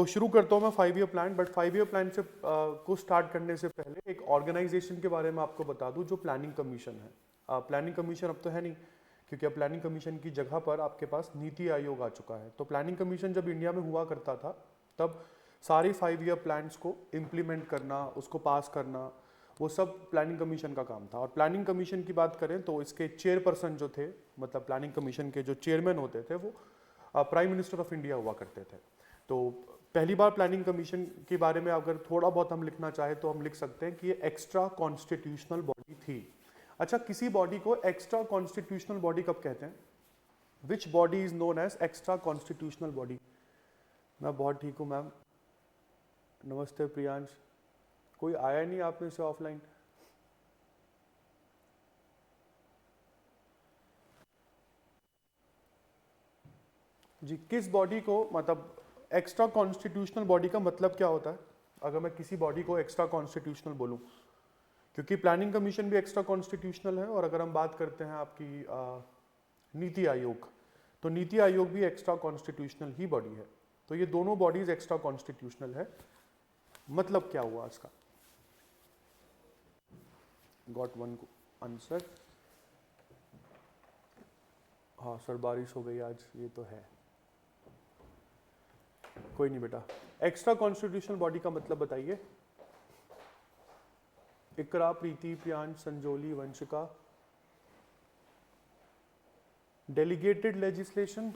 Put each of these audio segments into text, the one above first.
तो शुरू करता हूँ मैं 5 year plan, but 5 year plan से को स्टार्ट करने से पहले एक ऑर्गेनाइजेशन के बारे में आपको बता दूं जो प्लानिंग कमीशन है। प्लानिंग कमीशन अब तो है नहीं, क्योंकि अब प्लानिंग कमीशन की जगह पर आपके पास नीति आयोग आ चुका है। तो प्लानिंग कमीशन जब इंडिया में हुआ करता था, तब सारी 5 ईयर प्लान्स को इम्प्लीमेंट करना, उसको पास करना, वो सब प्लानिंग कमीशन का काम था। और प्लानिंग कमीशन की बात करें तो इसके चेयरपर्सन जो थे, मतलब प्लानिंग कमीशन के जो चेयरमैन होते थे, वो प्राइम मिनिस्टर ऑफ इंडिया हुआ करते थे। तो पहली बार प्लानिंग कमीशन के बारे में अगर थोड़ा बहुत हम लिखना चाहें तो हम लिख सकते हैं कि ये एक्स्ट्रा कॉन्स्टिट्यूशनल बॉडी थी। अच्छा, किसी बॉडी को एक्स्ट्रा कॉन्स्टिट्यूशनल बॉडी कब कहते हैं? Which body is known as extra constitutional body? मैं बहुत ठीक हूँ मैम। नमस्ते प्रियांश। कोई आया नहीं आप में से ऑफलाइन? जी, किस बॉडी को, मतलब एक्स्ट्रा कॉन्स्टिट्यूशनल बॉडी का मतलब क्या होता है? अगर मैं किसी बॉडी को एक्स्ट्रा कॉन्स्टिट्यूशनल बोलूं, क्योंकि प्लानिंग कमीशन भी एक्स्ट्रा कॉन्स्टिट्यूशनल है, और अगर हम बात करते हैं आपकी नीति आयोग, तो नीति आयोग भी एक्स्ट्रा कॉन्स्टिट्यूशनल ही बॉडी है। तो ये दोनों बॉडीज एक्स्ट्रा कॉन्स्टिट्यूशनल है। मतलब क्या हुआ इसका? Got one answer. हाँ सर, बारिश हो गई आज, ये तो है। कोई नहीं बेटा। एक्स्ट्रा कॉन्स्टिट्यूशनल बॉडी का मतलब बताइए। इकरा, प्रीति, प्रियांश, संजोली, वंशिका। Delegated legislation.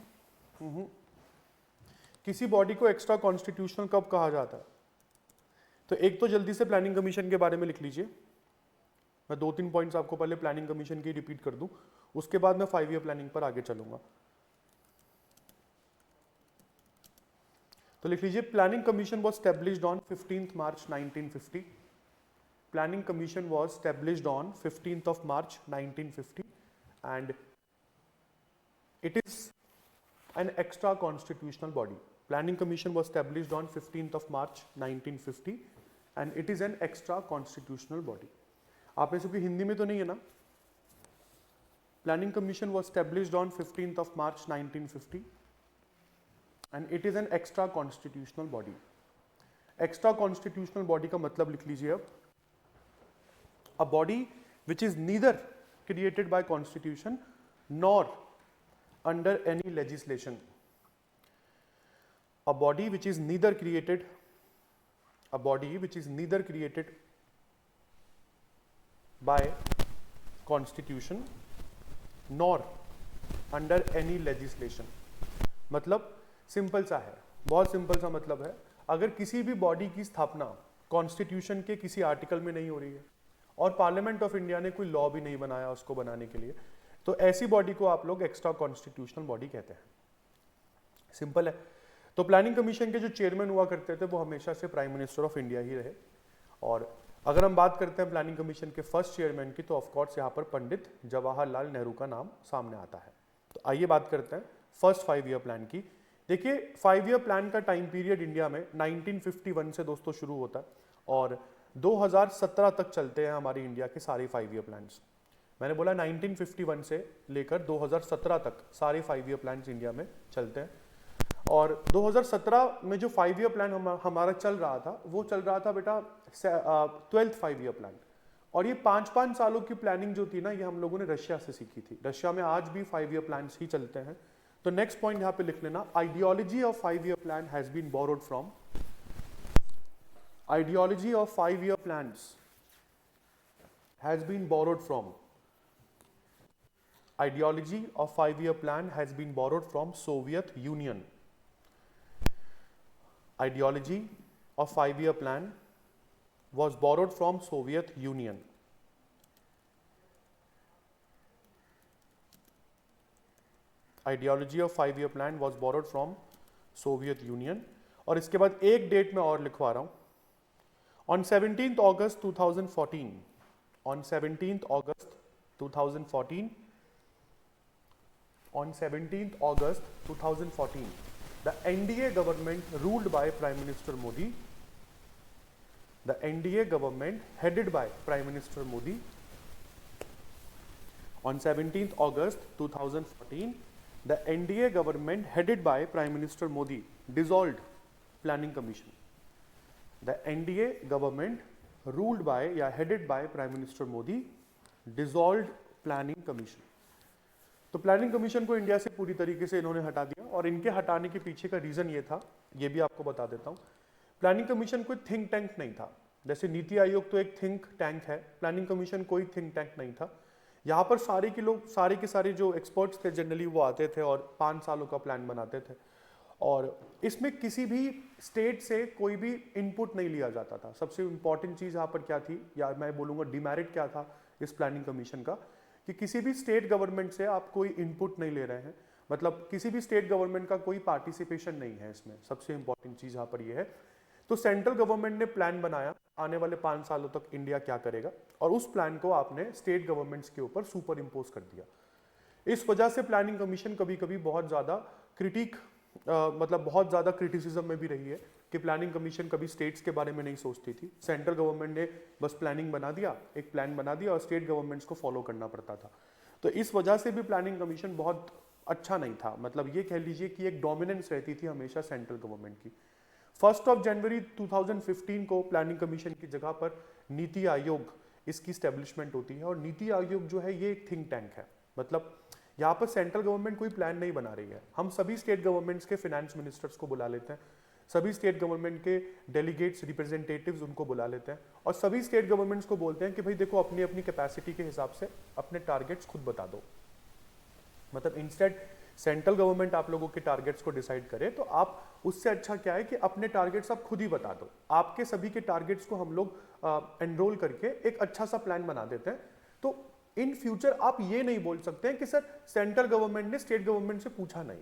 किसी बॉडी को एक्स्ट्रा कॉन्स्टिट्यूशनल कब कहा जाता है? तो एक तो जल्दी से प्लानिंग कमीशन के बारे में लिख लीजिए। मैं 2-3 पॉइंट्स आपको पहले प्लानिंग कमीशन की रिपीट कर दूं, उसके बाद मैं 5 ईयर प्लानिंग पर आगे चलूंगा। तो लिख लीजिए, planning commission was established on 15 March 1950। Planning commission was established on 15 March 1950 and it is an extra constitutional body. Planning Commission was established on 15th of March 1950 and it is an extra constitutional body. आप में से कोई हिंदी में तो नहीं है ना? Planning Commission was established on 15th of March 1950 and it is an extra constitutional body. Extra constitutional body का मतलब लिख लीजिए अब। A body which is neither created by constitution nor under any legislation. A body which is neither created by constitution nor under any legislation. मतलब simple सा है, बहुत simple सा मतलब है। अगर किसी भी बॉडी की स्थापना कॉन्स्टिट्यूशन के किसी आर्टिकल में नहीं हो रही है और पार्लियामेंट ऑफ इंडिया ने कोई लॉ भी नहीं बनाया उसको बनाने के लिए, तो ऐसी बॉडी को आप लोग एक्स्ट्रा कॉन्स्टिट्यूशनल बॉडी कहते हैं। सिंपल है। तो प्लानिंग कमीशन के जो चेयरमैन हुआ करते थे वो हमेशा से प्राइम मिनिस्टर ऑफ इंडिया ही रहे। और अगर हम बात करते हैं प्लानिंग कमीशन के फर्स्ट चेयरमैन की, तो ऑफकोर्स यहाँ पर पंडित जवाहरलाल नेहरू का नाम सामने आता है। तो आइए बात करते हैं फर्स्ट 5 ईयर प्लान की। देखिए, 5 ईयर प्लान का टाइम पीरियड इंडिया में 1951 से दोस्तों शुरू होता है और 2017 तक चलते हैं हमारी इंडिया के सारे 5 ईयर प्लान्स। मैंने बोला 1951 से लेकर 2017 तक सारे 5 ईयर प्लान्स इंडिया में चलते हैं। और 2017 में जो 5 ईयर प्लान हमारा चल रहा था, वो चल रहा था बेटा 12th 5 ईयर प्लान। और ये 5-5 सालों की प्लानिंग जो थी ना, ये हम लोगों ने रशिया से सीखी थी। रशिया में आज भी 5 ईयर प्लान्स ही चलते हैं। तो नेक्स्ट पॉइंट यहाँ पे लिख लेना, ideology of 5 year plan has been borrowed from, ideology of 5 year plans has been borrowed from, ideology of 5 year plan has been borrowed from Soviet Union. Ideology of 5 year plan was borrowed from Soviet Union. Ideology of 5 year plan was borrowed from Soviet Union. और इसके बाद एक date में और लिखवा रहा हूं, on 17th August 2014, on 17th August 2014, on 17th August 2014, the NDA government ruled by Prime Minister Modi, the NDA government headed by Prime Minister Modi, on 17th August 2014, the NDA government headed by Prime Minister Modi dissolved planning commission. The NDA government ruled by या headed by prime minister Modi dissolved planning commission. तो planning commission को India से पूरी तरीके से इन्होंने हटा दिया, और इनके हटाने के पीछे का रीजन ये था, ये भी आपको बता देता हूं. प्लानिंग कमीशन कोई थिंक टैंक नहीं था. जैसे नीति आयोग तो एक थिंक टैंक है, प्लानिंग कमीशन कोई थिंक टैंक नहीं था. यहाँ पर सारे के सारे जो एक्सपर्ट्स थे जनरली वो आते थे और 5 सालों का प्लान बनाते थे, और इसमें किसी भी स्टेट से कोई भी इनपुट नहीं लिया जाता था. सबसे इंपॉर्टेंट चीज यहाँ पर क्या थी, या मैं बोलूंगा डिमेरिट क्या था इस प्लानिंग कमीशन का, कि किसी भी स्टेट गवर्नमेंट से आप कोई इनपुट नहीं ले रहे हैं. मतलब किसी भी स्टेट गवर्नमेंट का कोई पार्टिसिपेशन नहीं है इसमें. सबसे इंपॉर्टेंट चीज यहाँ पर यह है. तो सेंट्रल गवर्नमेंट ने प्लान बनाया आने वाले 5 सालों तक इंडिया क्या करेगा, और उस प्लान को आपने स्टेट गवर्नमेंट्स के ऊपर सुपर इम्पोज कर दिया. इस वजह से प्लानिंग कमीशन कभी कभी बहुत ज्यादा मतलब बहुत ज्यादा क्रिटिसिज्म में भी रही है कि प्लानिंग कमीशन कभी स्टेट्स के बारे में नहीं सोचती थी. सेंट्रल गवर्नमेंट ने बस प्लानिंग बना दिया, एक प्लान बना दिया, और स्टेट गवर्नमेंट्स को फॉलो करना पड़ता था. तो इस वजह से भी प्लानिंग कमीशन बहुत अच्छा नहीं था. मतलब ये कह लीजिए कि एक डोमिनेंस रहती थी हमेशा सेंट्रल गवर्नमेंट की. 1 जनवरी 2015 को प्लानिंग कमीशन की जगह पर नीति आयोग इसकी स्टैब्लिशमेंट होती है, और नीति आयोग जो है ये एक थिंक टैंक है. मतलब यहाँ पर सेंट्रल गवर्नमेंट कोई प्लान नहीं बना रही है. हम सभी स्टेट गवर्नमेंट्स के फाइनेंस मिनिस्टर्स को बुला लेते हैं, सभी स्टेट गवर्नमेंट के डेलीगेट्स रिप्रेजेंटेटिव्स उनको बुला लेते हैं, और सभी स्टेट गवर्नमेंट्स को बोलते हैं कि भाई देखो अपनी अपनी कैपेसिटी के हिसाब से अपने टारगेट्स खुद बता दो. मतलब इंस्टेड सेंट्रल गवर्नमेंट आप लोगों के टारगेट्स को डिसाइड करे, तो आप उससे अच्छा क्या है कि अपने टारगेट्स आप खुद ही बता दो. आपके सभी के टारगेट्स को हम लोग एनरोल करके एक अच्छा सा प्लान बना देते हैं. तो इन फ्यूचर आप ये नहीं बोल सकते हैं कि सर सेंट्रल गवर्नमेंट ने स्टेट गवर्नमेंट से पूछा नहीं.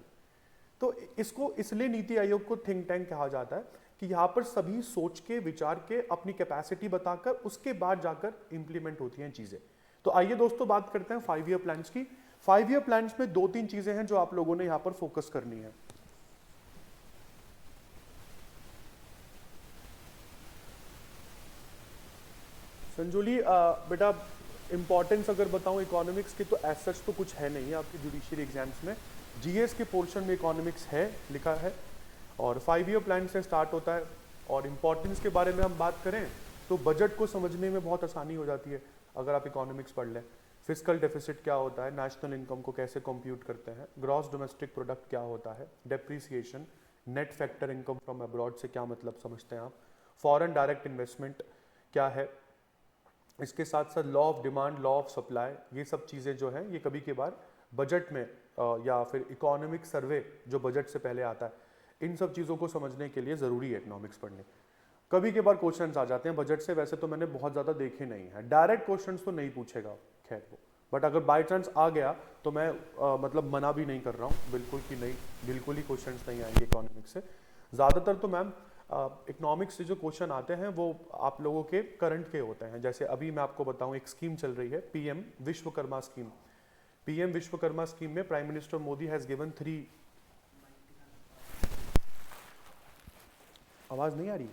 तो इसको इसलिए नीति आयोग को थिंक टैंक कहा जाता है कि यहाँ पर सभी सोच के विचार के अपनी कैपेसिटी बताकर उसके बाद जाकर इंप्लीमेंट होती हैं चीजें. तो आइए दोस्तों बात करते हैं 5 ईयर प्लान्स की. 5 ईयर प्लान्स में 2-3 चीजें हैं जो आप लोगों ने यहाँ पर फोकस करनी है. संजोली बेटा इंपॉर्टेंस अगर बताऊं इकोनॉमिक्स की, तो एज सच तो कुछ है नहीं आपके जुडिशियरी एग्जाम्स में. जीएस के पोर्शन में इकोनॉमिक्स है लिखा है, और 5 ईयर प्लान से स्टार्ट होता है. और इम्पोर्टेंस के बारे में हम बात करें तो बजट को समझने में बहुत आसानी हो जाती है अगर आप इकोनॉमिक्स पढ़ लें. फिस्कल डेफिसिट क्या होता है, नेशनल इनकम को कैसे कंप्यूट करते हैं, ग्रॉस डोमेस्टिक प्रोडक्ट क्या होता है, depreciation, net factor income from abroad से क्या मतलब समझते हैं आप, फॉरेन डायरेक्ट इन्वेस्टमेंट क्या है, इसके साथ साथ law of demand, law of supply, ये सब चीज़ें जो हैं ये कभी के बार बजट में या फिर इकोनॉमिक सर्वे जो बजट से पहले आता है, इन सब चीज़ों को समझने के लिए ज़रूरी है इकोनॉमिक्स पढ़ने. कभी के बार क्वेश्चंस आ जाते हैं बजट से, वैसे तो मैंने बहुत ज़्यादा देखे नहीं है, डायरेक्ट क्वेश्चंस तो नहीं पूछेगा खैर वो, बट अगर बाई चांस आ गया तो मैं मतलब मना भी नहीं कर रहा हूँ बिल्कुल कि नहीं, बिल्कुल ही क्वेश्चंस नहीं आएंगे इकोनॉमिक्स से. ज़्यादातर तो मैम इकोनॉमिक्स से जो क्वेश्चन आते हैं वो आप लोगों के करंट के होते हैं. जैसे अभी मैं आपको बताऊं एक स्कीम चल रही है PM Vishwakarma scheme. PM Vishwakarma scheme में prime minister Modi has given 3. आवाज नहीं आ रही?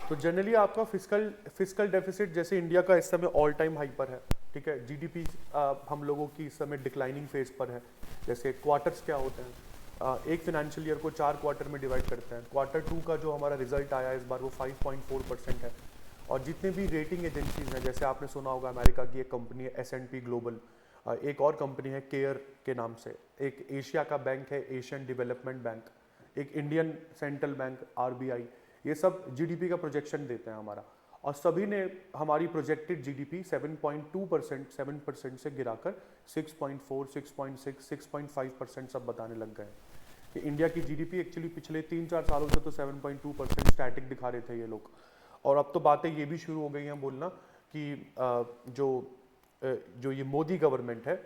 तो जनरली आपका फिस्कल डेफिसिट जैसे इंडिया का इस समय ऑल टाइम हाई पर है, ठीक है. जीडीपी हम लोगों की इस समय डिक्लाइनिंग फेज पर है. जैसे क्वार्टर्स क्या होते हैं, एक फाइनेंशियल ईयर को 4 क्वार्टर में डिवाइड करते हैं. Q2 का जो हमारा रिजल्ट आया इस बार वो 5.4% है. और जितने भी रेटिंग एजेंसीज हैं, जैसे आपने सुना होगा अमेरिका की एक कंपनी है S&P ग्लोबल, एक और कंपनी है केयर के नाम से, एक एशिया का बैंक है एशियन डेवलपमेंट बैंक, एक इंडियन सेंट्रल बैंक RBI, ये सब जीडीपी का प्रोजेक्शन देते हैं हमारा. और सभी ने हमारी प्रोजेक्टेड जीडीपी 7.2%, 7% से गिराकर 6.4, 6.6, 6.5% सब बताने लग गए कि इंडिया की जीडीपी एक्चुअली पिछले 3-4 सालों से तो 7.2% स्टैटिक दिखा रहे थे ये लोग. और अब तो बातें ये भी शुरू हो गई हैं बोलना कि जो ये मोदी गवर्नमेंट है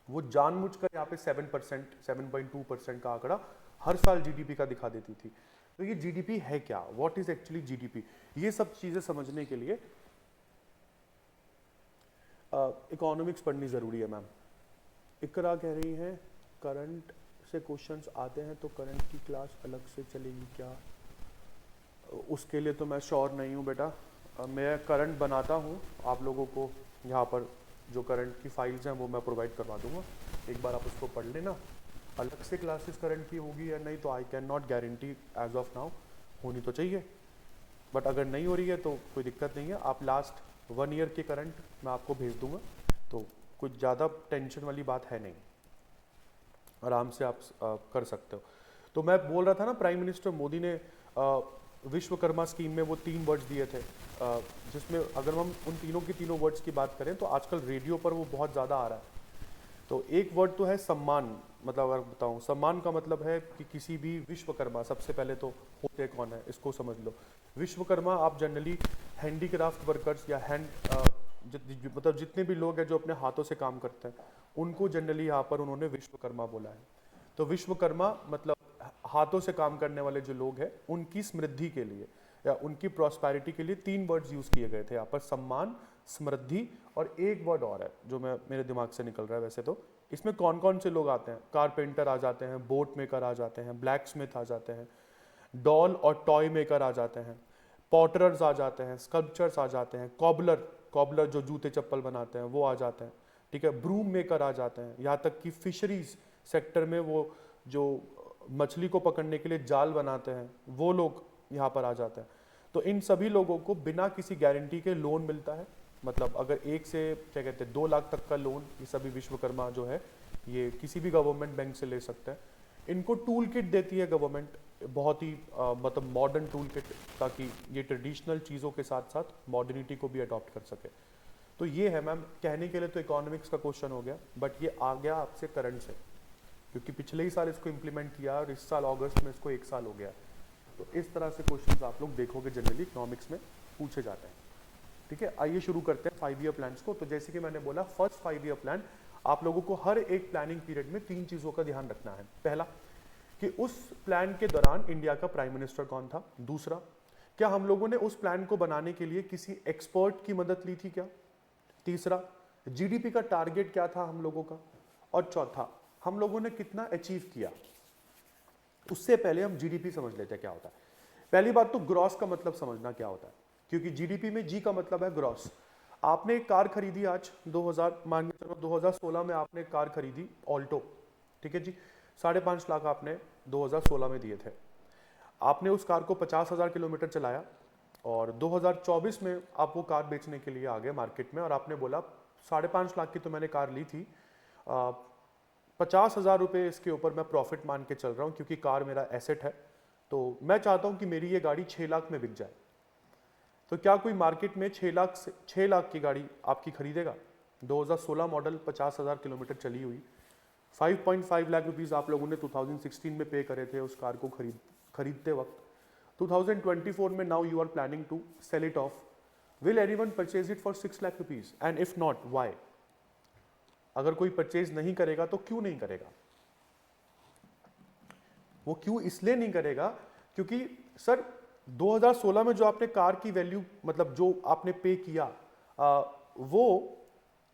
वो जानबूझकर यहाँ पे 7%, 7.2% का आंकड़ा हर साल जीडीपी का दिखा देती थी. तो ये जीडीपी है क्या, व्हाट इज एक्चुअली जीडीपी, ये सब चीजें समझने के लिए इकोनॉमिक्स पढ़नी जरूरी है मैम. इकरा कह रही हैं करंट से क्वेश्चंस आते हैं तो करंट की क्लास अलग से चलेगी क्या? उसके लिए तो मैं श्योर नहीं हूँ बेटा। मैं करंट बनाता हूँ, आप लोगों को यहाँ पर जो करंट की फाइल्स हैं वो मैं प्रोवाइड करवा दूंगा, एक बार आप उसको पढ़ लेना। अलग से क्लासेस करंट की होगी या नहीं तो I can not guarantee as of now, होनी तो चाहिए, बट अगर नहीं हो रही है तो कोई दिक्कत नहीं है। आप लास्ट 1 ईयर के करंट मैं आपको भेज दूंगा, तो कुछ ज़्यादा टेंशन वाली बात है नहीं, आराम से आप कर सकते हो। तो मैं बोल रहा था ना, प्राइम मिनिस्टर मोदी ने विश्वकर्मा स्कीम में वो 3 वर्ड्स दिए थे, जिसमें अगर हम उन तीनों की तीनों वर्ड्स की बात करें तो आजकल रेडियो पर वो बहुत ज़्यादा आ रहा है। तो एक वर्ड तो है सम्मान, मतलब अगर बताऊं सम्मान का मतलब है कि किसी भी विश्वकर्मा, सबसे पहले तो होते कौन है इसको समझ लो। विश्वकर्मा आप जनरली हैंडीक्राफ्ट वर्कर्स या मतलब जितने भी लोग हैं जो अपने हाथों से काम करते हैं उनको जनरली यहाँ पर उन्होंने विश्वकर्मा बोला है। तो विश्वकर्मा मतलब हाथों से काम करने वाले जो लोग हैं उनकी समृद्धि के लिए या उनकी प्रॉस्पेरिटी के लिए 3 वर्ड्स यूज किए गए थे यहाँ पर, सम्मान, समृद्धि और एक वर्ड और है जो मेरे दिमाग से निकल रहा है। वैसे तो इसमें कौन कौन से लोग आते हैं? कारपेंटर आ जाते हैं, बोट मेकर आ जाते हैं, ब्लैक स्मिथ आ जाते हैं, डॉल और टॉय मेकर आ जाते हैं, पॉटरर्स आ जाते हैं, स्कल्पचर्स आ जाते हैं, कॉबलर, कॉबलर जो जूते चप्पल बनाते हैं वो आ जाते हैं, ठीक है, ब्रूम मेकर आ जाते हैं, यहाँ तक कि फिशरीज सेक्टर में वो जो मछली को पकड़ने के लिए जाल बनाते हैं वो लोग यहाँ पर आ जाते हैं। तो इन सभी लोगों को बिना किसी गारंटी के लोन मिलता है, मतलब अगर 1 से क्या कहते हैं 2 लाख तक का लोन ये सभी विश्वकर्मा जो है ये किसी भी गवर्नमेंट बैंक से ले सकते हैं। इनको टूल किट देती है गवर्नमेंट, बहुत ही मतलब मॉडर्न टूल किट, ताकि ये ट्रेडिशनल चीज़ों के साथ साथ मॉडर्निटी को भी अडॉप्ट कर सके। तो ये है मैम, कहने के लिए तो इकोनॉमिक्स का क्वेश्चन हो गया, बट ये आ गया आपसे करंट से, क्योंकि पिछले ही साल इसको इम्प्लीमेंट किया और इस साल अगस्त में इसको 1 साल हो गया। तो इस तरह से क्वेश्चंस आप लोग देखोगे जनरली इकोनॉमिक्स में पूछे जाते हैं। ठीक है, आइए शुरू करते हैं 5 ईयर प्लान्स को। तो जैसे कि मैंने बोला, फर्स्ट 5 ईयर प्लान आप लोगों को हर एक प्लानिंग पीरियड में 3 चीज़ों का ध्यान रखना है। पहला कि उस प्लान के दौरान इंडिया का प्राइम मिनिस्टर कौन था। दूसरा, क्या हम लोगों ने उस प्लान को बनाने के लिए किसी एक्सपर्ट की मदद ली थी क्या। तीसरा, जीडीपी का टारगेट क्या था हम लोगों का। और चौथा, हम लोगों ने कितना अचीव किया। उससे पहले हम जीडीपी समझ लेते हैं क्या होता है। पहली बात तो ग्रॉस का मतलब समझना क्या होता है, क्योंकि जीडीपी में जी का मतलब है ग्रॉस। आपने एक कार खरीदी आज 2016 में आपने एक कार खरीदी ऑल्टो, ठीक है जी, 5.5 लाख आपने 2016 में दिए थे। आपने उस कार को 50,000 किलोमीटर चलाया और 2024 में आप वो कार बेचने के लिए आ गए मार्केट में और आपने बोला 5.5 लाख की तो मैंने कार ली थी, 50,000 रुपये इसके ऊपर मैं प्रॉफिट मान के चल रहा हूँ क्योंकि कार मेरा एसेट है, तो मैं चाहता हूँ कि मेरी ये गाड़ी 6 लाख में बिक जाए। तो क्या कोई मार्केट में 6 लाख की गाड़ी आपकी खरीदेगा? 2016 मॉडल 50,000 किलोमीटर चली हुई, 5.5 लाख रुपीज़ आप लोगों ने 2016 में पे करे थे उस कार को खरीदते वक्त। 2024 में now you are planning to sell it off, will anyone purchase it for 6 lakh rupees, and if not why? अगर कोई परचेज नहीं करेगा तो क्यों नहीं करेगा? वो क्यों इसलिए नहीं करेगा क्योंकि सर 2016 में जो आपने कार की वैल्यू, मतलब जो आपने पे किया, वो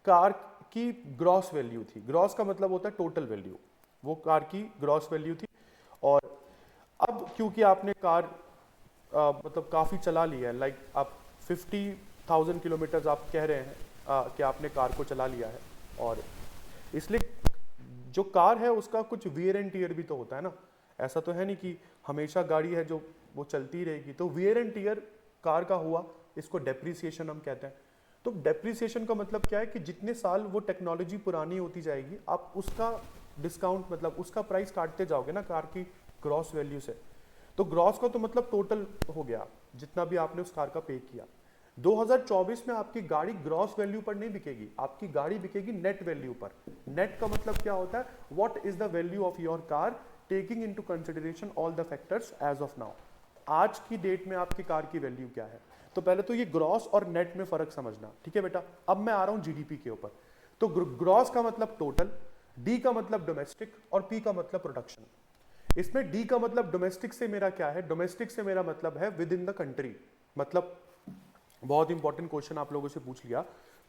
कार की ग्रॉस वैल्यू थी। ग्रॉस का मतलब होता है टोटल वैल्यू, वो कार की ग्रॉस वैल्यू थी। और अब क्योंकि आपने कार मतलब काफ़ी चला लिया है, लाइक आप 50,000 किलोमीटर आप कह रहे हैं कि आपने कार को चला लिया है, और इसलिए जो कार है उसका कुछ वियर एंड टीयर भी तो होता है ना। ऐसा तो है नहीं कि हमेशा गाड़ी है जो वो चलती रहेगी। तो वियर एंड टीयर कार का हुआ, इसको डेप्रिसिएशन हम कहते हैं। तो डेप्रिसिएशन का मतलब क्या है कि जितने साल वो टेक्नोलॉजी पुरानी होती जाएगी आप उसका डिस्काउंट, मतलब उसका प्राइस काटते जाओगे ना कार की ग्रॉस वैल्यू से। तो ग्रॉस का तो मतलब टोटल हो गया जितना भी आपने उस कार का पे किया। 2024 में आपकी गाड़ी ग्रॉस वैल्यू पर नहीं बिकेगी, आपकी गाड़ी बिकेगी नेट वैल्यू पर। नेट का मतलब क्या होता है? What is the value of your car taking into consideration all the factors as of now. आज की डेट में आपकी कार की वैल्यू क्या है। तो पहले तो ये ग्रॉस और नेट में फर्क समझना, ठीक है बेटा। अब मैं आ रहा हूं जीडीपी के ऊपर। तो ग्रॉस का मतलब टोटल, डी का मतलब डोमेस्टिक और पी का मतलब प्रोडक्शन। इसमें डी का मतलब डोमेस्टिक से मेरा क्या है? डोमेस्टिक से मेरा मतलब है विद इन द कंट्री। मतलब बहुत इंपॉर्टेंट क्वेश्चन आप लोगों से पूछ लिया।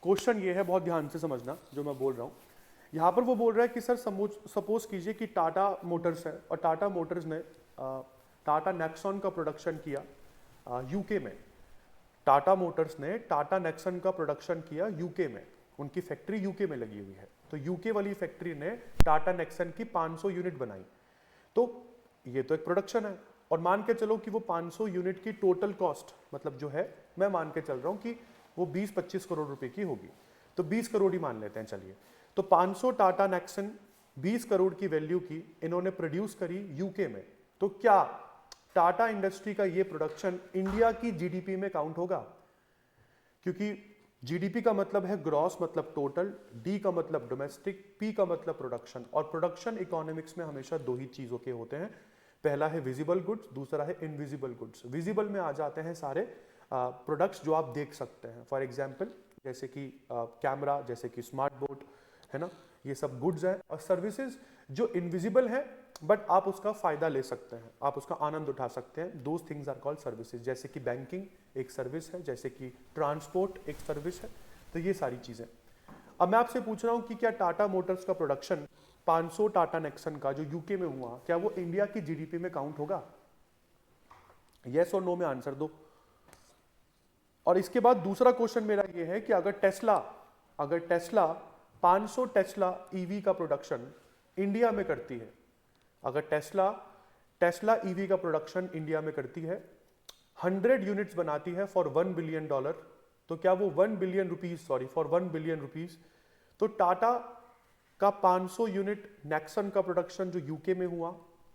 क्वेश्चन ये है, बहुत ध्यान से समझना जो मैं बोल रहा हूं। यहाँ पर वो बोल रहा है कि सर सपोज कीजिए कि टाटा मोटर्स है और टाटा मोटर्स ने टाटा नेक्सॉन का प्रोडक्शन किया यूके में। टाटा मोटर्स ने टाटा नेक्सन का प्रोडक्शन किया यूके में, उनकी फैक्ट्री यूके में लगी हुई है। तो यूके वाली फैक्ट्री ने टाटा नेक्सन की 500 यूनिट बनाई। तो ये तो एक प्रोडक्शन है, और मान के चलो कि वो 500 यूनिट की टोटल कॉस्ट मतलब जो है, मैं मान के चल रहा हूं कि वो 20-25 करोड़ रुपए की होगी, तो 20 करोड़ ही मान लेते हैं चलिए। तो 500 टाटा नेक्सन 20 करोड़ की वैल्यू की इन्होंने प्रोड्यूस करी यूके में। तो क्या टाटा इंडस्ट्री का ये प्रोडक्शन इंडिया की जीडीपी में काउंट होगा? क्योंकि जीडीपी का मतलब है ग्रॉस मतलब टोटल, डी का मतलब डोमेस्टिक, पी का मतलब प्रोडक्शन। और प्रोडक्शन इकोनॉमिक्स में हमेशा दो ही चीजों के होते हैं, पहला है विजिबल गुड्स, दूसरा है इनविजिबल गुड्स। विजिबल में आ जाते हैं सारे प्रोडक्ट्स जो आप देख सकते हैं, फॉर एग्जाम्पल जैसे कि कैमरा, जैसे कि स्मार्ट बोर्ड, है ना, ये सब गुड्स है। और सर्विसेज जो इनविजिबल है बट आप उसका फायदा ले सकते हैं, आप उसका आनंद उठा सकते हैं, those things are called services. जैसे कि बैंकिंग एक सर्विस है, जैसे कि ट्रांसपोर्ट एक सर्विस है। तो ये सारी चीजें। अब मैं आपसे पूछ रहा हूं कि क्या टाटा मोटर्स का प्रोडक्शन 500 टाटा नेक्सन का जो यूके में हुआ, क्या वो इंडिया की जीडीपी में काउंट होगा? यस और नो में आंसर दो। और इसके बाद दूसरा क्वेश्चन मेरा ये है कि अगर टेस्ला 500 टेस्ला ईवी का प्रोडक्शन इंडिया में करती है, अगर टेस्ला ईवी का प्रोडक्शन इंडिया में करती है, 100 यूनिट्स बनाती है फॉर $1 बिलियन, तो क्या वो 1 billion rupees, sorry for 1 billion rupees, तो टाटा का 500 यूनिट नेक्सन का प्रोडक्शन जो यूके में हुआ,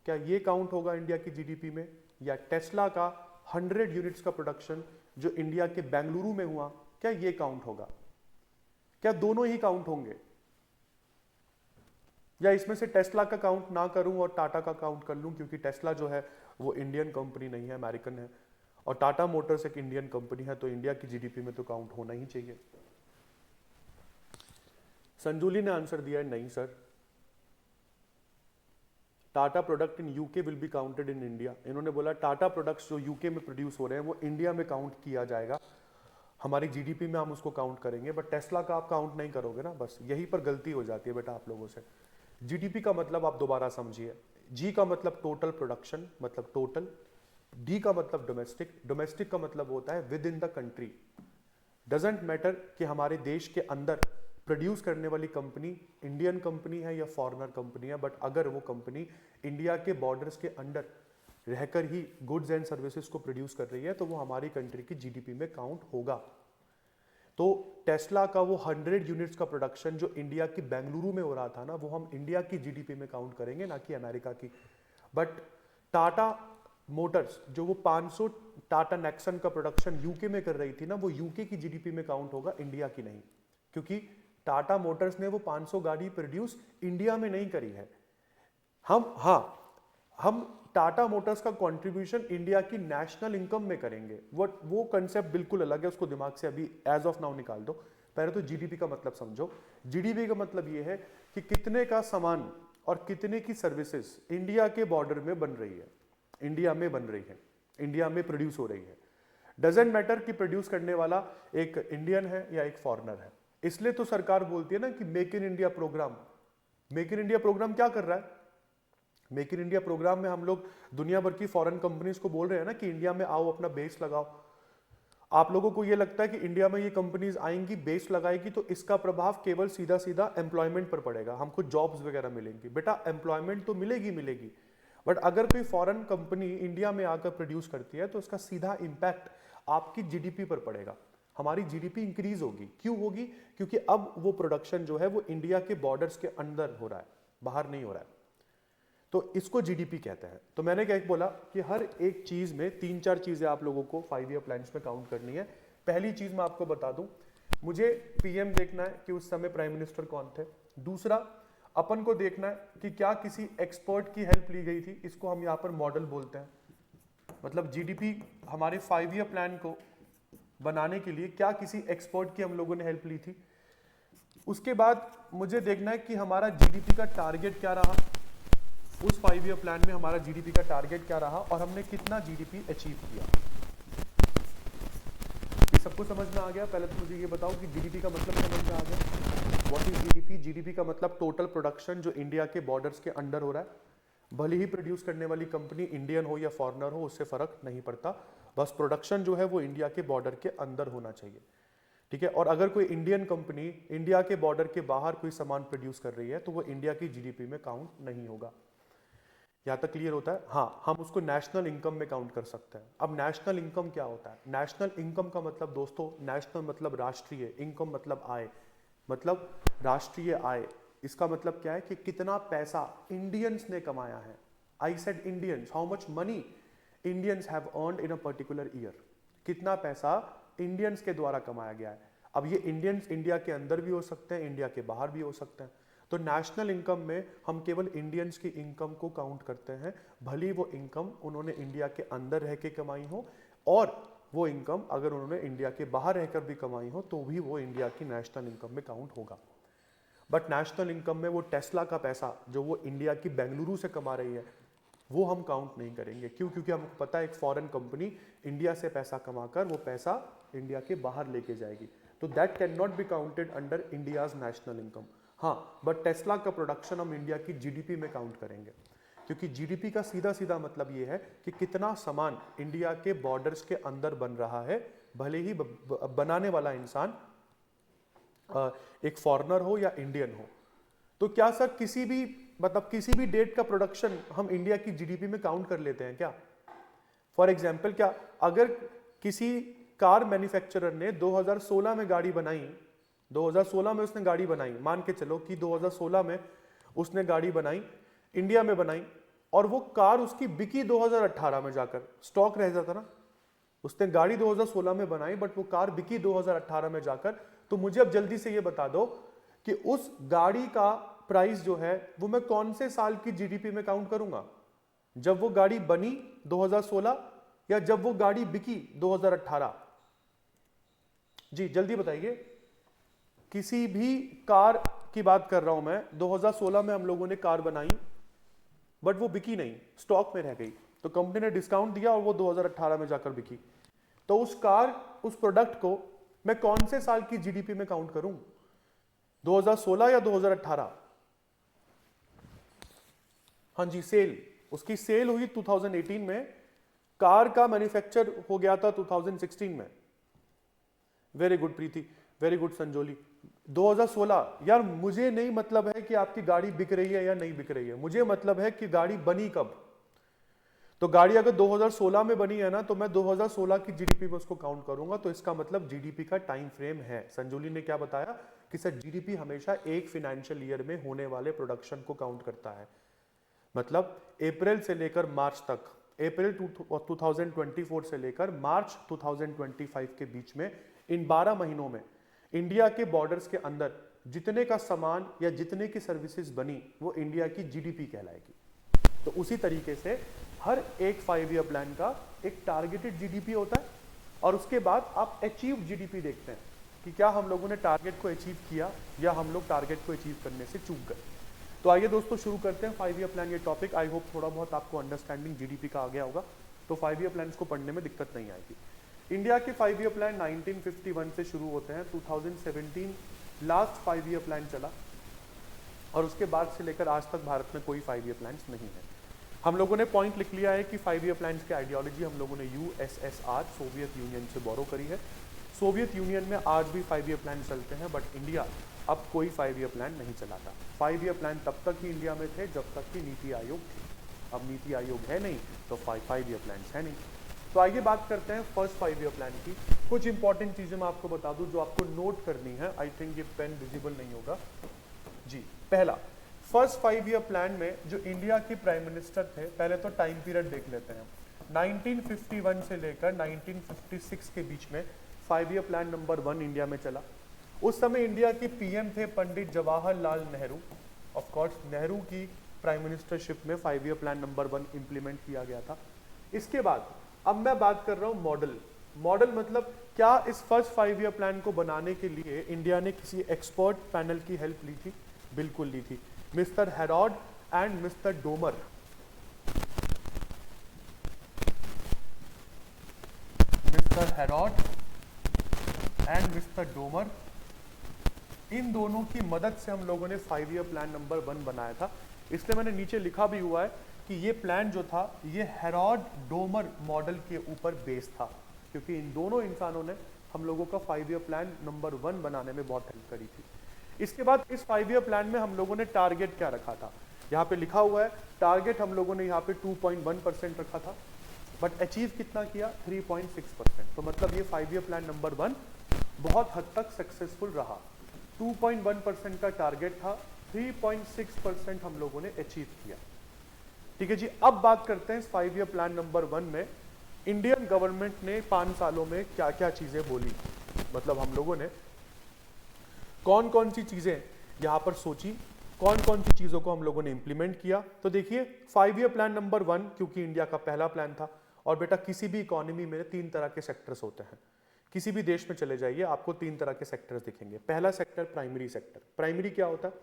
क्या ये काउंट होगा इंडिया की जीडीपी में? या टेस्ला का 100 यूनिट्स का प्रोडक्शन जो इंडिया के बेंगलुरु में हुआ, क्या ये काउंट होगा? क्या दोनों ही काउंट होंगे, या इसमें से टेस्ला का काउंट ना करूं और टाटा का काउंट कर लूं? क्योंकि टेस्ला जो है वो इंडियन कंपनी नहीं है, अमेरिकन है, और टाटा मोटर्स एक इंडियन कंपनी है, तो इंडिया की जीडीपी में तो काउंट होना ही चाहिए। संजूली ने आंसर दिया है नहीं sir, Tata product in UK will be counted in India. इन्होंने बोला टाटा प्रोडक्ट्स जो यूके में प्रोड्यूस हो रहे हैं वो इंडिया में काउंट किया जाएगा, हमारी जीडीपी में हम उसको काउंट करेंगे, बट टेस्ला का आप काउंट नहीं करोगे ना। बस यहीं पर गलती हो जाती है बेटा आप लोगों से। जीडीपी का मतलब आप दोबारा समझिए, जी का मतलब टोटल प्रोडक्शन मतलब टोटल, डी का मतलब डोमेस्टिक, डोमेस्टिक का मतलब होता है with in the country. Doesn't matter कि हमारे देश के अंदर प्रोड्यूस करने वाली कंपनी इंडियन कंपनी है या फॉरेनर कंपनी है, बट अगर वो कंपनी इंडिया के बॉर्डर्स के अंदर रहकर ही गुड्स एंड सर्विसेज को प्रोड्यूस कर रही है तो वो हमारी कंट्री की जीडीपी में काउंट होगा। तो टेस्ला का वो 100 यूनिट्स का प्रोडक्शन जो इंडिया की बेंगलुरु में हो रहा था ना, वो हम इंडिया की जीडीपी में काउंट करेंगे, ना कि अमेरिका की। बट टाटा मोटर्स जो वो 500 टाटा नेक्सन का प्रोडक्शन यूके में कर रही थी ना, वो यूके की जीडीपी में काउंट होगा, इंडिया की नहीं। क्योंकि टाटा मोटर्स ने वो 500 गाड़ी प्रोड्यूस इंडिया में नहीं करी है। हम टाटा मोटर्स का कंट्रीब्यूशन इंडिया की नेशनल इनकम में करेंगे, वो कंसेप्ट बिल्कुल अलग है, उसको दिमाग से अभी एज ऑफ नाउ निकाल दो। पहले तो जीडीपी का मतलब समझो। जीडीपी का मतलब ये है कि कितने का सामान और कितने की सर्विसेज इंडिया के बॉर्डर में बन रही है, इंडिया में बन रही है, इंडिया में प्रोड्यूस हो रही है। डजेंट मैटर कि प्रोड्यूस करने वाला एक इंडियन है या एक फॉरेनर है। इसलिए तो सरकार बोलती है ना कि make in India program. Make in India program क्या कर रहा है? मेक इन इंडिया प्रोग्राम में हम लोग दुनिया भर की फॉरेन कंपनीज को बोल रहे हैं ना कि इंडिया में आओ, अपना बेस लगाओ। आप लोगों को ये लगता है कि इंडिया में ये कंपनीज आएंगी, बेस लगाएगी, तो इसका प्रभाव केवल सीधा सीधा एम्प्लॉयमेंट पर पड़ेगा, हमको जॉब्स वगैरह मिलेंगी। बेटा एम्प्लॉयमेंट तो मिलेगी, बट अगर कोई फॉरेन कंपनी इंडिया में आकर प्रोड्यूस करती है तो इसका सीधा इंपैक्ट आपकी जीडीपी पर पड़ेगा। हमारी जीडीपी इंक्रीज होगी। क्यों होगी? क्योंकि अब वो प्रोडक्शन जो है वो इंडिया के बॉर्डर्स के अंदर हो रहा है, बाहर नहीं हो रहा है। तो इसको जीडीपी कहते हैं। तो मैंने क्या बोला कि हर एक चीज में 3-4 चीजें आप लोगों को 5 ईयर प्लान्स में काउंट करनी है। पहली चीज मैं आपको बता दूं, मुझे पीएम देखना है कि उस समय प्राइम मिनिस्टर कौन थे। दूसरा, अपन को देखना है कि क्या किसी एक्सपर्ट की हेल्प ली गई थी, इसको हम यहाँ पर मॉडल बोलते हैं। मतलब जीडीपी हमारे 5 ईयर प्लान को बनाने के लिए क्या किसी एक्सपर्ट की हम लोगों ने हेल्प ली थी। उसके बाद मुझे देखना है कि हमारा जीडीपी का टारगेट क्या रहा, उस 5 ईयर प्लान में हमारा जीडीपी का टारगेट क्या रहा और हमने कितना जीडीपी अचीव किया। ये सबको समझ में आ गया? पहले तो मुझे ये बताओ कि जीडीपी का मतलब समझ में आ गया? What is GDP? जीडीपी का मतलब टोटल प्रोडक्शन जो इंडिया के बॉर्डर्स के अंडर हो रहा है। भले ही प्रोड्यूस करने वाली कंपनी इंडियन हो या फॉरेनर हो, उससे फर्क नहीं पड़ता, बस प्रोडक्शन जो है वो इंडिया के बॉर्डर के अंदर होना चाहिए, ठीक है। और अगर कोई इंडियन कंपनी इंडिया के बॉर्डर के बाहर कोई सामान प्रोड्यूस कर रही है तो वो इंडिया की जीडीपी में काउंट नहीं होगा। यहां तक क्लियर होता है? हाँ, हम उसको नेशनल इनकम में काउंट कर सकते हैं। अब नेशनल इनकम क्या होता है? नेशनल इनकम का मतलब दोस्तों, नेशनल मतलब राष्ट्रीय, इनकम मतलब आय, मतलब राष्ट्रीय आय। इसका मतलब क्या है कि कितना पैसा इंडियंस ने कमाया है। I said Indians, how much money Indians have earned in a particular year. कितना पैसा इंडियंस के द्वारा कमाया गया है। अब ये इंडियंस इंडिया के अंदर भी हो सकते हैं, इंडिया के बाहर भी हो सकते हैं। तो नेशनल इनकम में हम केवल इंडियंस की इनकम को काउंट करते हैं, भली वो इनकम उन्होंने इंडिया के अंदर रह के कमाई हो, और वो इनकम अगर उन्होंने इंडिया के बाहर रहकर भी कमाई हो तो भी वो इंडिया की नेशनल इनकम में काउंट होगा। बट नेशनल इनकम में वो टेस्ला का पैसा जो वो इंडिया की बेंगलुरु से कमा रही है वो हम काउंट नहीं करेंगे। क्यों? क्योंकि हमको पता है एक फॉरेन कंपनी इंडिया से पैसा कमाकर वो पैसा इंडिया के बाहर लेके जाएगी, तो that can not be counted under India's national income. हाँ, बट टेस्ला का प्रोडक्शन हम इंडिया की जीडीपी में काउंट करेंगे, क्योंकि जीडीपी का सीधा सीधा मतलब ये है कि कितना सामान इंडिया के बॉर्डर्स के अंदर बन रहा है, भले ही बनाने वाला इंसान एक फॉरेनर हो या इंडियन हो। तो क्या सर किसी भी डेट का प्रोडक्शन हम इंडिया की जीडीपी में काउंट कर लेते हैं क्या? फॉर एग्जाम्पल, क्या अगर किसी कार मैन्युफैक्चरर ने 2016 में गाड़ी बनाई, 2016 में उसने गाड़ी बनाई, मान के चलो कि 2016 में उसने गाड़ी बनाई, इंडिया में बनाई, और वो कार उसकी बिकी 2018 में जाकर, स्टॉक रह जाता ना। उसने गाड़ी 2016 में बनाई बट वो कार बिकी 2018 में जाकर, तो मुझे अब जल्दी से ये बता दो कि उस गाड़ी का प्राइस जो है वो मैं कौन से साल की जीडीपी में काउंट करूंगा? जब वो गाड़ी बनी 2016 या जब वो गाड़ी बिकी 2018? जी जल्दी बताइए। किसी भी कार की बात कर रहा हूं मैं, 2016 में हम लोगों ने कार बनाई बट वो बिकी नहीं, स्टॉक में रह गई, तो कंपनी ने डिस्काउंट दिया और वो 2018 में जाकर बिकी। तो उस प्रोडक्ट को मैं कौन से साल की जीडीपी में काउंट करूं? 2016 या 2018? हाँ जी, उसकी सेल हुई 2018 में, कार का मैन्युफैक्चर हो गया था 2016 में। वेरी गुड प्रीति, वेरी गुड संजोली। 2016, यार मुझे नहीं मतलब है कि आपकी गाड़ी बिक रही है या नहीं बिक रही है, मुझे मतलब है कि गाड़ी बनी कब। तो गाड़ी अगर 2016 में बनी है ना, तो मैं 2016 की जीडीपी में उसको काउंट करूंगा, तो इसका मतलब जीडीपी का टाइम फ्रेम है। संजोली ने क्या बताया कि सर जीडीपी हमेशा एक फाइनेंशियल ईयर में होने वाले प्रोडक्शन को काउंट करता है, मतलब अप्रैल से लेकर मार्च तक, अप्रैल 2024 से लेकर मार्च 2025 के बीच में, इन 12 महीनों में इंडिया के बॉर्डर्स के अंदर जितने का सामान या जितने की सर्विसेज बनी वो इंडिया की जीडीपी कहलाएगी। तो उसी तरीके से हर एक 5 ईयर प्लान का एक टारगेटेड जीडीपी होता है, और उसके बाद आप अचीव जीडीपी देखते हैं कि क्या हम लोगों ने टारगेट को अचीव किया या हम लोग टारगेट को अचीव करने से चूक गए। तो आइए दोस्तों शुरू करते हैं 5 ईयर प्लान ये टॉपिक। आई होप थोड़ा बहुत आपको अंडरस्टैंडिंग जीडीपी का आ गया होगा, तो 5 ईयर प्लान को पढ़ने में दिक्कत नहीं आएगी। इंडिया के 5 ईयर प्लान 1951 से शुरू होते हैं, 2017 लास्ट 5 ईयर प्लान चला, और उसके बाद से लेकर आज तक भारत में कोई 5 ईयर प्लान नहीं है। हम लोगों ने पॉइंट लिख लिया है कि 5 ईयर प्लान की आइडियोलॉजी हम लोगों ने यूएसएसआर, सोवियत यूनियन से बोरो करी है। सोवियत यूनियन में आज भी 5 ईयर प्लान चलते हैं, बट इंडिया अब कोई 5 ईयर प्लान नहीं चलाता। 5 ईयर प्लान तब तक ही इंडिया में थे जब तक कि नीति आयोग थी। अब नीति आयोग है नहीं तो 5 ईयर प्लान है नहीं। तो आइए बात करते हैं फर्स्ट 5 ईयर प्लान की। कुछ इंपॉर्टेंट चीजें मैं आपको बता दूं जो आपको नोट करनी है। आई थिंक ये पेन विजिबल नहीं होगा जी। पहला, फर्स्ट 5 ईयर प्लान में जो इंडिया के प्राइम मिनिस्टर थे, पहले तो टाइम पीरियड देख लेते हैं। 1951 से लेकर 1956 के बीच में 5 ईयर प्लान नंबर 1 इंडिया में चला। उस समय इंडिया के पीएम थे पंडित जवाहरलाल नेहरू। ऑफ कोर्स नेहरू की प्राइम मिनिस्टरशिप में 5 ईयर प्लान नंबर 1 इंप्लीमेंट किया गया था। इसके बाद अब मैं बात कर रहा हूं मॉडल मतलब क्या इस फर्स्ट 5 ईयर प्लान को बनाने के लिए इंडिया ने किसी एक्सपर्ट पैनल की हेल्प ली थी? बिल्कुल ली थी। Mister Harrod and mister Domar. Mister Harrod and mister Domar इन दोनों की मदद से हम लोगों ने 5 ईयर प्लान नंबर 1 बनाया था। इसलिए मैंने नीचे लिखा भी हुआ है कि ये प्लान जो था ये हेरोड डोमर मॉडल के ऊपर बेस्ड था, क्योंकि इन दोनों इंसानों ने हम लोगों का 5 ईयर प्लान नंबर 1 बनाने में बहुत हेल्प करी थी। इसके बाद इस 5 ईयर प्लान में हम लोगों ने टारगेट क्या रखा था, यहाँ पे लिखा हुआ है टारगेट हम लोगों ने यहाँ पे 2.1% रखा था, बट अचीव कितना किया 3.6%। तो मतलब ये 5 ईयर प्लान नंबर 1 बहुत हद तक सक्सेसफुल रहा। 2.1% का टारगेट था, 3.6% हम लोगों ने अचीव किया। ठीक है जी, अब बात करते हैं इस 5 ईयर प्लान नंबर 1 में इंडियन गवर्नमेंट ने 5 सालों में क्या क्या चीजें बोली, मतलब हम लोगों ने कौन कौन सी चीजें यहां पर सोची, कौन कौन सी चीजों को हम लोगों ने इंप्लीमेंट किया। तो देखिए 5 ईयर प्लान नंबर 1 क्योंकि इंडिया का पहला प्लान था, और बेटा किसी भी इकोनॉमी में 3 तरह के सेक्टर्स होते हैं, किसी भी देश में चले जाइए आपको 3 तरह के सेक्टर्स दिखेंगे। पहला सेक्टर प्राइमरी सेक्टर। प्राइमरी क्या होता है,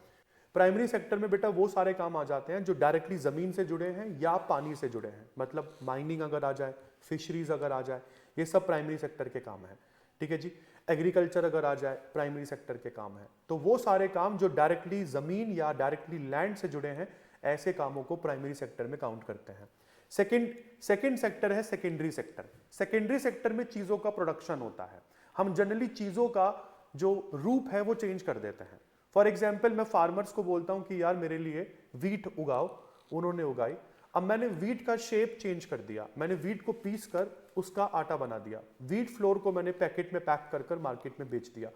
प्राइमरी सेक्टर में बेटा वो सारे काम आ जाते हैं जो डायरेक्टली जमीन से जुड़े हैं या पानी से जुड़े हैं, मतलब माइनिंग अगर आ जाए, फिशरीज अगर आ जाए, ये सब प्राइमरी सेक्टर के काम है। ठीक है जी, एग्रीकल्चर अगर आ जाए प्राइमरी सेक्टर के काम है। तो वो सारे काम जो डायरेक्टली जमीन या डायरेक्टली लैंड से जुड़े हैं, ऐसे कामों को प्राइमरी सेक्टर में काउंट करते हैं। सेकंड सेक्टर है सेकेंडरी सेक्टर। सेकेंडरी सेक्टर में चीजों का प्रोडक्शन होता है। हम जनरली चीजों का जो रूप है वो चेंज कर देते हैं। फॉर एग्जाम्पल मैं फार्मर्स को बोलता हूं कि यार मेरे लिए वीट उगाओ, उन्होंने उगाई, अब मैंने वीट का शेप चेंज कर दिया, मैंने वीट को पीस कर उसका आटा बना दिया, वीट फ्लोर को मैंने पैकेट में पैक कर कर मार्केट में बेच दिया।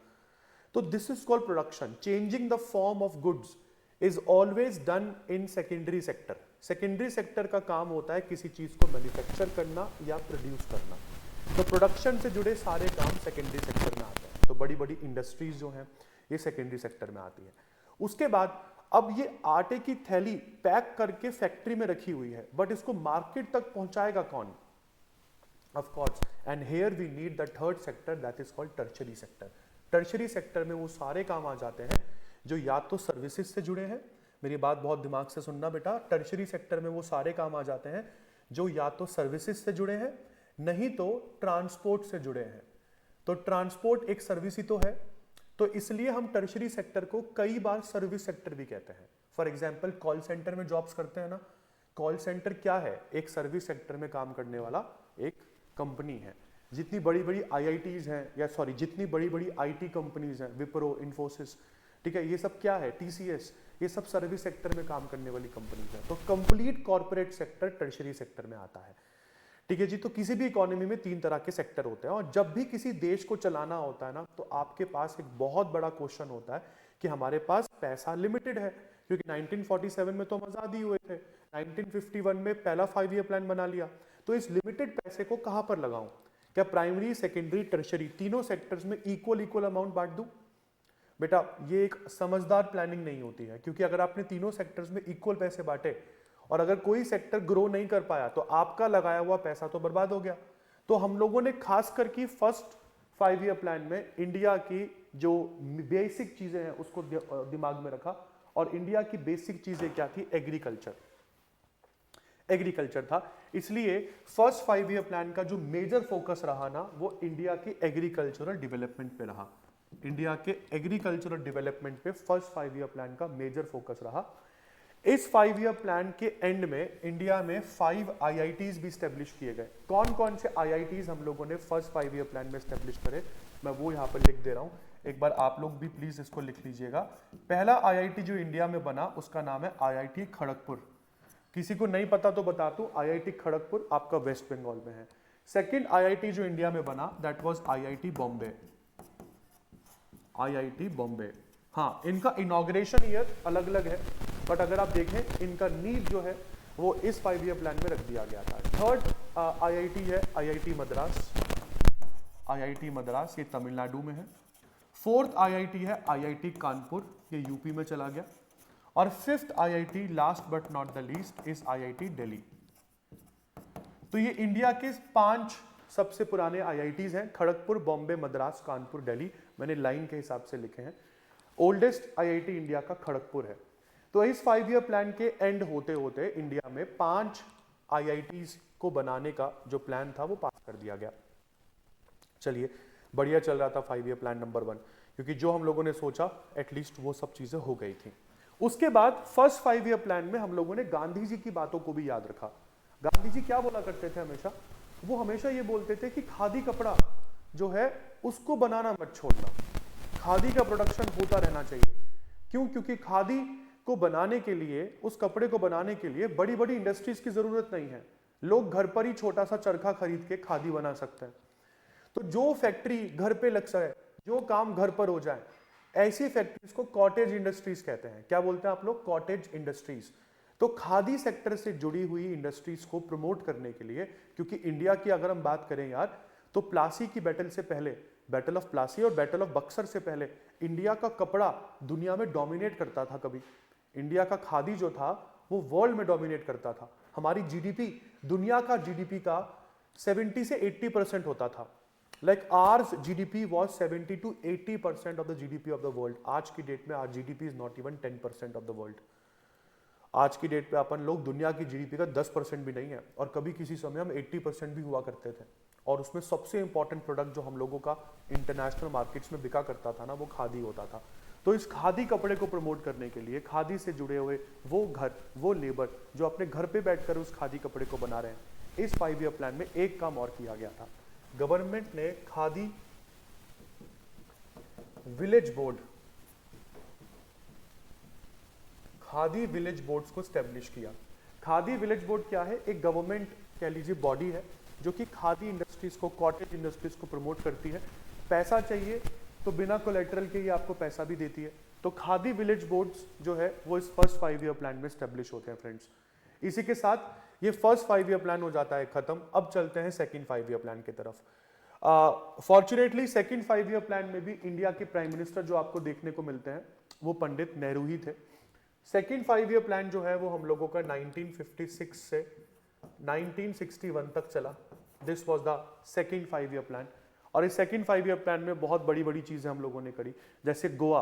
तो this is called production. Changing the form of goods is always done in secondary sector. Secondary sector का काम होता है किसी चीज को मैन्युफैक्चर करना या प्रोड्यूस करना। तो प्रोडक्शन से जुड़े सारे काम सेकेंडरी सेक्टर में आते हैं। तो बड़ी बड़ी इंडस्ट्रीज जो हैं ये सेकेंडरी सेक्टर में आती है। उसके बाद अब ये आटे की थैली पैक करके फैक्ट्री में रखी हुई है, बट इसको मार्केट तक पहुंचाएगा कौन? Of course, and here we need the third sector that is called tertiary sector. Tertiary sector में वो सारे काम आ जाते हैं जो या तो सर्विसेज से जुड़े हैं, मेरी बात बहुत दिमाग से सुनना बेटा, टर्शरी सेक्टर में वो सारे काम आ जाते हैं जो या तो सर्विसेज से जुड़े हैं, नहीं तो ट्रांसपोर्ट से जुड़े हैं। तो ट्रांसपोर्ट एक सर्विस ही तो है, तो इसलिए हम टर्शरी सेक्टर को कई बार सर्विस सेक्टर भी कहते हैं। फॉर एग्जांपल कॉल सेंटर में जॉब्स करते हैं ना, कॉल सेंटर क्या है? एक सर्विस सेक्टर में काम करने वाला एक कंपनी है। जितनी बड़ी बड़ी आईआईटीज हैं, या सॉरी जितनी बड़ी बड़ी आईटी कंपनीज हैं, विप्रो, इन्फोसिस, ठीक है, ये सब क्या है? टीसीएस, ये सब सर्विस सेक्टर में काम करने वाली कंपनीज हैं। तो complete corporate sector tertiary sector में आता है। ठीक है जी, तो किसी भी इकोनॉमी में 3 तरह के सेक्टर होते हैं, और जब भी किसी देश को चलाना होता है ना, तो आपके पास एक बहुत बड़ा क्वेश्चन होता है कि हमारे पास पैसा लिमिटेड है, क्योंकि 1947 में तो हम आजादी हुए थे, 1951 में पहला 5 ईयर प्लान बना लिया, तो इस लिमिटेड पैसे को कहां पर लगाऊं? क्या प्राइमरी, सेकेंडरी, टर्शरी तीनों सेक्टर्स में इक्वल अमाउंट बांट दूं? बेटा ये एक समझदार प्लानिंग नहीं होती है, क्योंकि अगर आपने तीनों सेक्टर्स में इक्वल पैसे बांटे और अगर कोई सेक्टर ग्रो नहीं कर पाया तो आपका लगाया हुआ पैसा तो बर्बाद हो गया। तो हम लोगों ने खास करके फर्स्ट 5 ईयर प्लान में इंडिया की जो बेसिक चीजें हैं उसको दिमाग में रखा, और इंडिया की बेसिक चीजें क्या थी? एग्रीकल्चर था। इसलिए फर्स्ट 5 ईयर प्लान का जो मेजर फोकस रहा ना, वो इंडिया के एग्रीकल्चरल डेवलपमेंट पे रहा। इंडिया के एग्रीकल्चरल डेवलपमेंट पे फर्स्ट 5 ईयर प्लान का मेजर फोकस रहा। इस 5 ईयर प्लान के एंड में इंडिया में 5 आईआईटीज भी स्टैब्लिश किए गए। कौन कौन से आईआईटीज हम लोगों ने फर्स्ट 5 ईयर प्लान में स्टैब्लिश करे, मैं वो यहाँ पर लिख दे रहा हूँ, एक बार आप लोग भी प्लीज इसको लिख लीजिएगा। पहला आईआईटी जो इंडिया में बना उसका नाम है आईआईटी खड़गपुर। किसी को नहीं पता तो बता दूं, आईआईटी खड़गपुर आपका वेस्ट बंगाल में है। सेकेंड आईआईटी जो इंडिया में बना that was IIT Bombay. IIT Bombay, हाँ, इनका इनॉग्रेशन ईयर अलग अलग है, बट अगर आप देखें इनका नीड जो है वो इस 5 ईयर प्लान में रख दिया गया था। थर्ड आईआईटी है आईआईटी मद्रास। आईआईटी मद्रास ये तमिलनाडु में है। फोर्थ आईआईटी है आईआईटी कानपुर, ये यूपी में चला गया। और fifth IIT last but not the least is IIT Delhi. तो ये इंडिया के 5 सबसे पुराने आईआईटीज हैं, खड़गपुर, बॉम्बे, मद्रास, कानपुर, दिल्ली। मैंने लाइन के हिसाब से लिखे हैं। ओल्डेस्ट आईआईटी इंडिया का खड़गपुर है। तो इस 5 ईयर प्लान के एंड होते होते इंडिया में 5 आईआईटीज को बनाने का जो प्लान था वो पास कर दिया गया। चलिए बढ़िया चल रहा था 5 ईयर प्लान नंबर 1। क्योंकि जो हम लोगों ने सोचा एटलीस्ट वो सब चीजें हो गई थी। उसके बाद फर्स्ट 5 ईयर प्लान में हम लोगों ने गांधी जी की बातों को भी याद रखा। गांधी जी क्या बोला करते थे हमेशा, वो हमेशा ये बोलते थे कि खादी कपड़ा जो है उसको बनाना मत छोड़ना, खादी का प्रोडक्शन होता रहना चाहिए। क्यों? क्योंकि खादी को बनाने के लिए, उस कपड़े को बनाने के लिए बड़ी बड़ी इंडस्ट्रीज की जरूरत नहीं है, लोग घर पर ही छोटा सा चरखा खरीद के खादी बना सकते हैं। तो जो फैक्ट्री घर पे लग जाए, जो काम घर पर हो जाए, ऐसी फैक्ट्रीज को कॉटेज इंडस्ट्रीज कहते हैं। क्या बोलते हैं आप लोग? Cottage industries. तो खादी सेक्टर से जुड़ी हुई इंडस्ट्रीज को प्रमोट करने के लिए, क्योंकि इंडिया की अगर हम बात करें यार, तो प्लासी की बैटल से पहले, बैटल ऑफ प्लासी और बैटल ऑफ बक्सर से पहले इंडिया का कपड़ा दुनिया में डोमिनेट करता था। कभी इंडिया का खादी जो था वो वर्ल्ड में डोमिनेट करता था। हमारी जीडीपी, दुनिया का जीडीपी का 70 से 80% होता था। Like ours GDP was 70 to 80% of the GDP of the world. आज की डेट में our GDP is not even 10% of the world. आज की डेट पे अपन लोग दुनिया की जीडीपी का 10% भी नहीं है, और कभी किसी समय हम 80% भी हुआ करते थे। और उसमें सबसे इंपॉर्टेंट प्रोडक्ट जो हम लोगों का इंटरनेशनल मार्केट्स में बिका करता था ना, वो खादी होता था। तो इस खादी कपड़े को प्रमोट करने के लिए खादी से जुड़े हुए वो घर, वो लेबर जो अपने घर पे बैठकर उस खादी कपड़े को बना रहे हैं, इस 5 ईयर प्लान में एक काम और किया गया था। गवर्नमेंट ने khadi village board, khadi village boards को स्टैब्लिश किया। खादी विलेज बोर्ड क्या है? एक गवर्नमेंट कह लीजिए बॉडी है जो कि खादी इंडस्ट्रीज को, कॉटेज इंडस्ट्रीज को प्रमोट करती है। पैसा चाहिए तो बिना कोलेटरल के ये आपको पैसा भी देती है। तो खादी विलेज बोर्ड्स जो है वो इस फर्स्ट 5 ईयर प्लान में स्टैब्लिश होते हैं फ्रेंड्स। इसी के साथ ये फर्स्ट 5 ईयर प्लान हो जाता है खत्म। अब चलते हैं सेकंड 5 ईयर प्लान की तरफ। फॉर्चुनेटली सेकंड 5 ईयर प्लान में भी इंडिया के प्राइम मिनिस्टर जो आपको देखने को मिलते हैं वो पंडित नेहरू ही थे। सेकंड 5 ईयर प्लान जो है वो हम लोगों का 1956 से 1961 तक चला। This was the second 5 year plan. और इस सेकंड 5 ईयर प्लान में बहुत बड़ी बड़ी चीजें हम लोगों ने करी। जैसे गोवा,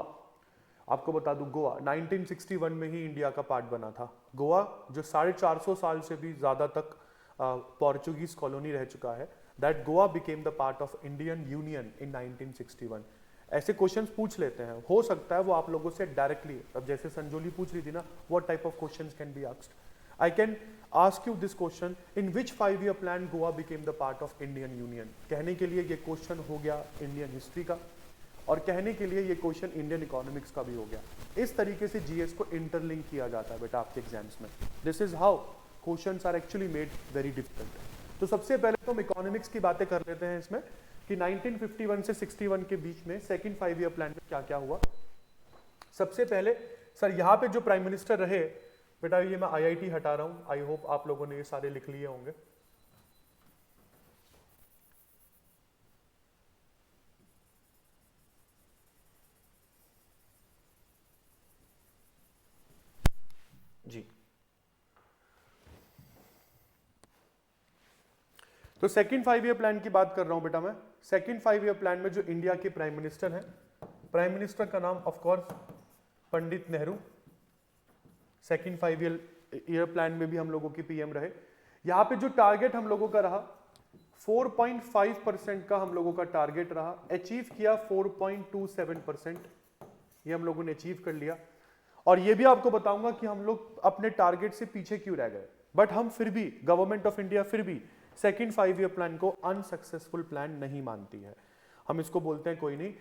आपको बता दूं, गोवा 1961 में ही इंडिया का पार्ट बना था। गोवा जो 450 साल से भी ज्यादा तक पोर्चुगीज कॉलोनी रह चुका है, that Goa became the part of Indian union in 1961। ऐसे क्वेश्चंस पूछ लेते हैं, हो सकता है वो आप लोगों से डायरेक्टली, अब जैसे संजोली पूछ रही थी ना, what type of questions can be asked. I can ask you this question, in which 5 year plan Goa became the part of Indian Union? कहने के लिए ये क्वेश्चन हो गया इंडियन हिस्ट्री का, और कहने के लिए ये क्वेश्चन इंडियन इकोनॉमिक्स का भी हो गया। इस तरीके से जीएस को इंटरलिंक किया जाता है बेटा आपके एग्जाम्स में। This is how questions are actually made very difficult. तो सबसे पहले तो हम इकोनॉमिक्स की बातें कर लेते हैं इसमें कि 1951 से 61 के बीच में सेकंड 5 ईयर प्लान में क्या क्या हुआ। सबसे पहले सर यहाँ पे जो प्राइम मिनिस्टर रहे बेटा, ये मैं आईआईटी हटा रहा हूं, आई होप आप लोगों ने ये सारे लिख लिए होंगे। जी, तो सेकंड 5 ईयर प्लान की बात कर रहा हूं बेटा मैं। सेकंड 5 ईयर प्लान में जो इंडिया के प्राइम मिनिस्टर हैं, प्राइम मिनिस्टर का नाम of course Pandit Nehru. Second 5 year plan में भी हम लोगों की पीएम रहे। यहाँ पे जो टारगेट हम लोगों का रहा 4.5% का हम लोगों का टारगेट रहा, अचीव किया 4.27%, ये हम लोगों ने अचीव कर लिया। और ये भी आपको बताऊंगा कि हम लोग अपने टारगेट से पीछे क्यों रह गए, बट हम फिर भी, गवर्नमेंट ऑफ इंडिया फिर भी सेकंड 5 ईयर प्लान को अनसक्सेसफुल प्लान नहीं मानती है। हम इसको बोलते हैं कोई नहीं,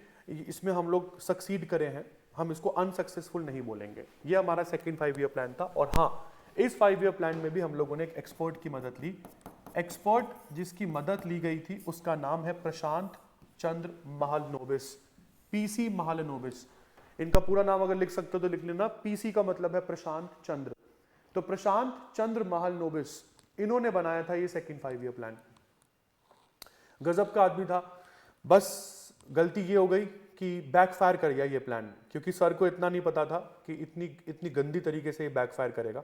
इसमें हम लोग सक्सीड करे हैं, हम इसको अनसक्सेसफुल नहीं बोलेंगे। ये हमारा सेकंड 5 ईयर प्लान था। और हाँ, इस 5 ईयर प्लान में भी हम लोगों ने एक एक्सपर्ट की मदद ली। एक्सपर्ट जिसकी मदद ली गई थी उसका नाम है प्रशांत चंद्र महालनोबिस, पीसी महालनोबिस। इनका पूरा नाम अगर लिख सकते हो तो लिख लेना, पीसी का मतलब है प्रशांत चंद्र। तो प्रशांत चंद्र महालनोबिस, इन्होंने बनाया था ये सेकंड 5 ईयर प्लान। गजब का आदमी था। बस गलती ये हो गई कि बैकफायर कर गया ये प्लान, क्योंकि सर को इतना नहीं पता था कि इतनी गंदी तरीके से ये बैकफायर करेगा।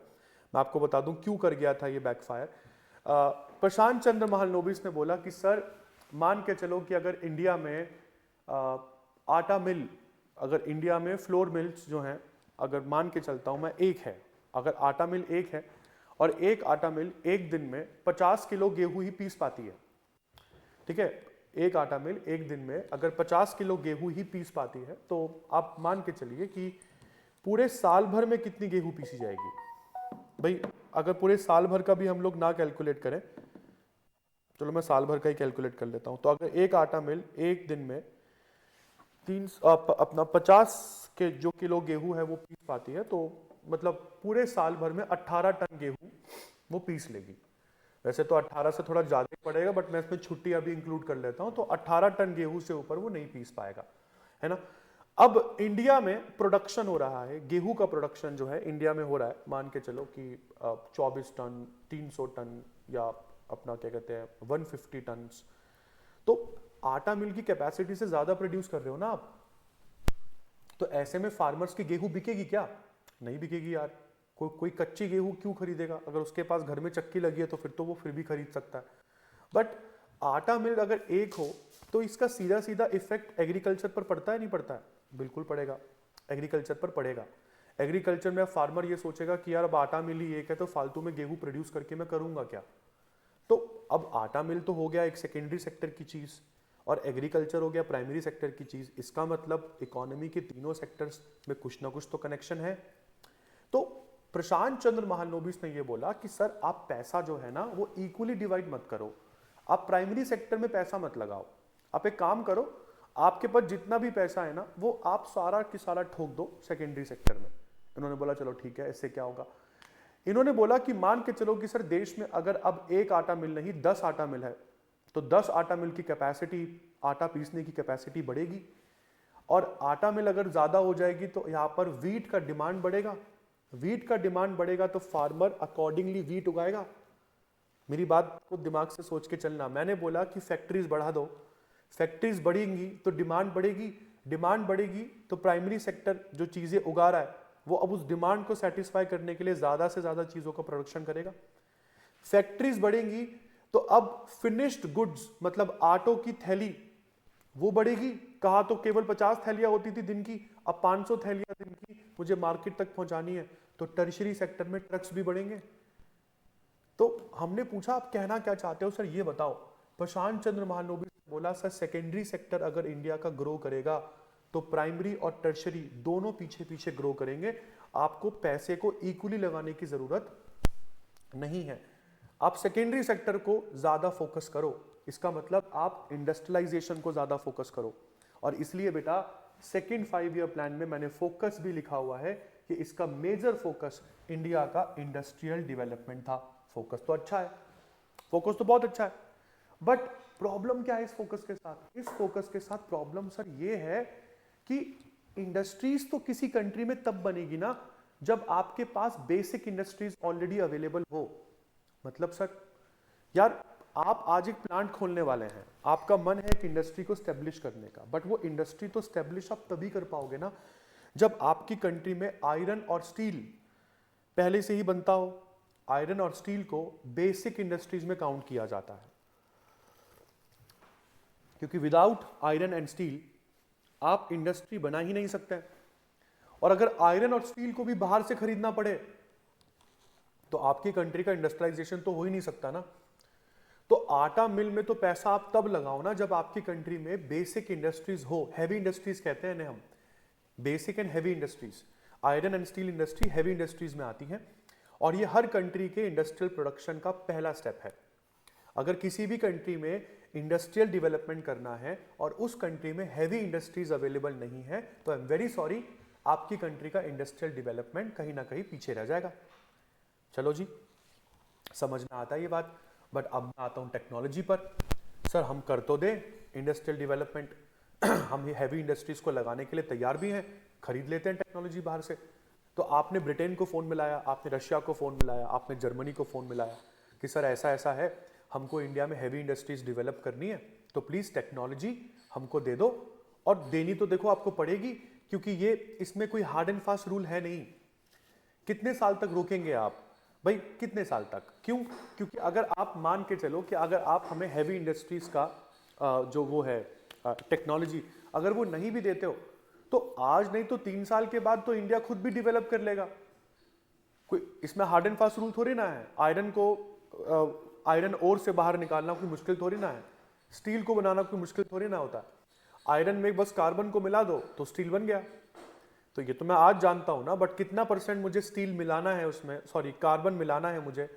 मैं आपको बता दूं क्यों कर गया था ये बैकफायर। प्रशांत चंद्र महालनोबिस ने बोला कि सर, मान के चलो कि अगर इंडिया में आटा मिल, अगर इंडिया में फ्लोर मिल्स जो हैं, अगर मान के चलता हूं मैं एक है, अगर आटा मिल एक है और एक आटा मिल एक दिन में 50 किलो गेहूं ही पीस पाती है, ठीक है, एक आटा मिल एक दिन में अगर 50 किलो गेहूं ही पीस पाती है तो आप मान के चलिए कि पूरे साल भर में कितनी गेहूं पीसी जाएगी। भाई अगर पूरे साल भर का भी हम लोग ना कैलकुलेट करें, चलो मैं साल भर का ही कैलकुलेट कर लेता हूं, तो अगर एक आटा मिल एक दिन में अपना 50 के जो किलो गेहूं है वो पीस पाती है, तो मतलब पूरे साल भर में 18 टन गेहूं वो पीस लेगी। वैसे तो 18 से थोड़ा ज्यादा ही पड़ेगा, बट मैं इसमें छुट्टी अभी इंक्लूड कर लेता हूं, तो 18 टन गेहूं से ऊपर वो नहीं पीस पाएगा, है ना। अब इंडिया में प्रोडक्शन हो रहा है, गेहूं का प्रोडक्शन जो है इंडिया में हो रहा है, मान के चलो कि 24 टन, 300 टन, या अपना क्या कहते हैं 150 टन। तो आटा मिल की कैपेसिटी से ज्यादा प्रोड्यूस कर रहे हो ना आप, तो ऐसे में फार्मर्स की गेहूं बिकेगी क्या? नहीं बिकेगी यार। कोई कच्ची गेहूं क्यों खरीदेगा? अगर उसके पास घर में चक्की लगी है तो फिर तो वो फिर भी खरीद सकता है। बट आटा मिल अगर एक हो तो इसका सीधा सीधा इफेक्ट एग्रीकल्चर पर पड़ता है नहीं पड़ता है? बिल्कुल पड़ेगा, एग्रीकल्चर पर पड़ेगा। एग्रीकल्चर में फार्मर ये सोचेगा कि यार अब आटा मिल ही एक है तो फालतू में गेहूं प्रोड्यूस करके मैं करूंगा क्या? तो अब आटा मिल तो हो गया एक सेकेंडरी सेक्टर की चीज, और एग्रीकल्चर हो गया प्राइमरी सेक्टर की चीज। इसका मतलब इकोनॉमी के तीनों सेक्टर्स में कुछ ना कुछ तो कनेक्शन है। तो प्रशांत चंद्र महालनोबिस ने यह बोला कि सर आप पैसा जो है ना वो इक्वली डिवाइड मत करो, आप प्राइमरी सेक्टर में पैसा मत लगाओ, आप एक काम करो, आपके पास जितना भी पैसा है ना वो आप सारा की सारा ठोक दो सेकेंडरी सेक्टर में। इन्होंने बोला चलो ठीक है, इससे क्या होगा? इन्होंने बोला कि मान के चलो कि सर देश में अगर अब एक आटा मिल नहीं 10 आटा मिल है, तो 10 आटा मिल की कैपेसिटी, आटा पीसने की कैपेसिटी बढ़ेगी, और आटा मिल अगर ज्यादा हो जाएगी तो यहां पर वीट का डिमांड बढ़ेगा, वीट का डिमांड बढ़ेगा तो फार्मर अकॉर्डिंगली वीट उगाएगा। मेरी बात को दिमाग से सोच के चलना, मैंने बोला कि फैक्ट्रीज बढ़ा दो, फैक्ट्रीज बढ़ेंगी तो डिमांड बढ़ेगी, डिमांड बढ़ेगी तो प्राइमरी सेक्टर जो चीजें उगा रहा है वो अब उस डिमांड को सेटिस्फाई करने के लिए ज्यादा से ज्यादा चीजों का प्रोडक्शन करेगा। फैक्ट्रीज बढ़ेंगी तो अब फिनिश्ड गुड्स मतलब आटों की थैली वो बढ़ेगी। कहा तो केवल 50 थैलियां होती थी दिन की, अब 500 थैलियां दिन की मुझे मार्केट तक पहुंचानी है, तो टर्शरी सेक्टर में ट्रक्स भी बढ़ेंगे। तो हमने पूछा आप कहना क्या चाहते हो सर ये बताओ। प्रशांत चंद्र महालनोबिस ने बोला सर सेकेंडरी सेक्टर अगर इंडिया का ग्रो करेगा तो प्राइमरी और टर्शरी दोनों पीछे पीछे ग्रो करेंगे, आपको पैसे को इक्वली लगाने की जरूरत नहीं है, आप सेकेंडरी सेक्टर को ज्यादा फोकस करो। इसका मतलब आप इंडस्ट्रियलाइजेशन को ज्यादा फोकस करो। और इसलिए बेटा सेकेंड 5 ईयर प्लान में मैंने फोकस भी लिखा हुआ है कि इसका मेजर फोकस इंडिया का इंडस्ट्रियल डेवलपमेंट था। फोकस तो अच्छा है, फोकस तो बहुत अच्छा है, बट प्रॉब्लम क्या है इस फोकस के साथ? इस फोकस के साथ प्रॉब्लम सर ये है कि इंडस्ट्रीज तो किसी कंट्री में तब बनेगी ना जब आपके पास बेसिक इंडस्ट्रीज ऑलरेडी अवेलेबल हो। मतलब सर यार आप आज एक प्लांट खोलने वाले हैं, आपका मन है कि इंडस्ट्री को स्टेब्लिश करने का, बट वो इंडस्ट्री तो स्टेब्लिश आप तभी कर पाओगे ना जब आपकी कंट्री में आयरन और स्टील पहले से ही बनता हो। आयरन और स्टील को बेसिक इंडस्ट्रीज में काउंट किया जाता है, क्योंकि विदाउट आयरन एंड स्टील आप इंडस्ट्री बना ही नहीं सकते। और अगर आयरन और स्टील को भी बाहर से खरीदना पड़े तो आपकी कंट्री का इंडस्ट्रियलाइजेशन तो हो ही नहीं सकता ना। तो आटा मिल में तो पैसा आप तब लगाओ ना जब आपकी कंट्री में बेसिक इंडस्ट्रीज हो, हैवी इंडस्ट्रीज कहते हैं हम, basic and heavy industries. Iron and steel industry heavy industries में आती है, और ये हर कंट्री के इंडस्ट्रियल प्रोडक्शन का पहला स्टेप है। अगर किसी भी कंट्री में इंडस्ट्रियल डेवलपमेंट करना है और उस कंट्री में हैवी इंडस्ट्रीज अवेलेबल नहीं है तो आई एम वेरी सॉरी, आपकी कंट्री का इंडस्ट्रियल डेवलपमेंट कहीं ना कहीं पीछे रह जाएगा। चलो जी, समझ में आता है ये बात। बट अब मैं आता हूं टेक्नोलॉजी पर। सर हम कर तो दें इंडस्ट्रियल डेवलपमेंट, हम ये हैवी इंडस्ट्रीज को लगाने के लिए तैयार भी हैं, खरीद लेते हैं टेक्नोलॉजी बाहर से। तो आपने ब्रिटेन को फोन मिलाया, आपने रशिया को फोन मिलाया, आपने जर्मनी को फोन मिलाया कि सर ऐसा ऐसा है, हमको इंडिया में हैवी इंडस्ट्रीज डेवलप करनी है, तो प्लीज टेक्नोलॉजी हमको दे दो। और देनी तो देखो आपको पड़ेगी, क्योंकि ये इसमें कोई हार्ड एंड फास्ट रूल है नहीं। कितने साल तक रोकेंगे आप भाई, कितने साल तक? क्यों? क्योंकि अगर आप मान के चलो कि अगर आप हमें हैवी इंडस्ट्रीज का जो वो है टेक्नोलॉजी अगर वो नहीं भी देते हो तो आज नहीं तो 3 साल के बाद तो इंडिया खुद भी डेवलप कर लेगा। कोई इसमें हार्ड एंड फास्ट रूल थोड़ी ना है। आयरन को आयरन ओर से बाहर निकालना कोई मुश्किल थोड़ी ना है। स्टील को बनाना कोई मुश्किल थोड़ी ना होता है, आयरन में बस कार्बन को मिला दो तो स्टील बन गया। तो ये तो मैं आज जानता हूं ना, बट कितना परसेंट मुझे स्टील मिलाना है उसमें, सॉरी कार्बन मिलाना है मुझे,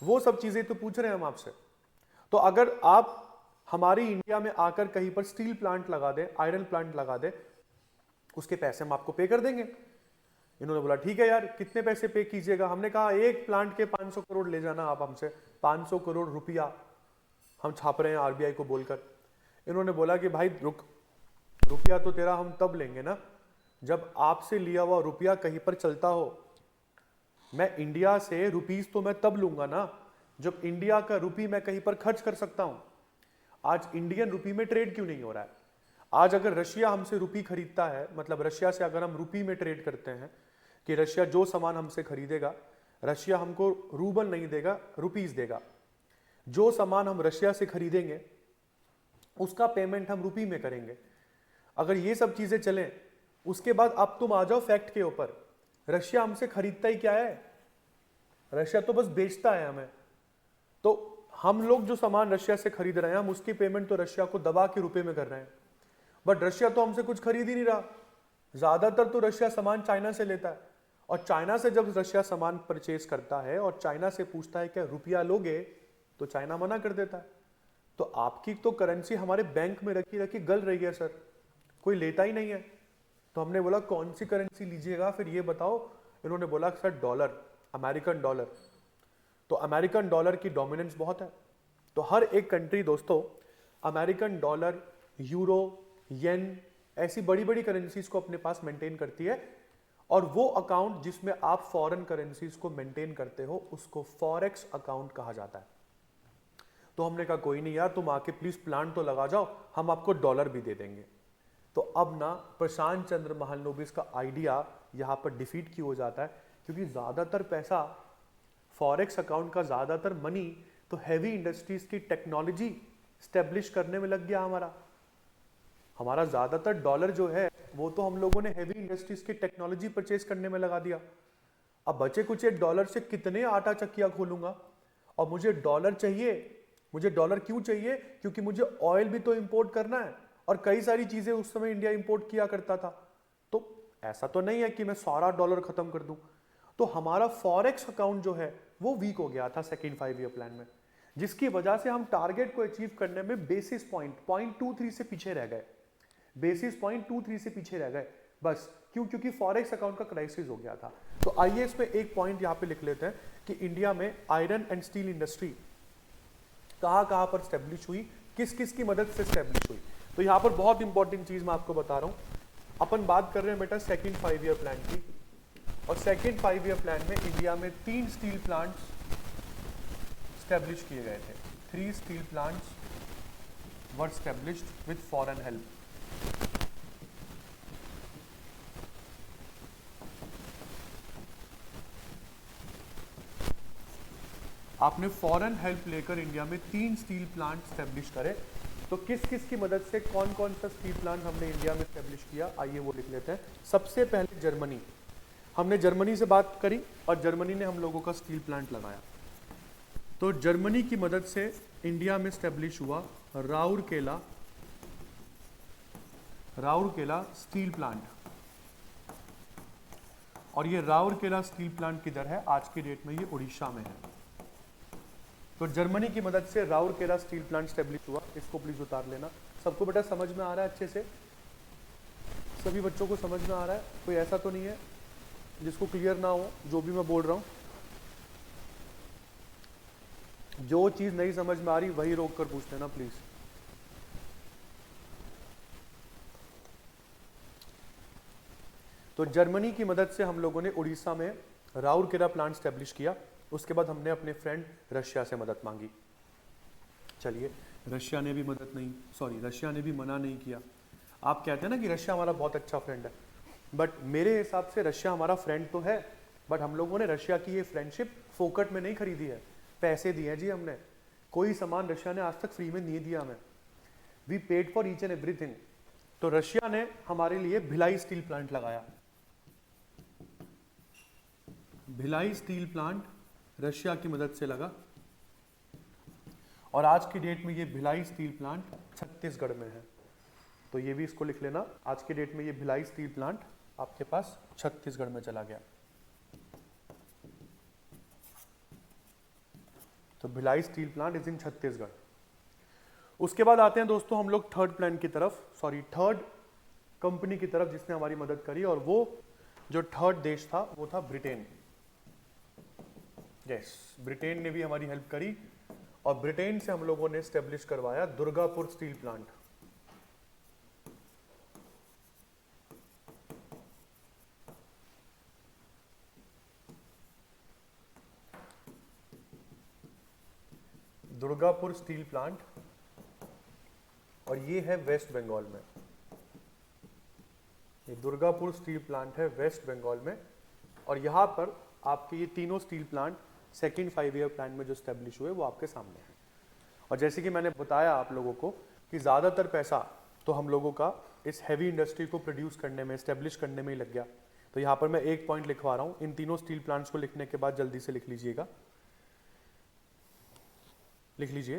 वो सब चीजें तो पूछ रहे हैं हम आपसे। तो अगर आप हमारी इंडिया में आकर कहीं पर स्टील प्लांट लगा दे, आयरन प्लांट लगा दे, उसके पैसे हम आपको पे कर देंगे। इन्होंने बोला ठीक है यार, कितने पैसे पे कीजिएगा? हमने कहा एक प्लांट के 500 करोड़ ले जाना आप हमसे, 500 करोड़ रुपया हम छाप रहे हैं आरबीआई को बोलकर। इन्होंने बोला कि भाई रुक, रुपया तो तेरा हम तब लेंगे ना जब आपसे लिया हुआ रुपया कहीं पर चलता हो। मैं इंडिया से रुपीस तो मैं तब लूंगा ना जब इंडिया का रुपी मैं कहीं पर खर्च कर सकता हूं। आज इंडियन रुपी में ट्रेड क्यों नहीं हो रहा है? आज अगर रशिया हमसे रुपी खरीदता है, मतलब रशिया से अगर हम रुपी में ट्रेड करते हैं कि रशिया जो सामान हमसे खरीदेगा, रशिया हमको रूबल नहीं देगा, रुपीस देगा। जो सामान हम रशिया से खरीदेंगे उसका पेमेंट हम रुपी में करेंगे। अगर ये सब चीजें चलें, उसके बाद अब तुम आ जाओ फैक्ट के ऊपर, रशिया हमसे खरीदता ही क्या है? रशिया तो बस बेचता है हमें। तो हम लोग जो सामान रशिया से खरीद रहे हैं, हम उसकी पेमेंट तो रशिया को दबा के रुपए में कर रहे हैं, बट रशिया तो हमसे कुछ खरीद ही नहीं रहा। ज्यादातर तो रशिया सामान चाइना से लेता है, और चाइना से जब रशिया सामान परचेज करता है और चाइना से पूछता है क्या रुपया लोगे, तो चाइना मना कर देता है। तो आपकी तो करेंसी हमारे बैंक में रखी रखी गल रही है सर, कोई लेता ही नहीं है। तो हमने बोला कौन सी करेंसी लीजिएगा फिर ये बताओ। इन्होंने बोला सर डॉलर, अमेरिकन डॉलर। तो अमेरिकन डॉलर की डोमिनेंस बहुत है, तो हर एक कंट्री दोस्तों अमेरिकन डॉलर, यूरो, येन, ऐसी बड़ी बड़ी करेंसीज को अपने पास मेंटेन करती है। और वो अकाउंट जिसमें आप फॉरेन करेंसीज को मेंटेन करते हो उसको फॉरेक्स अकाउंट कहा जाता है। तो हमने कहा कोई नहीं यार, तुम आके प्लीज प्लांट तो लगा जाओ, हम आपको डॉलर भी दे देंगे। तो अब ना प्रशांत चंद्र महालनोबिस का आइडिया यहां पर डिफीट क्यों हो जाता है? क्योंकि ज्यादातर पैसा फॉरेक्स अकाउंट का, ज्यादातर मनी तो हैवी इंडस्ट्रीज की टेक्नोलॉजी स्टेब्लिश करने में लग गया। हमारा ज्यादातर डॉलर जो है वो तो हम लोगों ने हैवी इंडस्ट्रीज की टेक्नोलॉजी परचेज करने में लगा दिया। अब बचे कुछ एक डॉलर से कितने आटा चक्कियां खोलूंगा? और मुझे डॉलर चाहिए। मुझे डॉलर क्यों चाहिए? क्योंकि मुझे ऑयल भी तो इंपोर्ट करना है, और कई सारी चीजें उस समय इंडिया इंपोर्ट किया करता था। तो ऐसा तो नहीं है कि मैं सारा डॉलर खत्म कर दूं। तो हमारा फॉरेक्स अकाउंट जो है वो वीक हो गया था सेकेंड 5 ईयर प्लान में, जिसकी वजह से हम टारगेट को अचीव करने में बेसिस पॉइंट 0.23 से पीछे रह गए। बेसिस पॉइंट 23 से पीछे रह गए बस। क्यों? क्योंकि फॉरेक्स अकाउंट का क्राइसिस हो गया था। तो आइए इस पे एक पॉइंट यहां पे लिख लेते हैं कि इंडिया में आयरन एंड स्टील इंडस्ट्री कहां पर स्टैब्लिश हुई, किस किस की मदद से स्टैब्लिश हुई। तो यहां पर बहुत इंपॉर्टेंट चीज मैं आपको बता रहा हूं। अपन बात कर रहे हैं बेटा सेकेंड 5 ईयर प्लान की, और सेकेंड 5 ईयर प्लान में इंडिया में 3 स्टील प्लांट्स स्टैब्लिश किए गए थे। 3 steel plants were established with foreign help. आपने फॉरेन हेल्प लेकर इंडिया में 3 स्टील प्लांट स्टैब्लिश करे। तो किस किस की मदद से कौन कौन सा स्टील प्लांट हमने इंडिया में स्टैब्लिश किया, आइए वो लिख लेते हैं। सबसे पहले जर्मनी, हमने जर्मनी से बात करी और जर्मनी ने हम लोगों का स्टील प्लांट लगाया। तो जर्मनी की मदद से इंडिया में स्टैब्लिश हुआ राउरकेला स्टील प्लांट। और ये राउरकेला स्टील प्लांट किधर है? आज की डेट में ये उड़ीसा में है। तो जर्मनी की मदद से राउरकेला स्टील प्लांट स्टैब्लिश हुआ। इसको प्लीज उतार लेना। सबको बेटा समझ में आ रहा है अच्छे से? सभी बच्चों को समझ में आ रहा है? कोई ऐसा तो नहीं है जिसको क्लियर ना हो जो भी मैं बोल रहा हूं? जो चीज नहीं समझ में आ रही वही रोक कर पूछ लेना प्लीज। तो जर्मनी की मदद से हम लोगों ने उड़ीसा में राउरकेला प्लांट स्टैब्लिश किया। उसके बाद हमने अपने फ्रेंड रशिया से मदद मांगी। चलिए, रशिया ने भी मना नहीं किया। आप कहते हैं ना कि रशिया हमारा बहुत अच्छा फ्रेंड है, बट मेरे हिसाब से रशिया हमारा फ्रेंड तो है, बट हम लोगों ने रशिया की ये फ्रेंडशिप फोकट में नहीं खरीदी है, पैसे दिए हैं जी हमने। कोई सामान रशिया ने आज तक फ्री में नहीं दिया हमें। We paid for each and everything. तो रशिया ने हमारे लिए भिलाई स्टील प्लांट लगाया। भिलाई स्टील प्लांट रशिया की मदद से लगा। और आज की डेट में ये भिलाई स्टील प्लांट छत्तीसगढ़ में है। तो ये भी इसको लिख लेना, आज की डेट में ये भिलाई स्टील प्लांट आपके पास छत्तीसगढ़ में चला गया। तो Bhilai steel plant is in Chhattisgarh. उसके बाद आते हैं दोस्तों हम लोग थर्ड प्लान की तरफ, सॉरी थर्ड कंपनी की तरफ जिसने हमारी मदद करी, और वो जो थर्ड देश था वो था ब्रिटेन। यस, ब्रिटेन ने भी हमारी हेल्प करी और ब्रिटेन से हम लोगों ने स्टेब्लिश करवाया Durgapur steel plant. Durgapur steel plant, और ये है वेस्ट बंगाल में। ये दुर्गापुर स्टील प्लांट है वेस्ट बंगाल में, और यहाँ पर आपके ये तीनों steel plant second 5 year plan में जो स्टैब्लिश हुए वो आपके सामने है। और जैसे कि मैंने बताया आप लोगों को कि ज़्यादातर पैसा तो हम लोगों का इस हैवी इंडस्ट्री को प्रोड्यूस करने में, स्टैब्लिश करने में ही लग गया। तो यहाँ पर मैं एक पॉइंट लिखवा रहा हूँ, इन तीनों स्टील प्लांट्स को लिखने के बाद जल्दी से लिख लीजिएगा, लिख लीजिए।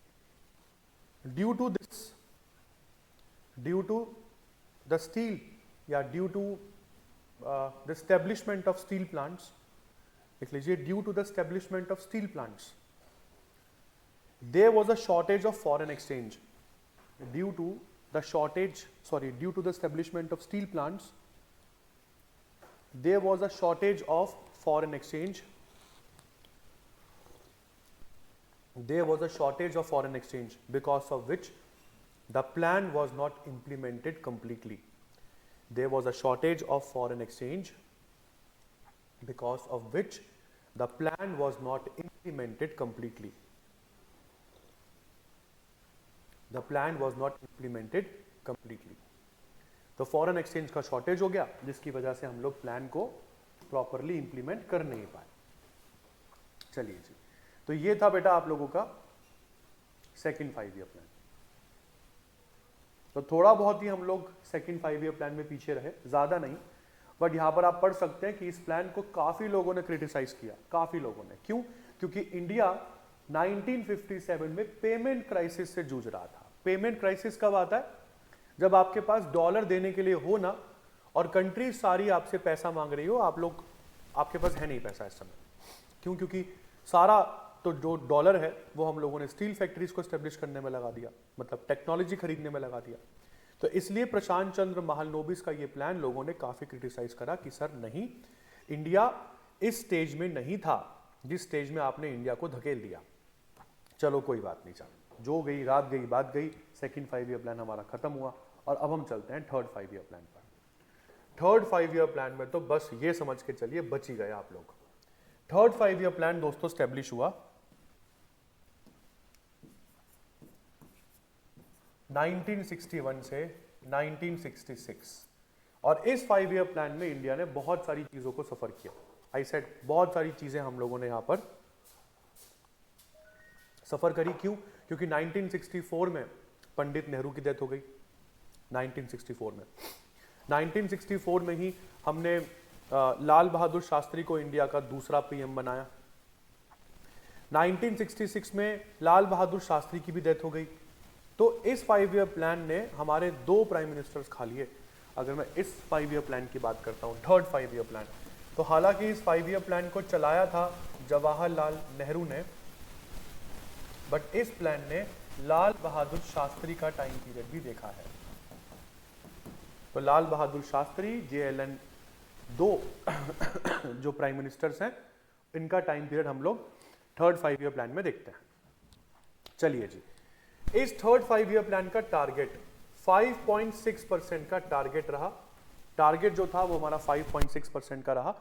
ड्यू टू द स्टील या due to the establishment of steel plants, लिख लीजिए, due to the establishment of steel plants there was a shortage of foreign exchange. Due to the establishment of steel plants, there was a shortage of foreign exchange. There was a shortage of foreign exchange because of which the plan was not implemented completely. There was a shortage of foreign exchange because of which the plan was not implemented completely. The plan was not implemented completely. तो foreign exchange का shortage हो गया, जिसकी वजह से हम लोग plan को प्रॉपरली इंप्लीमेंट कर नहीं पाए। चलिए जी, तो ये था बेटा आप लोगों का सेकंड 5 ईयर प्लान। तो थोड़ा बहुत ही हम लोग सेकंड 5 ईयर प्लान में पीछे रहे, ज्यादा नहीं, बट यहां पर आप पढ़ सकते हैं कि इस प्लान को काफी लोगों ने क्रिटिसाइज किया, काफी लोगों ने। क्यों? क्योंकि इंडिया 1957 में पेमेंट क्राइसिस से जूझ रहा था। पेमेंट क्राइसिस कब आता है? जब आपके पास डॉलर देने के लिए हो ना, और कंट्री सारी आपसे पैसा मांग रही हो, आपके पास है नहीं पैसा इस समय। क्यों? क्योंकि सारा तो जो डॉलर है वो हम लोगों ने स्टील फैक्ट्रीज को एस्टेब्लिश करने में लगा दिया, मतलब टेक्नोलॉजी खरीदने में लगा दिया। तो इसलिए प्रशांत चंद्र महालनोबिस का ये प्लान लोगों ने काफी क्रिटिसाइज करा कि सर नहीं, इंडिया इस स्टेज में नहीं था जिस स्टेज में आपने इंडिया को धकेल दिया। चलो कोई बात नहीं, चलो जो गई रात गई बात गई, सेकंड 5 ईयर प्लान हमारा खत्म हुआ और अब हम चलते हैं थर्ड 5 ईयर प्लान पर। थर्ड 5 ईयर प्लान में तो बस ये समझ के चलिए बच ही गए आप लोग। थर्ड 5 ईयर प्लान दोस्तों स्टैब्लिश हुआ 1961 से 1966, और इस 5 ईयर प्लान में इंडिया ने बहुत सारी चीजों को सफर किया। आई सेड बहुत सारी चीजें हम लोगों ने यहां पर सफर करी। क्यों? क्योंकि 1964 में पंडित नेहरू की डेथ हो गई। 1964 में ही हमने लाल बहादुर शास्त्री को इंडिया का दूसरा पीएम बनाया। 1966 में लाल बहादुर शास्त्री की भी डेथ हो गई। तो इस 5 ईयर प्लान ने हमारे 2 प्राइम मिनिस्टर्स खा लिए। अगर मैं इस 5 ईयर प्लान की बात करता हूं, थर्ड 5 ईयर प्लान, तो हालांकि इस 5 ईयर प्लान को चलाया था जवाहरलाल नेहरू ने, बट इस प्लान ने लाल बहादुर शास्त्री का टाइम पीरियड भी देखा है। तो लाल बहादुर शास्त्री, JLN 2 जो प्राइम मिनिस्टर्स हैं, इनका टाइम पीरियड हम लोग थर्ड 5 ईयर प्लान में देखते हैं। चलिए जी, इस थर्ड 5 ईयर प्लान का टारगेट 5.6% का टारगेट रहा। टारगेट जो था वो हमारा 5.6% का रहा।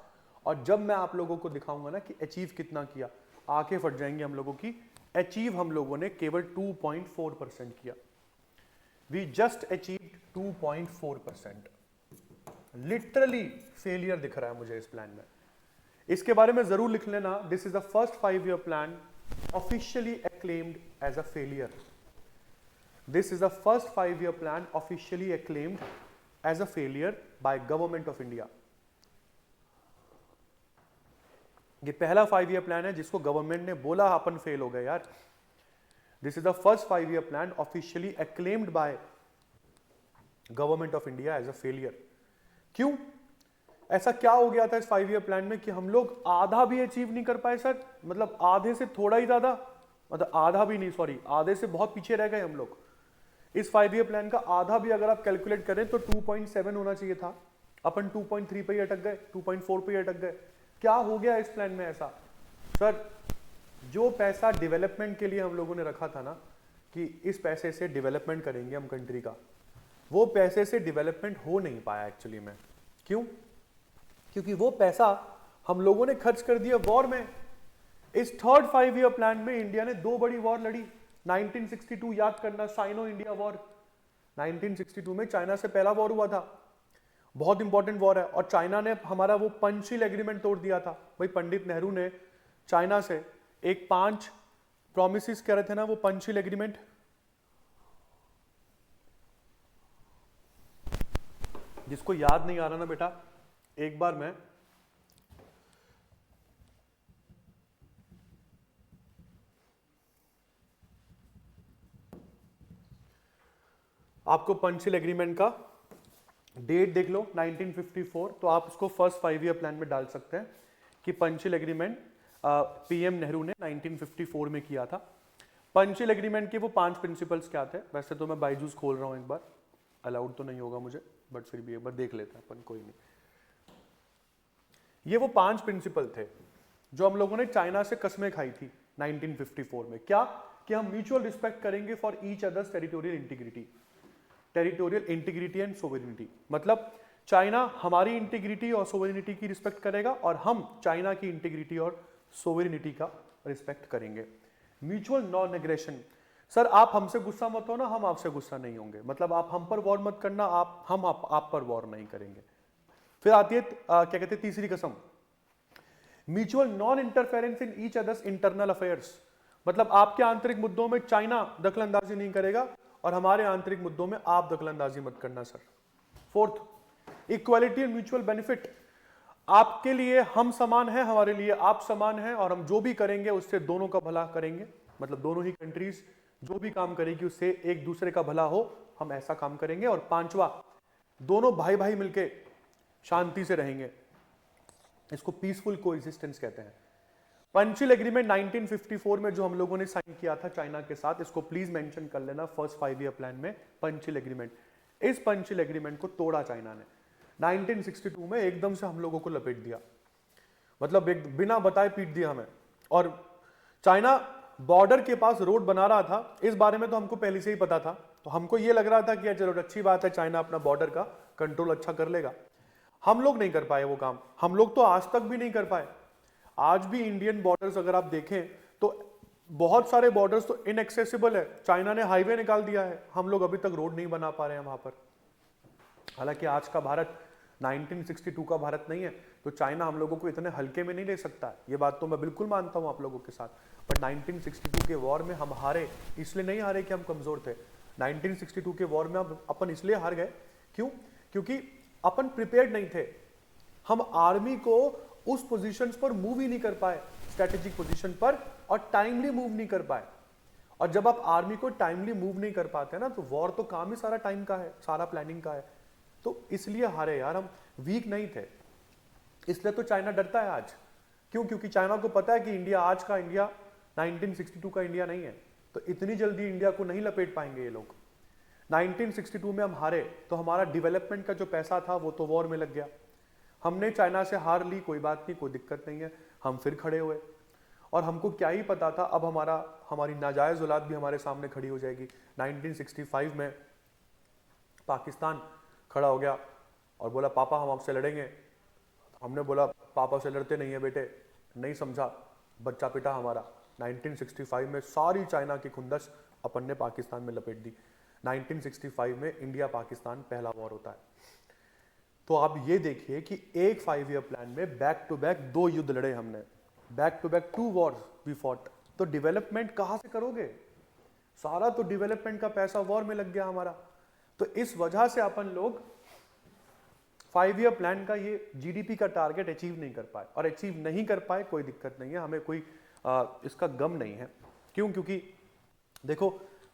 और जब मैं आप लोगों को दिखाऊंगा ना कि अचीव कितना किया, आंखें फट जाएंगी हम लोगों की। अचीव हम लोगों ने केवल 2.4% किया। We just achieved 2.4%। Literally failure दिख रहा है मुझे इस प्लान में। इसके बारे में जरूर लिख लेना, this is the first 5 year plan officially acclaimed as a failure. This is the first 5 year plan officially acclaimed as a failure by government of India. ये पहला 5 ईयर प्लान है जिसको गवर्नमेंट ने बोला अपन फेल हो गए यार। This is the first 5 year plan officially acclaimed by government of India as a failure. क्यों? ऐसा क्या हो गया था इस 5 ईयर प्लान में कि हम लोग आधा भी अचीव नहीं कर पाए सर? मतलब आधे से थोड़ा ही ज्यादा, मतलब आधा भी नहीं, सॉरी, आधे से बहुत पीछे रह गए हम लोग। इस 5 ईयर प्लान का आधा भी अगर आप कैलकुलेट करें तो 2.7 होना चाहिए था, अपन 2.3 पे ही अटक गए, 2.4 पे ही अटक गए। क्या हो गया इस प्लान में ऐसा? सर, जो पैसा डेवलपमेंट के लिए हम लोगों ने रखा था ना कि इस पैसे से डेवलपमेंट करेंगे हम कंट्री का, वो पैसे से डेवलपमेंट हो नहीं पाया एक्चुअली में। क्यों? क्योंकि वो पैसा हम लोगों ने खर्च कर दिया वॉर में। इस थर्ड 5 ईयर प्लान में इंडिया ने 2 बड़ी वॉर लड़ी। 1962 याद करना, साइनो इंडिया वॉर। 1962 में चाइना से पहला वॉर हुआ था, बहुत इंपॉर्टेंट वॉर है, और चाइना ने हमारा वो पंचशील एग्रीमेंट तोड़ दिया था। भाई पंडित नेहरू ने चाइना से एक 5 प्रॉमिसेस कह रहे थे ना, वो पंचशील एग्रीमेंट। जिसको याद नहीं आ रहा ना बेटा, एक बार मैं आपको पंचशील एग्रीमेंट का डेट देख लो 1954, तो आप उसको फर्स्ट 5 ईयर प्लान में डाल सकते हैं कि पंचशील एग्रीमेंट पीएम नेहरू ने 1954 में किया था। पंचशील एग्रीमेंट के वो 5 प्रिंसिपल्स क्या थे? वैसे तो मैं बायजूस खोल रहा हूं, एक बार अलाउड तो नहीं होगा मुझे, बट फिर भी एक बार देख लेते हैं अपन, कोई नहीं। ये वो 5 प्रिंसिपल थे जो हम लोगों ने चाइना से कस्में खाई थी 1954 में। क्या? कि हम म्यूचुअल रिस्पेक्ट करेंगे for each others territorial integrity and sovereignty. मतलब चाइना हमारी इंटीग्रिटी और सोवरेनिटी की रिस्पेक्ट करेगा और हम चाइना की इंटीग्रिटी और सोवरेनिटी का रिस्पेक्ट करेंगे। Mutual non aggression. सर, आप हमसे गुस्सा मत हो ना, हम आपसे गुस्सा नहीं होंगे। मतलब आप हम पर वॉर मत करना, हम आप पर वॉर नहीं करेंगे। फिर आती है क्या कहते हैं तीसरी कसम, mutual non interference in each others internal affairs. मतलब आपके आंतरिक मुद्दों में चाइना दखलंदाजी नहीं करेगा और हमारे आंतरिक मुद्दों में आप दखलंदाजी मत करना sir. Fourth, equality and mutual benefit. आपके लिए हम समान हैं, हमारे लिए आप समान हैं, और हम जो भी करेंगे उससे दोनों का भला करेंगे। मतलब दोनों ही कंट्रीज जो भी काम करेगी उससे एक दूसरे का भला हो, हम ऐसा काम करेंगे। और 5वां, दोनों भाई भाई मिलके शांति से रहेंगे। इसको पीसफुल कोएग्जिस्टेंस कहते हैं। पंचशील एग्रीमेंट 1954 में जो हम लोगों ने साइन किया था चाइना के साथ, इसको प्लीज मेंशन कर लेना फर्स्ट 5 ईयर प्लान में, पंचशील एग्रीमेंट। इस पंचशील एग्रीमेंट को तोड़ा चाइना ने 1962 में, एकदम से हम लोगों को लपेट दिया। मतलब एक बिना बताए पीट दिया हमें। और चाइना बॉर्डर के पास रोड बना रहा था, इस बारे में तो हमको पहले से ही पता था। तो हमको ये लग रहा था कि चलो अच्छी बात है, चाइना अपना बॉर्डर का कंट्रोल अच्छा कर लेगा। हम लोग नहीं कर पाए वो काम, हम लोग तो आज तक भी नहीं कर पाए। आज भी इंडियन बॉर्डर्स अगर आप देखें तो बहुत सारे बॉर्डर्स तो इनएक्सेसिबल है। चाइना ने हाईवे निकाल दिया है, हम लोग अभी तक रोड नहीं बना पा रहे हैं वहां पर। हालांकि आज का भारत 1962 का भारत नहीं है, तो चाइना हम लोगों को इतने हल्के में नहीं ले सकता। ये बात तो मैं बिल्कुल मानता हूं आप लोगों के साथ। बट 1962 के वॉर में हम हारे, इसलिए नहीं हारे कि हम कमजोर थे। 1962 के वॉर में अपन इसलिए हार गए, क्यों? क्योंकि अपन प्रिपेयर्ड नहीं थे। हम आर्मी को उस पोजीशंस पर मूव ही नहीं कर पाए, स्ट्रेटेजिक पोजीशन पर, और टाइमली मूव नहीं कर पाए। और जब आप आर्मी को टाइमली मूव नहीं कर पाते ना, तो वॉर तो काम ही सारा टाइम का है, सारा प्लानिंग का है। तो इसलिए हारे यार, हम वीक नहीं थे। इसलिए तो चाइना डरता है आज। क्यों? क्योंकि चाइना को पता है कि इंडिया आज का इंडिया 1962 का इंडिया नहीं है, तो इतनी जल्दी इंडिया को नहीं लपेट पाएंगे ये लोग। 1962 में हम हारे तो हमारा डेवलपमेंट का जो पैसा था वो तो वॉर में लग गया। हमने चाइना से हार ली, कोई बात नहीं, कोई दिक्कत नहीं है, हम फिर खड़े हुए। और हमको क्या ही पता था अब हमारी नाजायज औलाद भी हमारे सामने खड़ी हो जाएगी। 1965 में पाकिस्तान खड़ा हो गया और बोला पापा हम आपसे लड़ेंगे। हमने बोला पापा से लड़ते नहीं है बेटे, नहीं समझा, बच्चा पिटा हमारा। 1965 में सारी चाइना की खुंदस अपन ने पाकिस्तान में लपेट दी। 1965 में इंडिया पाकिस्तान पहला वॉर होता है। तो आप ये देखिए कि एक 5 ईयर प्लान में बैक टू बैक 2 युद्ध लड़े हमने, back to back 2 wars we fought. तो डेवलपमेंट कहां से करोगे? सारा तो डेवलपमेंट का पैसा वॉर में लग गया हमारा। तो इस वजह से अपन लोग 5 ईयर प्लान का ये जीडीपी का टारगेट अचीव नहीं कर पाए। और अचीव नहीं कर पाए कोई दिक्कत नहीं है, हमें कोई इसका गम नहीं है। क्यों? क्योंकि देखो,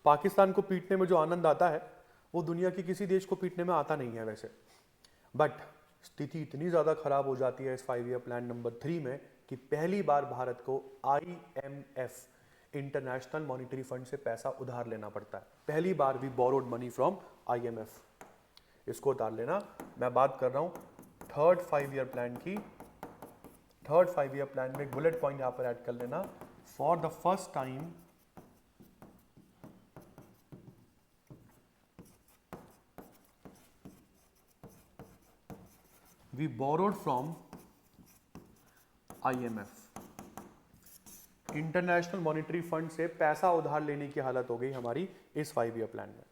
पाकिस्तान को पीटने में जो आनंद आता है वो दुनिया के किसी देश को पीटने में आता नहीं है वैसे, बट स्थिति इतनी ज़्यादा खराब हो जाती है इस 5 ईयर प्लान नंबर 3 में कि पहली बार भारत को IMF इंटरनेशनल मॉनिटरी फंड से पैसा उधार लेना पड़ता है। पहली बार we borrowed money from IMF। इसको उतार लेना। मैं बात कर रहा हूँ थर्ड 5 ईयर प्लान की। थर्ड 5 ईयर प्लान में एक बुलेट पॉइंट यहां पर ऐड कर लेना, for the first time we borrowed from IMF। International monetary fund से पैसा उधार लेने की हालत हो गई हमारी इस 5 ईयर प्लान में।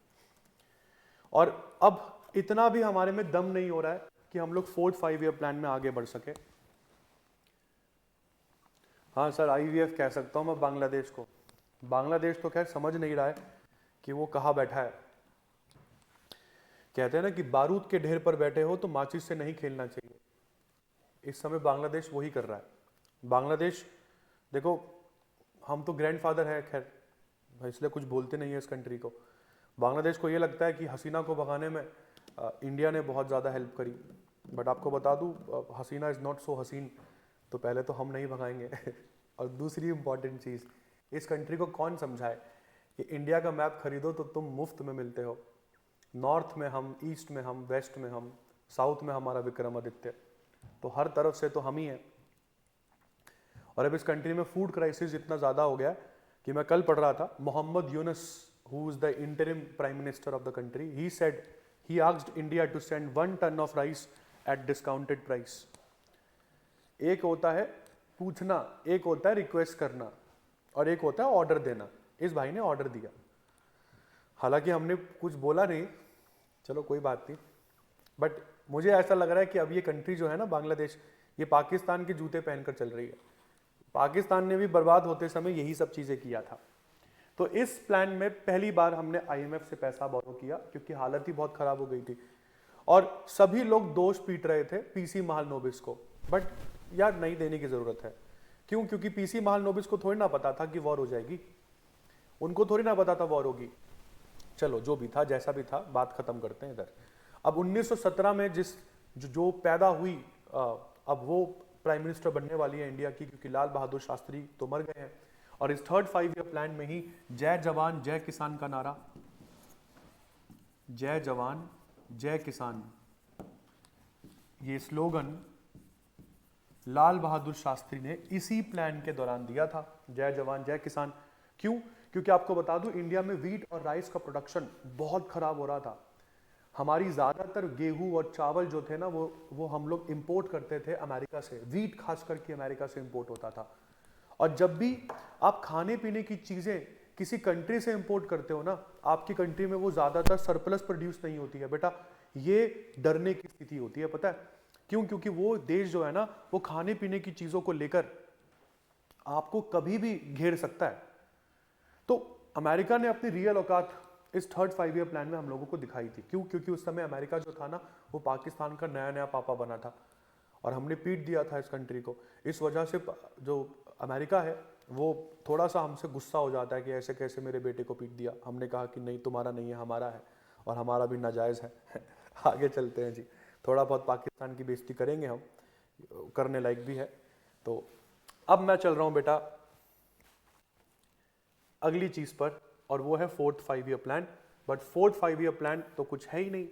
और अब इतना भी हमारे में दम नहीं हो रहा है कि हम लोग फोर्थ 5 ईयर प्लान में आगे बढ़ सके। हाँ सर, IVF कह सकता हूं मैं बांग्लादेश को। बांग्लादेश तो खैर समझ नहीं रहा है कि वो कहाँ बैठा है। कहते हैं ना कि बारूद के ढेर पर बैठे हो तो माचिस से नहीं खेलना चाहिए। इस समय बांग्लादेश वही कर रहा है। बांग्लादेश देखो, हम तो ग्रैंडफादर हैं खैर, इसलिए कुछ बोलते नहीं है इस कंट्री को। बांग्लादेश को ये लगता है कि हसीना को भगाने में इंडिया ने बहुत ज़्यादा हेल्प करी, बट आपको बता दूं हसीना इज़ नॉट सो हसीन, तो पहले तो हम नहीं भगाएंगे। और दूसरी इंपॉर्टेंट चीज़, इस कंट्री को कौन समझाए कि इंडिया का मैप खरीदो तो तुम मुफ्त में मिलते हो। नॉर्थ में हम, ईस्ट में हम, वेस्ट में हम, साउथ में हमारा विक्रमादित्य, तो हर तरफ से तो हम ही हैं। और अब इस कंट्री में फूड क्राइसिस इतना ज़्यादा हो गया कि मैं कल पढ़ रहा था, Mohammad Yunus, who is the interim prime minister of the country, he said he asked India to send 1 ton of rice at discounted price. एक होता है पूछना, एक होता है रिक्वेस्ट करना, और एक होता है ऑर्डर देना। इस भाई ने ऑर्डर दिया, हालांकि हमने कुछ बोला नहीं, चलो कोई बात नहीं, बट मुझे ऐसा लग रहा है कि अब ये कंट्री जो है ना बांग्लादेश, ये पाकिस्तान के जूते पहनकर चल रही है। पाकिस्तान ने भी बर्बाद होते समय यही सब चीज़ें किया था। तो इस प्लान में पहली बार हमने IMF से पैसा बोरो किया क्योंकि हालत ही बहुत खराब हो गई थी, और सभी लोग दोष पीट रहे थे PC महालनोबिस को, बट यार नहीं देने की ज़रूरत है। क्यों? क्योंकि PC महालनोबिस को थोड़ी ना पता था कि वॉर हो जाएगी, उनको थोड़ी ना पता था वॉर होगी। चलो जो भी था, जैसा भी था, बात खत्म करते हैं इधर। अब 1917 में जो पैदा हुई, अब वो प्राइम मिनिस्टर बनने वाली है इंडिया की, क्योंकि लाल बहादुर शास्त्री तो मर गए हैं। और इस थर्ड 5 ईयर प्लान में ही जय जवान जय किसान का नारा, जय जवान जय किसान, ये स्लोगन लाल बहादुर शास्त्री ने इसी प्लान के दौरान दिया था, जय जवान जय किसान। क्यों? क्योंकि आपको बता दूं, इंडिया में व्हीट और राइस का प्रोडक्शन बहुत खराब हो रहा था। हमारी ज़्यादातर गेहूं और चावल जो थे ना, वो हम लोग इंपोर्ट करते थे अमेरिका से। व्हीट खास करके अमेरिका से इंपोर्ट होता था। और जब भी आप खाने पीने की चीज़ें किसी कंट्री से इंपोर्ट करते हो ना, आपकी कंट्री में वो ज़्यादातर सरप्लस प्रोड्यूस नहीं होती है बेटा, ये डरने की स्थिति होती है। पता है क्यों? क्योंकि वो देश जो है ना, वो खाने पीने की चीज़ों को लेकर आपको कभी भी घेर सकता है। तो अमेरिका ने अपनी रियल औकात इस थर्ड 5 ईयर प्लान में हम लोगों को दिखाई थी। क्यों? क्योंकि उस समय अमेरिका जो था ना, वो पाकिस्तान का नया नया पापा बना था, और हमने पीट दिया था इस कंट्री को। इस वजह से जो अमेरिका है वो थोड़ा सा हमसे गुस्सा हो जाता है कि ऐसे कैसे मेरे बेटे को पीट दिया। हमने कहा कि नहीं, तुम्हारा नहीं है, हमारा है, और हमारा भी नाजायज़ है। आगे चलते हैं जी, थोड़ा बहुत पाकिस्तान की बेइज्जती करेंगे हम, करने लायक भी है। तो अब मैं चल रहा हूँ बेटा अगली चीज़ पर, और वो है fourth 5 year plan. But fourth 5 year plan तो कुछ है ही नहीं।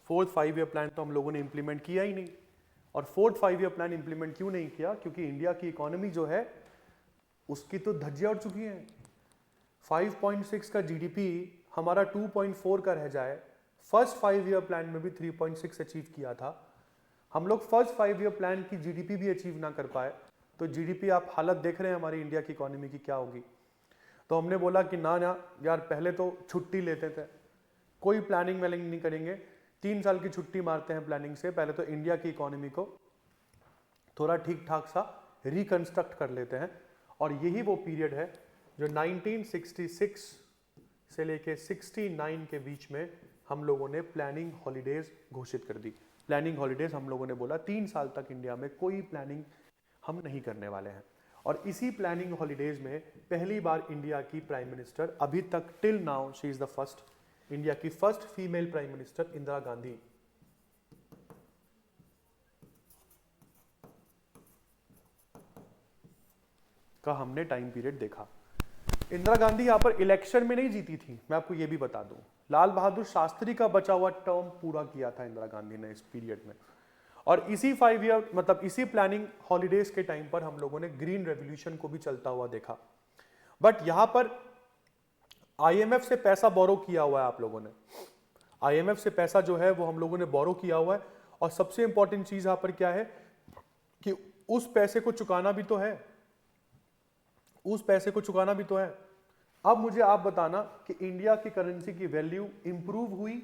फोर्थ 5 ईयर प्लान तो हम लोगों ने इंप्लीमेंट किया ही नहीं। और फोर्थ 5 ईयर प्लान इंप्लीमेंट क्यों नहीं किया? क्योंकि इंडिया की इकोनॉमी जो है उसकी तो धज्जियां उड़ चुकी हैं। 5.6 का GDP हमारा 2.4 का रह जाए। फर्स्ट 5 ईयर प्लान में भी 3.6 अचीव किया था। हम लोग फर्स्ट 5 ईयर प्लान की GDP भी अचीव ना कर पाए, तो GDP आप हालत देख रहे हैं हमारी इंडिया की इकोनॉमी की क्या होगी। तो हमने बोला कि ना यार, पहले तो छुट्टी लेते थे, कोई प्लानिंग व्लानिंग नहीं करेंगे, 3 साल की छुट्टी मारते हैं प्लानिंग से। पहले तो इंडिया की इकोनॉमी को थोड़ा ठीक ठाक सा रिकंस्ट्रक्ट कर लेते हैं। और यही वो पीरियड है जो 1966 से लेके 69 के बीच में हम लोगों ने प्लानिंग हॉलीडेज घोषित कर दी। प्लानिंग हॉलीडेज हम लोगों ने बोला 3 साल तक इंडिया में कोई प्लानिंग हम नहीं करने वाले हैं। और इसी प्लानिंग हॉलीडेज में पहली बार इंडिया की प्राइम मिनिस्टर, अभी तक till now she is the first, India की first female prime minister Indira Gandhi का हमने टाइम पीरियड देखा। इंदिरा गांधी यहां पर इलेक्शन में नहीं जीती थी, मैं आपको यह भी बता दूं। लाल बहादुर शास्त्री का बचा हुआ टर्म पूरा किया था इंदिरा गांधी ने इस पीरियड में। और इसी 5 ईयर मतलब इसी प्लानिंग हॉलीडेज के टाइम पर हम लोगों ने ग्रीन रेवोल्यूशन को भी चलता हुआ देखा। बट यहां पर आईएमएफ से पैसा बोरो किया हुआ है आप लोगों ने, आईएमएफ से पैसा जो है वो हम लोगों ने बोरो किया हुआ है। और सबसे इंपॉर्टेंट चीज यहां पर क्या है कि उस पैसे को चुकाना भी तो है, उस पैसे को चुकाना भी तो है। अब मुझे आप बताना कि इंडिया की करेंसी की वैल्यू इंप्रूव हुई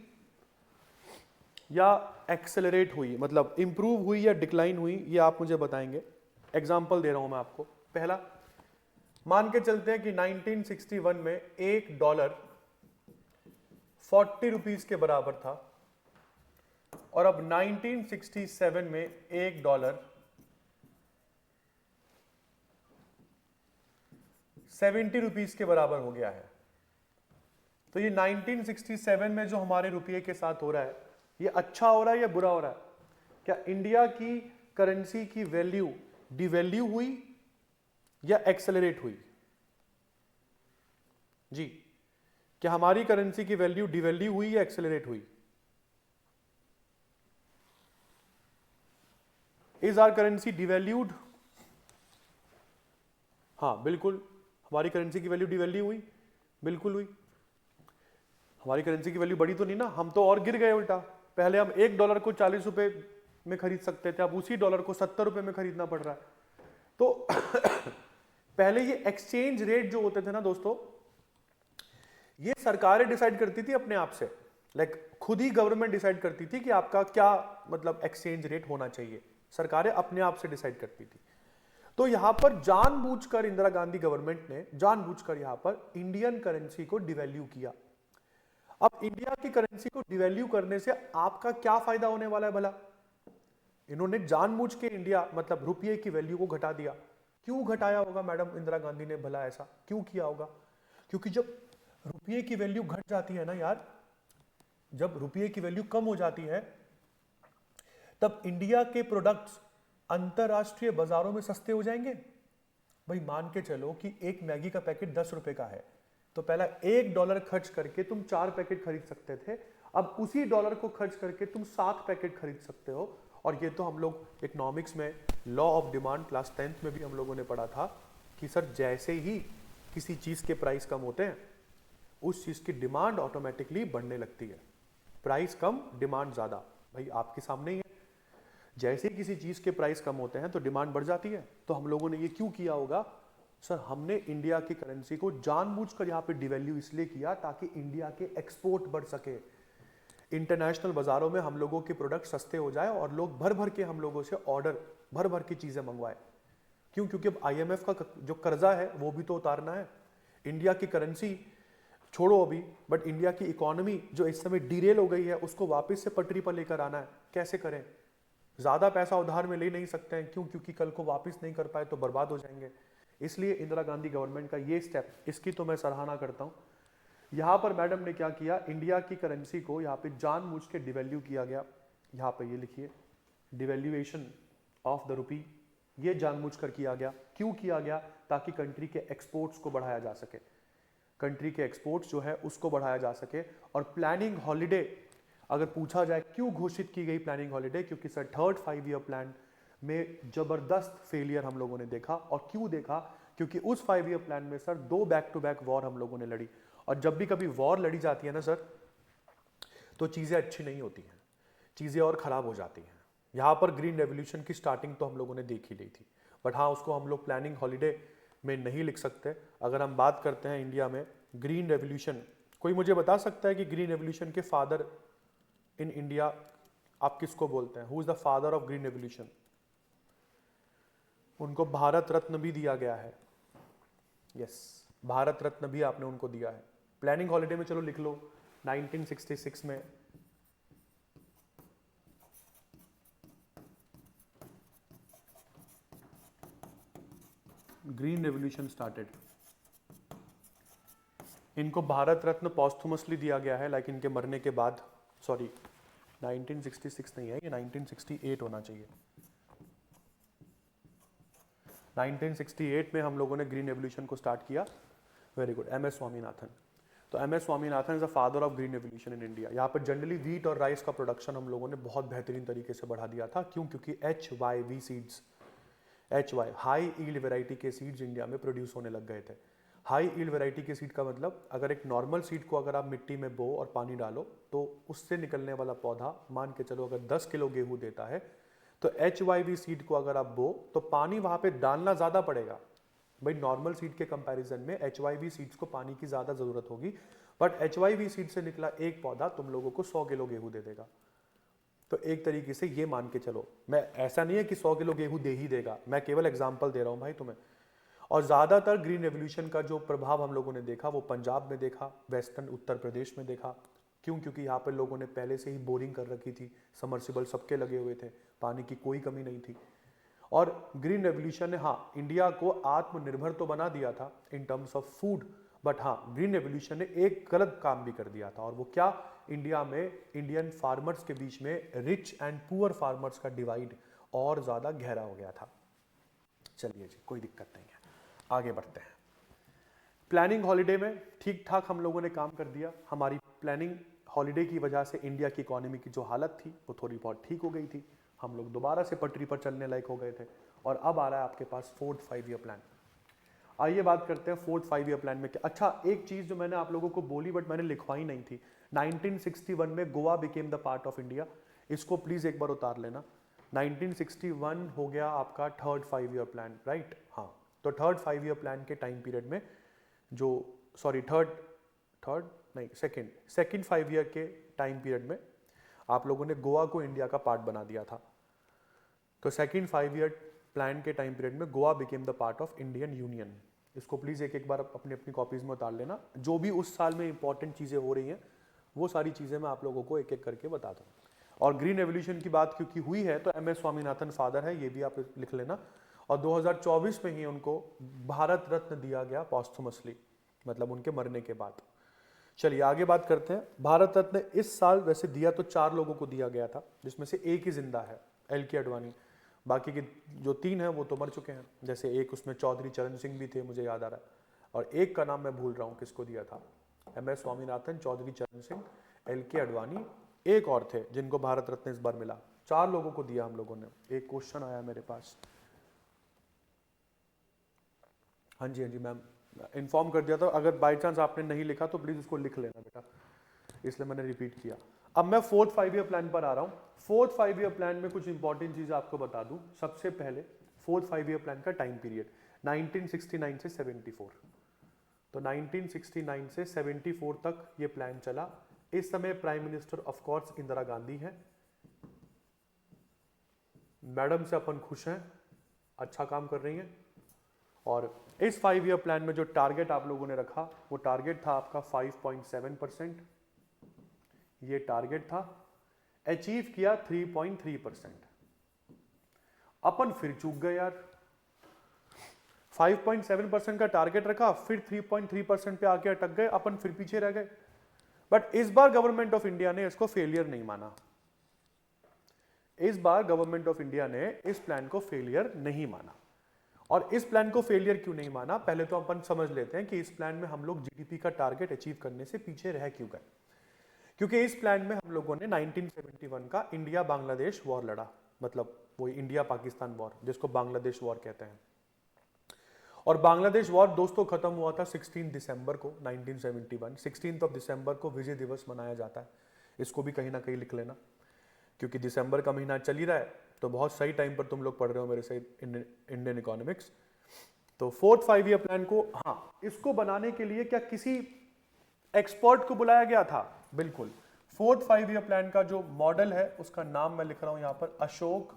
या एक्सेलरेट हुई, मतलब इंप्रूव हुई या डिक्लाइन हुई, ये आप मुझे बताएंगे। एग्जांपल दे रहा हूं मैं आपको। पहला, मान के चलते हैं कि 1961 में $1 40 रुपीज के बराबर था और अब 1967 में $1 70 रुपीज के बराबर हो गया है। तो ये 1967 में जो हमारे रुपये के साथ हो रहा है, ये अच्छा हो रहा है या बुरा हो रहा है? क्या इंडिया की करेंसी की वैल्यू डिवैल्यू हुई या एक्सेलरेट हुई? जी, क्या हमारी करेंसी की वैल्यू डिवैल्यू हुई या एक्सेलरेट हुई? Is our currency devalued? हाँ बिल्कुल, हमारी करेंसी की वैल्यू डिवैल्यू हुई, बिल्कुल हुई। हमारी करेंसी की वैल्यू बढ़ी तो नहीं ना, हम तो और गिर गए उल्टा। पहले हम $1 को 40 रुपए में खरीद सकते थे, अब उसी डॉलर को 70 रुपए में खरीदना पड़ रहा है। तो पहले ये एक्सचेंज रेट जो होते थे ना दोस्तों, ये सरकारें डिसाइड करती थी अपने आप से, लाइक खुद ही गवर्नमेंट डिसाइड करती थी कि आपका क्या मतलब एक्सचेंज रेट होना चाहिए, सरकारें अपने आप से डिसाइड करती थी। तो यहां पर जानबूझकर इंदिरा गांधी गवर्नमेंट ने जानबूझकर यहां पर इंडियन करेंसी को डिवैल्यू किया। अब इंडिया की करेंसी को डिवैल्यू करने से आपका क्या फायदा होने वाला है भला? इन्होंने जानबूझ के इंडिया मतलब रुपये की वैल्यू को घटा दिया। क्यों घटाया होगा मैडम इंदिरा गांधी ने भला, ऐसा क्यों किया होगा? क्योंकि जब रुपये की वैल्यू घट जाती है ना यार, जब रुपये की वैल्यू कम हो जाती है, तब इंडिया के प्रोडक्ट्स अंतरराष्ट्रीय बाजारों में सस्ते हो जाएंगे। भाई मान के चलो कि एक मैगी का पैकेट 10 रुपए का है, तो पहला $1 खर्च करके तुम 4 पैकेट खरीद सकते थे, अब उसी डॉलर को खर्च करके तुम 7 पैकेट खरीद सकते हो। और ये तो हम लोग इकोनॉमिक्स में law of demand class 10th में भी हम लोगों ने पढ़ा था कि सर जैसे ही किसी चीज के प्राइस कम होते हैं, उस चीज की डिमांड ऑटोमेटिकली बढ़ने लगती है। प्राइस कम डिमांड ज्यादा, भाई आपके सामने ही है। जैसे ही किसी चीज के प्राइस कम होते हैं तो डिमांड बढ़ जाती है। तो हम लोगों ने ये क्यों किया होगा? सर हमने इंडिया की करेंसी को जानबूझकर यहाँ पे डिवैल्यू इसलिए किया ताकि इंडिया के एक्सपोर्ट बढ़ सके, इंटरनेशनल बाजारों में हम लोगों के प्रोडक्ट सस्ते हो जाए और लोग भर भर के हम लोगों से ऑर्डर भर भर की चीजें मंगवाए। क्यों? क्योंकि अब आईएमएफ का जो कर्जा है वो भी तो उतारना है। इंडिया की करेंसी छोड़ो अभी, बट इंडिया की इकोनॉमी जो इस समय डिरेल हो गई है उसको वापस से पटरी पर लेकर आना है। कैसे करें? ज्यादा पैसा उधार में ले नहीं सकते हैं। क्यों? क्योंकि कल को वापस नहीं कर पाए तो बर्बाद हो जाएंगे। इसलिए इंदिरा गांधी गवर्नमेंट का ये स्टेप, इसकी तो मैं सराहना करता हूं। यहां पर मैडम ने क्या किया, इंडिया की करेंसी को यहां पे जानबूझ के डिवैल्यू किया गया। यहां पे ये लिखिए, डिवैल्यूएशन ऑफ द रुपी, ये जानबूझकर किया गया। क्यों किया गया? ताकि कंट्री के एक्सपोर्ट्स को बढ़ाया जा सके, कंट्री के एक्सपोर्ट्स जो है उसको बढ़ाया जा सके। और प्लानिंग हॉलीडे अगर पूछा जाए क्यों घोषित की गई प्लानिंग हॉलीडे, क्योंकि सर थर्ड 5 ईयर प्लान में जबरदस्त फेलियर हम लोगों ने देखा। और क्यों देखा? क्योंकि उस 5 ईयर प्लान में sir 2 back to back war हम लोगों ने लड़ी। और जब भी कभी वॉर लड़ी जाती है ना सर, तो चीजें अच्छी नहीं होती हैं, चीजें और खराब हो जाती हैं। यहां पर ग्रीन रेवोल्यूशन की स्टार्टिंग तो हम लोगों ने देख ही ली थी, बट हाँ उसको हम लोग प्लानिंग हॉलीडे में नहीं लिख सकते। अगर हम बात करते हैं इंडिया में ग्रीन रेवोल्यूशन, कोई मुझे बता सकता है कि ग्रीन रेवोल्यूशन के फादर इन इंडिया आप किसको बोलते हैं? Who is the father of green revolution? उनको भारत रत्न भी दिया गया है। यस, भारत रत्न भी आपने उनको दिया है। प्लानिंग हॉलीडे में चलो लिख लो 1966 में ग्रीन रेवोल्यूशन स्टार्टेड। इनको भारत रत्न पॉस्थुमसली दिया गया है, लाइक इनके मरने के बाद, सॉरी 1966 नहीं है ये, 1968 होना चाहिए। 1968 में हम लोगों ने ग्रीन रेवोल्यूशन को स्टार्ट किया। Very good, M S Swaminathan. तो M S Swaminathan is the father of green revolution in India. यहाँ पर जनरली व्हीट और राइस का प्रोडक्शन हम लोगों ने बहुत बेहतरीन तरीके से बढ़ा दिया था। क्यों? क्योंकि HYV seeds, HY high yield variety के सीड्स इंडिया में प्रोड्यूस होने लग गए थे। हाई ईल्ड वेराइटी के सीड का मतलब, अगर एक नॉर्मल सीड को अगर आप मिट्टी में बो और पानी डालो तो उससे निकलने वाला पौधा, मान के चलो अगर 10 किलो गेहूं देता है, तो HYV सीड को अगर आप बो तो पानी वहां पे डालना ज्यादा पड़ेगा। भाई नॉर्मल सीड के कंपैरिजन में HYV सीड्स को पानी की ज्यादा जरूरत होगी, बट HYV सीड से निकला एक पौधा तुम लोगों को 100 किलो गेहूं दे देगा। तो एक तरीके से ये मान के चलो, मैं ऐसा नहीं है कि 100 किलो गेहूं दे ही देगा, मैं केवल एग्जांपल दे रहा हूं भाई तुम्हें। और ज्यादातर ग्रीन रेवोल्यूशन का जो प्रभाव हम लोगों ने देखा वो पंजाब में देखा, वेस्टर्न उत्तर प्रदेश में देखा। क्यों? क्योंकि यहाँ पर लोगों ने पहले से ही बोरिंग कर रखी थी, समर्सिबल सबके लगे हुए थे, पानी की कोई कमी नहीं थी। और ग्रीन रेवोल्यूशन ने हाँ इंडिया को आत्मनिर्भर तो बना दिया था in terms of food, but हाँ ग्रीन रेवोल्यूशन ने एक गलत काम भी कर दिया था। और वो क्या? इंडिया में इंडियन फार्मर्स के बीच में रिच एंड पुअर फार्मर्स का डिवाइड और ज्यादा गहरा हो गया था। चलिए जी, कोई दिक्कत नहीं है, आगे बढ़ते हैं। प्लानिंग हॉलिडे में ठीक ठाक हम लोगों ने काम कर दिया। हमारी प्लानिंग हॉलिडे की वजह से इंडिया की इकोनॉमी की जो हालत थी वो थोड़ी बहुत ठीक हो गई थी। हम लोग दोबारा से पटरी पर चलने लायक हो गए थे। और अब आ रहा है आपके पास 4th 5 ईयर प्लान। आइए बात करते हैं 4th 5 ईयर प्लान में क्या। अच्छा, एक चीज जो मैंने आप लोगों को बोली बट मैंने लिखवाई नहीं थी, 1961 में Goa became the part of India. इसको प्लीज एक बार उतार लेना। 1961 हो गया आपका 3rd 5 ईयर प्लान, राइट? हाँ, तो 3rd 5 ईयर प्लान के टाइम पीरियड में जो, सॉरी सेकेंड 5 ईयर के टाइम पीरियड में आप लोगों ने गोवा को इंडिया का पार्ट बना दिया था। तो सेकेंड 5 ईयर प्लान के टाइम पीरियड में Goa became the part of Indian union. इसको प्लीज एक एक बार अपनी अपनी कॉपीज में उतार लेना। जो भी उस साल में इंपॉर्टेंट चीजें हो रही हैं वो सारी चीजें मैं आप लोगों को एक एक करके बता दूं। और ग्रीन रेवोल्यूशन की बात क्योंकि हुई है तो एम एस स्वामीनाथन फादर है, ये भी आप लिख लेना। और 2024 में ही उनको भारत रत्न दिया गया पॉस्थुमसली, मतलब उनके मरने के बाद। चलिए आगे बात करते हैं। भारत रत्न इस साल वैसे दिया तो 4 लोगों को दिया गया था, जिसमें से एक ही जिंदा है, LK अडवाणी। बाकी के जो 3 हैं वो तो मर चुके हैं। जैसे एक उसमें चौधरी चरण सिंह भी थे, मुझे याद आ रहा है, और एक का नाम मैं भूल रहा हूँ किसको दिया था। MS स्वामीनाथन, चौधरी चरण सिंह, LK अडवाणी, एक और थे जिनको भारत रत्न इस बार मिला। 4 लोगों को दिया हम लोगों ने। एक क्वेश्चन आया मेरे पास, हाँ जी मैम, इन्फॉर्म कर दिया था। अगर बाई चांस आपने नहीं लिखा तो प्लीज उसको लिख लेना बेटा, इसलिए मैंने रिपीट किया। अब मैं 4th 5 ईयर प्लान पर आ रहा हूं। 4th 5 ईयर प्लान में कुछ इंपॉर्टेंट चीजें आपको बता दूं। सबसे पहले 4th 5 ईयर प्लान का टाइम पीरियड 1969 से 74। तो 1969 से 74 तक ये प्लान चला। इस समय prime minister of course Indira Gandhi है। मैडम से अपन खुश हैं, अच्छा काम कर रही हैं। और इस 5 ईयर प्लान में जो टारगेट आप लोगों ने रखा वो टारगेट था आपका 5.7%। ये टारगेट था, अचीव किया 3.3%। अपन फिर चूक गए यार। 5.7% का टारगेट रखा, फिर 3.3% पे आके अटक गए, अपन फिर पीछे रह गए। बट इस बार गवर्नमेंट ऑफ इंडिया ने इसको फेलियर नहीं माना। इस बार गवर्नमेंट ऑफ इंडिया ने इस प्लान को फेलियर नहीं माना। और इस प्लान को फेलियर क्यों नहीं माना, पहले तो अपन समझ लेते हैं कि इस प्लान में हम लोग जीडीपी का टारगेट अचीव करने से पीछे रह क्यों गए। क्योंकि इस प्लान में हम लोगों ने 1971 का इंडिया बांग्लादेश वॉर लड़ा, मतलब वही इंडिया पाकिस्तान वॉर जिसको बांग्लादेश वॉर कहते हैं। और बांग्लादेश वॉर दोस्तों खत्म हुआ था 16 दिसंबर को 1971। 16 दिसंबर को विजय दिवस मनाया जाता है। इसको भी कहीं ना कहीं लिख लेना, क्योंकि दिसंबर का महीना चल ही रहा है, तो बहुत सही टाइम पर तुम लोग पढ़ रहे हो मेरे से इंडियन इकोनॉमिक्स। तो 4th 5 ईयर प्लान को, हाँ, इसको बनाने के लिए क्या किसी एक्सपर्ट को बुलाया गया था? बिल्कुल। 4th 5 ईयर प्लान का जो मॉडल है उसका नाम मैं लिख रहा हूं यहां पर, अशोक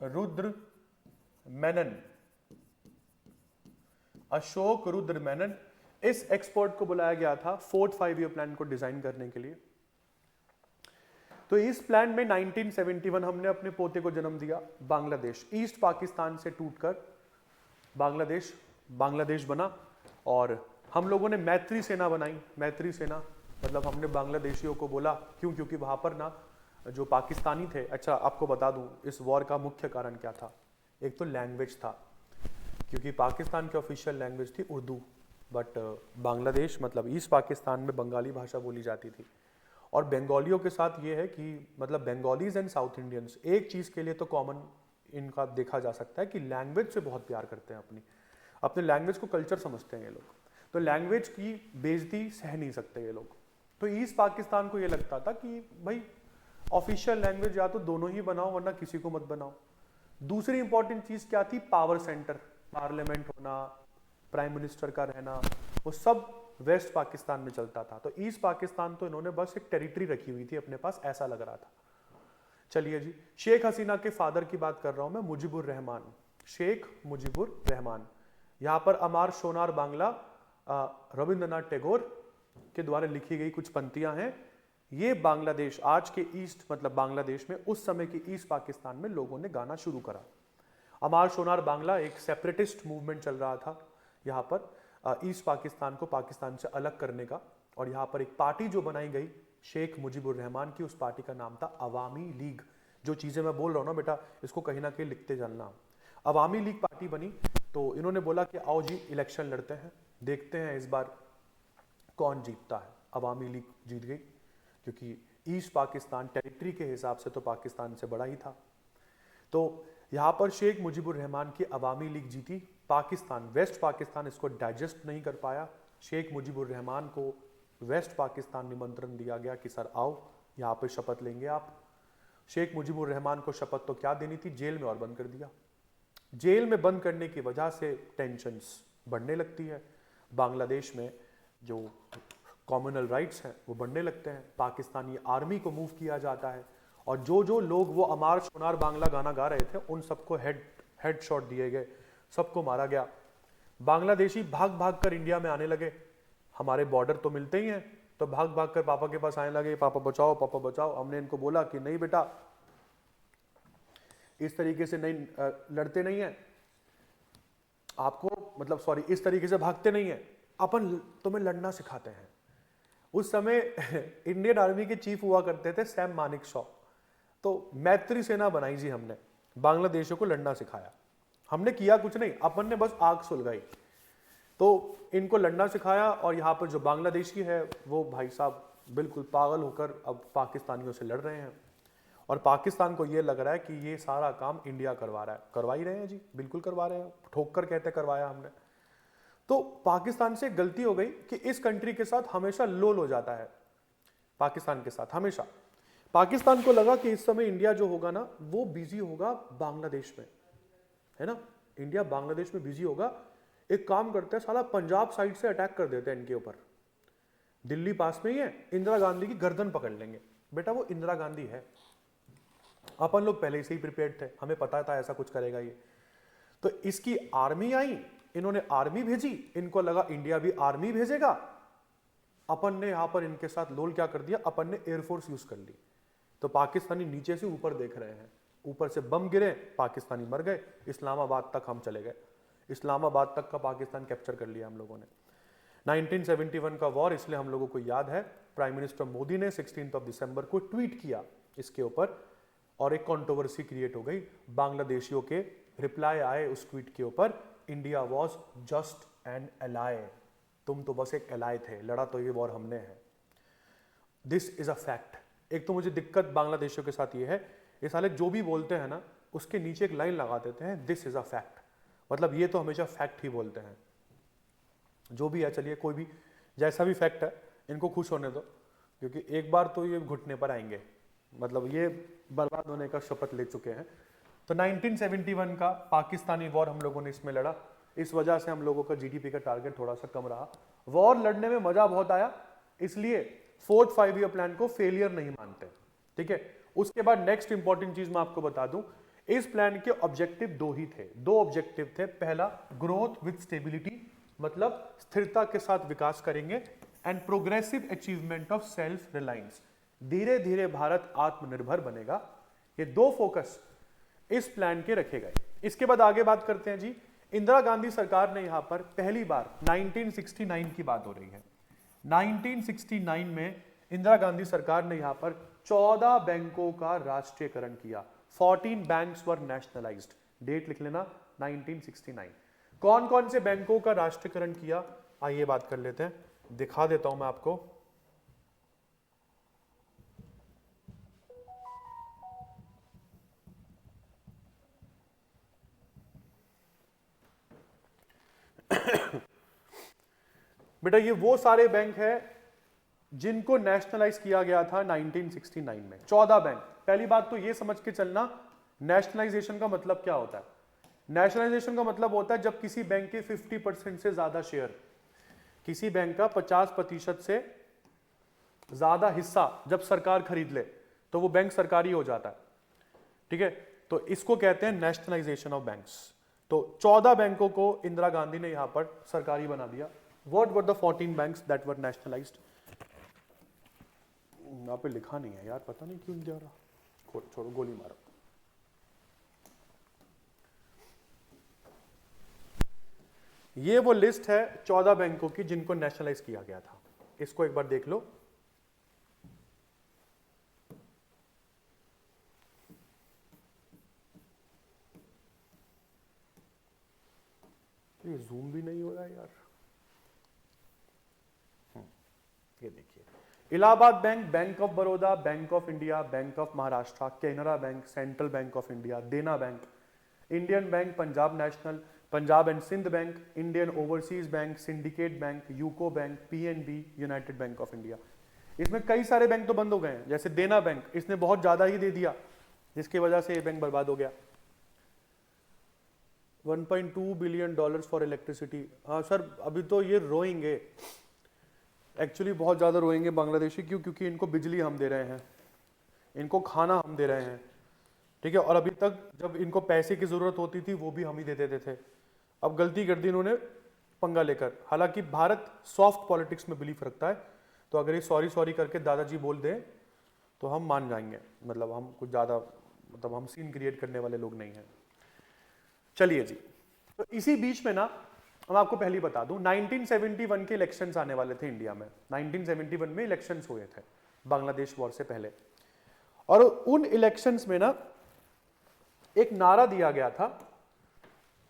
रुद्र मेनन। अशोक रुद्र मेनन, इस एक्सपर्ट को बुलाया गया था 4th 5 ईयर प्लान को डिजाइन करने के लिए। तो इस प्लान में 1971 हमने अपने पोते को जन्म दिया। बांग्लादेश ईस्ट पाकिस्तान से टूटकर बांग्लादेश बना और हम लोगों ने मैत्री सेना बनाई। मैत्री सेना मतलब हमने बांग्लादेशियों को बोला, क्योंकि वहां पर ना जो पाकिस्तानी थे, अच्छा आपको बता दूं इस वॉर का मुख्य कारण क्या था। एक तो लैंग्वेज था, क्योंकि पाकिस्तान की ऑफिशियल लैंग्वेज थी उर्दू, बट बांग्लादेश मतलब ईस्ट पाकिस्तान में बंगाली भाषा बोली जाती थी। और बंगालियों के साथ ये है कि मतलब बंगालीज एंड साउथ इंडियंस एक चीज़ के लिए तो कॉमन इनका देखा जा सकता है कि लैंग्वेज से बहुत प्यार करते हैं, अपने लैंग्वेज को कल्चर समझते हैं ये लोग। तो लैंग्वेज की बेइज्जती सह नहीं सकते ये लोग। तो ईस्ट पाकिस्तान को ये लगता था कि भाई ऑफिशियल लैंग्वेज या तो दोनों ही बनाओ वरना किसी को मत बनाओ। दूसरी इंपॉर्टेंट चीज क्या थी, पावर सेंटर, पार्लियामेंट होना, प्राइम मिनिस्टर का रहना, वो सब वेस्ट पाकिस्तान में चलता था। तो ईस्ट पाकिस्तान तो इन्होंने बस एक टेरिटरी रखी हुई थी अपने पास, ऐसा लग रहा था। चलिए जी, शेख हसीना के फादर की बात कर रहा हूं मैं, मुजीबुर रहमान, शेख मुजीबुर रहमान। यहां पर अमार सोनार बांग्ला रविंद्रनाथ टैगोर के द्वारा लिखी गई कुछ पंक्तियां हैं। ये बांग्लादेश, आज के ईस्ट मतलब बांग्लादेश में उस समय के ईस्ट पाकिस्तान में लोगों ने गाना शुरू करा। अमार सोनार बांग्ला एक सेपरेटिस्ट मूवमेंट चल रहा था यहाँ पर ईस्ट पाकिस्तान को पाकिस्तान से अलग करने का। और यहाँ पर एक पार्टी जो बनाई गई शेख मुजीबुर रहमान की, उस पार्टी का नाम था अवामी लीग। जो चीज़ें मैं बोल रहा हूँ ना बेटा, इसको कहीं ना कहीं लिखते चलना। अवामी लीग पार्टी बनी तो इन्होंने बोला कि आओ जी इलेक्शन लड़ते हैं, देखते हैं इस बार कौन जीतता है। अवामी लीग जीत गई, क्योंकि ईस्ट पाकिस्तान टेरिटरी के हिसाब से तो पाकिस्तान से बड़ा ही था। तो यहाँ पर शेख मुजीबुर रहमान की अवामी लीग जीती। पाकिस्तान, वेस्ट पाकिस्तान इसको डाइजेस्ट नहीं कर पाया। शेख मुजीबुर रहमान को वेस्ट पाकिस्तान निमंत्रण दिया गया कि सर आओ, यहाँ पे शपथ लेंगे आप। शेख मुजीबुर रहमान को शपथ तो क्या देनी थी, जेल में और बंद कर दिया। जेल में बंद करने की वजह से टेंशन्स बढ़ने लगती है, बांग्लादेश में जो कॉम्युनल राइट्स हैं वो बढ़ने लगते हैं। पाकिस्तानी आर्मी को मूव किया जाता है और जो लोग वो अमार सोनार बांग्ला गाना गा रहे थे उन सबको हेड शॉट दिए गए, सबको मारा गया। बांग्लादेशी भाग भाग कर इंडिया में आने लगे, हमारे बॉर्डर तो मिलते ही हैं, तो भाग भाग कर पापा के पास आने लगे, पापा बचाओ पापा बचाओ। हमने इनको बोला कि नहीं बेटा, इस तरीके से नहीं लड़ते नहीं है आपको, मतलब सॉरी इस तरीके से भागते नहीं है, अपन तुम्हें लड़ना सिखाते हैं। उस समय इंडियन आर्मी के चीफ हुआ करते थे सैम मानेकशॉ। तो मैत्री सेना बनाई जी हमने, बांग्लादेशियों को लड़ना सिखाया। हमने किया कुछ नहीं, अपन ने बस आग सुलगाई। तो इनको लड़ना सिखाया और यहाँ पर जो बांग्लादेशी है वो भाई साहब बिल्कुल पागल होकर अब पाकिस्तानियों से लड़ रहे हैं। और पाकिस्तान को ये लग रहा है कि ये सारा काम इंडिया करवा रहा है। करवा ही रहे हैं जी, बिल्कुल करवा रहे हैं, ठोक कर कहते करवाया हमने। तो पाकिस्तान से गलती हो गई कि इस कंट्री के साथ हमेशा लोल हो जाता है, पाकिस्तान के साथ हमेशा। पाकिस्तान को लगा कि इस समय इंडिया जो होगा ना वो बिजी होगा बांग्लादेश में, है ना, इंडिया बांग्लादेश में बिजी होगा। एक काम करते हैं, साला पंजाब साइड से अटैक कर देते हैं इनके ऊपर, दिल्ली पास में ही है, इंदिरा गांधी की गर्दन पकड़ लेंगे। बेटा वो इंदिरा गांधी है, अपन लोग पहले से ही प्रिपेयर्ड थे, हमें पता था ऐसा कुछ करेगा ये। तो इसकी आर्मी आई, इन्होंने आर्मी भेजी, इनको लगा इंडिया भी आर्मी भेजेगा। अपन ने यहां पर इनके साथ लोल क्या कर दिया, अपन ने एयरफोर्स यूज कर ली। तो पाकिस्तानी नीचे से ऊपर देख रहे हैं, ऊपर से बम गिरे, पाकिस्तानी मर गए, इस्लामाबाद तक हम चले गए, इस्लामाबाद तक का पाकिस्तान कैप्चर कर लिया हम लोगों ने। 1971 का वॉर इसलिए हम लोगों को याद है, प्राइम मिनिस्टर मोदी ने 16 दिसंबर को ट्वीट किया इसके ऊपर और एक कंट्रोवर्सी क्रिएट हो गई। बांग्लादेशियों के रिप्लाई आए उस ट्वीट के ऊपर, India was just an ally, तुम तो बस एक एलाय थे, लड़ा तो ये वॉर हमने है। This is a fact. एक तो मुझे दिक्कत बांग्लादेशियों के साथ ये है, ये साले जो भी बोलते हैं ना उसके नीचे एक लाइन लगा देते हैं, दिस इज अ फैक्ट, मतलब ये तो हमेशा फैक्ट ही बोलते हैं। जो भी है, चलिए कोई भी जैसा भी फैक्ट है, इनको खुश होने दो, क्योंकि एक बार तो ये घुटने पर आएंगे, मतलब ये बर्बाद होने का शपथ ले चुके हैं। तो 1971 का पाकिस्तानी वॉर हम लोगों ने इसमें लड़ा, इस वजह से हम लोगों का जीडीपी का टारगेट थोड़ा सा कम रहा। वॉर लड़ने में मजा बहुत आया, इसलिए 4th 5 ईयर प्लान को फेलियर नहीं मानते, ठीक है। उसके बाद नेक्स्ट इंपॉर्टेंट चीज मैं आपको बता दूं, इस प्लान के ऑब्जेक्टिव दो ही थे, दो ऑब्जेक्टिव थे। पहला, ग्रोथ विद स्टेबिलिटी, मतलब स्थिरता के साथ विकास करेंगे, and progressive achievement of self reliance, धीरे धीरे भारत आत्मनिर्भर बनेगा। ये दो फोकस इस प्लान के रखे गए। इसके बाद आगे बात करते हैं जी, इंदिरा गांधी सरकार ने यहां पर पहली बार 1969 की बात हो रही है, 1969 में इंदिरा गांधी सरकार ने यहां पर 14 बैंकों का राष्ट्रीयकरण किया। 14 बैंक्स वर नेशनलाइज्ड। डेट लिख लेना 1969। कौन कौन से बैंकों का राष्ट्रीयकरण किया, आइए बात कर लेते हैं, दिखा देता हूं मैं आपको। बेटा ये वो सारे बैंक हैं जिनको नेशनलाइज किया गया था 1969 में, 14 बैंक। पहली बात तो ये समझ के चलना, नेशनलाइजेशन का मतलब क्या होता है। नेशनलाइजेशन का मतलब होता है जब किसी बैंक के 50% से ज्यादा शेयर, किसी बैंक का 50% से ज्यादा हिस्सा जब सरकार खरीद ले तो वो बैंक सरकारी हो जाता है, ठीक है। तो इसको कहते हैं नेशनलाइजेशन ऑफ बैंक्स। तो 14 बैंकों को इंदिरा गांधी ने यहां पर सरकारी बना दिया। What were the 14 banks that were nationalised? यहाँ पे लिखा नहीं है यार, पता नहीं क्यों नहीं जा रहा, छोड़ो गोली मारो। ये वो लिस्ट है 14 बैंकों की जिनको नेशनलाइज किया गया था। इसको एक बार देख लो। ये जूम भी नहीं हो रहा है यार। ये देखिए, Allahabad bank, bank of Baroda, bank of India, bank of Maharashtra, Canara bank, central bank of India, Dena bank, Indian bank, Punjab national, Punjab and Sindh bank, Indian overseas bank, syndicate bank, UCO bank, PNB, united bank of India. इसमें कई सारे बैंक तो बंद हो गए हैं, जैसे देना बैंक, इसने बहुत ज्यादा ही दे दिया जिसकी वजह से ये बैंक बर्बाद हो गया। 1.2 बिलियन डॉलर्स फॉर इलेक्ट्रिसिटी। हाँ सर, अभी तो ये रोएंगे, एक्चुअली बहुत ज़्यादा रोएंगे बांग्लादेशी। क्यों? क्योंकि इनको बिजली हम दे रहे हैं, इनको खाना हम दे रहे हैं, ठीक है। और अभी तक जब इनको पैसे की ज़रूरत होती थी वो भी हम ही दे देते थे। अब गलती कर दी इन्होंने पंगा लेकर। हालांकि भारत सॉफ्ट पॉलिटिक्स में बिलीफ रखता है, तो अगर ये सॉरी सॉरी करके दादाजी बोल दें तो हम मान जाएंगे। मतलब हम कुछ ज़्यादा, मतलब हम सीन क्रिएट करने वाले लोग नहीं हैं। चलिए जी, तो इसी बीच में ना मैं आपको पहले बता दूं, 1971 के इलेक्शंस आने वाले थे इंडिया में। 1971 में इलेक्शंस हुए थे बांग्लादेश वॉर से पहले, और उन इलेक्शंस में ना एक नारा दिया गया था।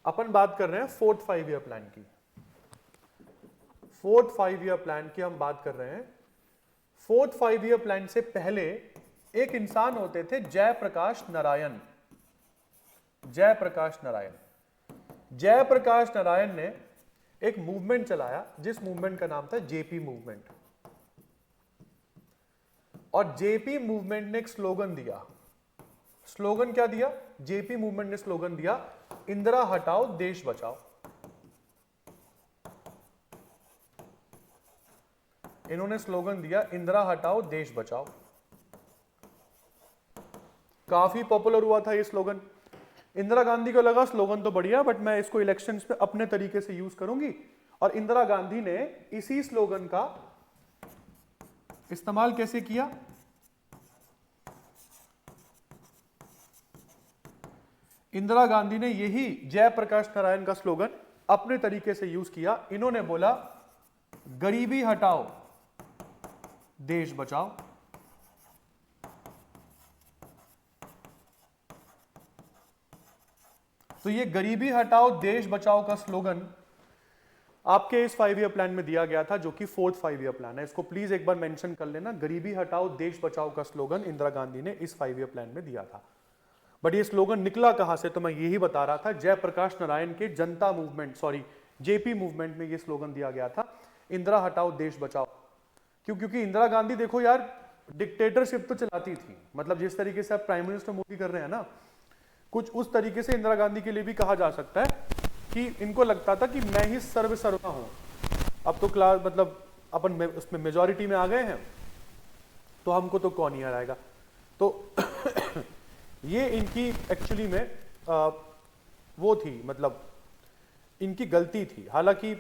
अपन बात कर रहे हैं 4th 5 ईयर प्लान की। 4th 5 ईयर प्लान की हम बात कर रहे हैं। 4th 5 ईयर प्लान से पहले एक इंसान होते थे, जयप्रकाश नारायण। जयप्रकाश नारायण, जयप्रकाश नारायण ने एक मूवमेंट चलाया जिस मूवमेंट का नाम था जेपी मूवमेंट। और जेपी मूवमेंट ने एक स्लोगन दिया। स्लोगन क्या दिया? जेपी मूवमेंट ने स्लोगन दिया, इंदिरा हटाओ देश बचाओ। इन्होंने स्लोगन दिया, इंदिरा हटाओ देश बचाओ। काफी पॉपुलर हुआ था ये स्लोगन। इंदिरा गांधी को लगा स्लोगन तो बढ़िया, बट मैं इसको इलेक्शंस पे अपने तरीके से यूज करूंगी। और इंदिरा गांधी ने इसी स्लोगन का इस्तेमाल कैसे किया? इंदिरा गांधी ने यही जयप्रकाश नारायण का स्लोगन अपने तरीके से यूज किया। इन्होंने बोला, गरीबी हटाओ देश बचाओ। तो ये गरीबी हटाओ देश बचाओ का स्लोगन आपके इस 5 ईयर प्लान में दिया गया था, जो कि 4th 5 ईयर प्लान है। इसको प्लीज एक बार मेंशन कर लेना। गरीबी हटाओ देश बचाओ का स्लोगन इंदिरा गांधी ने इस 5 ईयर प्लान में दिया था। बट ये स्लोगन निकला कहां से, तो मैं यही बता रहा था। जयप्रकाश नारायण के जनता मूवमेंट, सॉरी जेपी मूवमेंट में ये स्लोगन दिया गया था, इंदिरा हटाओ देश बचाओ। क्यों? क्योंकि इंदिरा गांधी देखो यार, डिक्टेटरशिप तो चलाती थी। मतलब जिस तरीके से आप प्राइम मिनिस्टर मोदी कर रहे हैं ना, कुछ उस तरीके से इंदिरा गांधी के लिए भी कहा जा सकता है कि इनको लगता था कि मैं ही सर्वसर्वा हूं। अब तो क्लास, मतलब अपन उसमें मेजॉरिटी में आ गए हैं, तो हमको तो कौन ही हराएगा। तो ये इनकी एक्चुअली में वो थी, मतलब इनकी गलती थी। हालांकि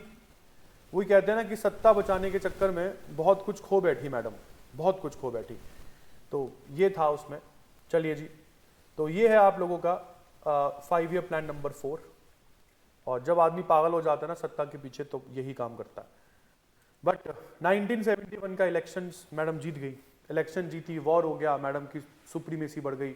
वही कहते हैं ना कि सत्ता बचाने के चक्कर में बहुत कुछ खो बैठी मैडम, बहुत कुछ खो बैठी। तो ये था उसमें। चलिए जी, तो ये है आप लोगों का 5 ईयर प्लान नंबर 4। और जब आदमी पागल हो जाता है ना सत्ता के पीछे तो यही काम करता है। बट 1971 का इलेक्शंस मैडम जीत गई, इलेक्शन जीती, वॉर हो गया, मैडम की सुप्रीमेसी बढ़ गई।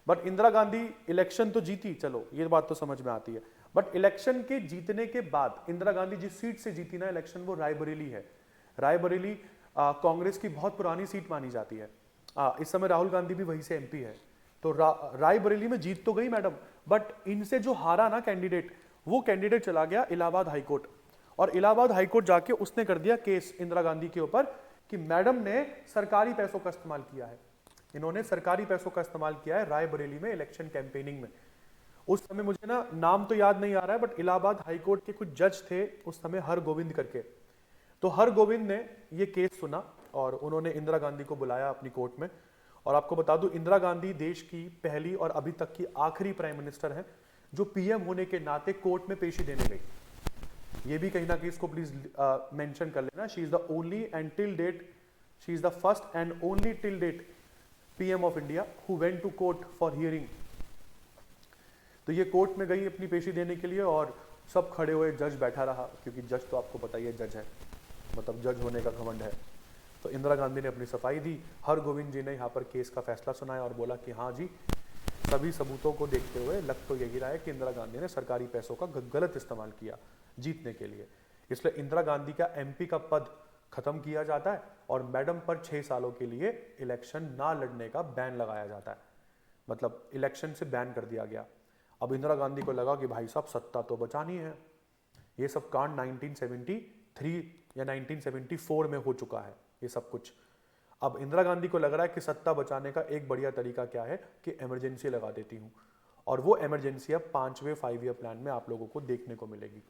बट इंदिरा गांधी इलेक्शन तो जीती, चलो ये बात तो समझ में आती है, बट इलेक्शन के जीतने के बाद इंदिरा गांधी जिस सीट से जीती ना इलेक्शन, वो रायबरेली है। रायबरेली कांग्रेस की बहुत पुरानी सीट मानी जाती है। इस समय राहुल गांधी भी वहीं से एमपी है। तो रायबरेली में जीत तो गई मैडम, बट इनसे जो हारा ना कैंडिडेट, वो कैंडिडेट चला गया इलाहाबाद हाईकोर्ट, और इलाहाबाद हाईकोर्ट जाके उसने कर दिया केस इंदिरा गांधी के ऊपर कि मैडम ने सरकारी पैसों का इस्तेमाल किया है, इन्होंने सरकारी पैसों का इस्तेमाल किया है रायबरेली में इलेक्शन कैंपेनिंग में। उस समय मुझे ना नाम तो याद नहीं आ रहा है, बट इलाहाबाद हाईकोर्ट के कुछ जज थे उस समय, हर गोविंद करके। तो हर गोविंद ने ये केस सुना और उन्होंने इंदिरा गांधी को बुलाया अपनी कोर्ट में। और आपको बता दूं, इंदिरा गांधी देश की पहली और अभी तक की आखिरी प्राइम मिनिस्टर है जो पीएम होने के नाते कोर्ट में पेशी देने गई। ये भी कहीं ना कहीं इसको प्लीज मेंशन कर लेना। She is the only and till date, she is the first and only till date PM of India who went to court for hearing. तो ये कोर्ट में गई अपनी पेशी देने के लिए और सब खड़े हुए, जज बैठा रहा, क्योंकि जज तो आपको पता ही है जज है, मतलब जज होने का घमंड है। तो इंदिरा गांधी ने अपनी सफाई दी, हर गोविंद जी ने यहाँ पर केस का फैसला सुनाया और बोला कि हाँ जी, सभी सबूतों को देखते हुए लग तो यही रहा है कि इंदिरा गांधी ने सरकारी पैसों का गलत इस्तेमाल किया जीतने के लिए, इसलिए इंदिरा गांधी का एमपी का पद खत्म किया जाता है और मैडम पर 6 सालों के लिए इलेक्शन ना लड़ने का बैन लगाया जाता है, मतलब इलेक्शन से बैन कर दिया गया। अब इंदिरा गांधी को लगा कि भाई साहब सत्ता तो बचानी है, ये सब कांड 1973 या 1974 में हो चुका है ये सब कुछ। अब इंदिरा गांधी को लग रहा है कि सत्ता बचाने का एक बढ़िया तरीका क्या है कि इमरजेंसी लगा देती हूं, और वो इमरजेंसी अब 5वें 5 ईयर प्लान में आप लोगों को देखने को मिलेगी।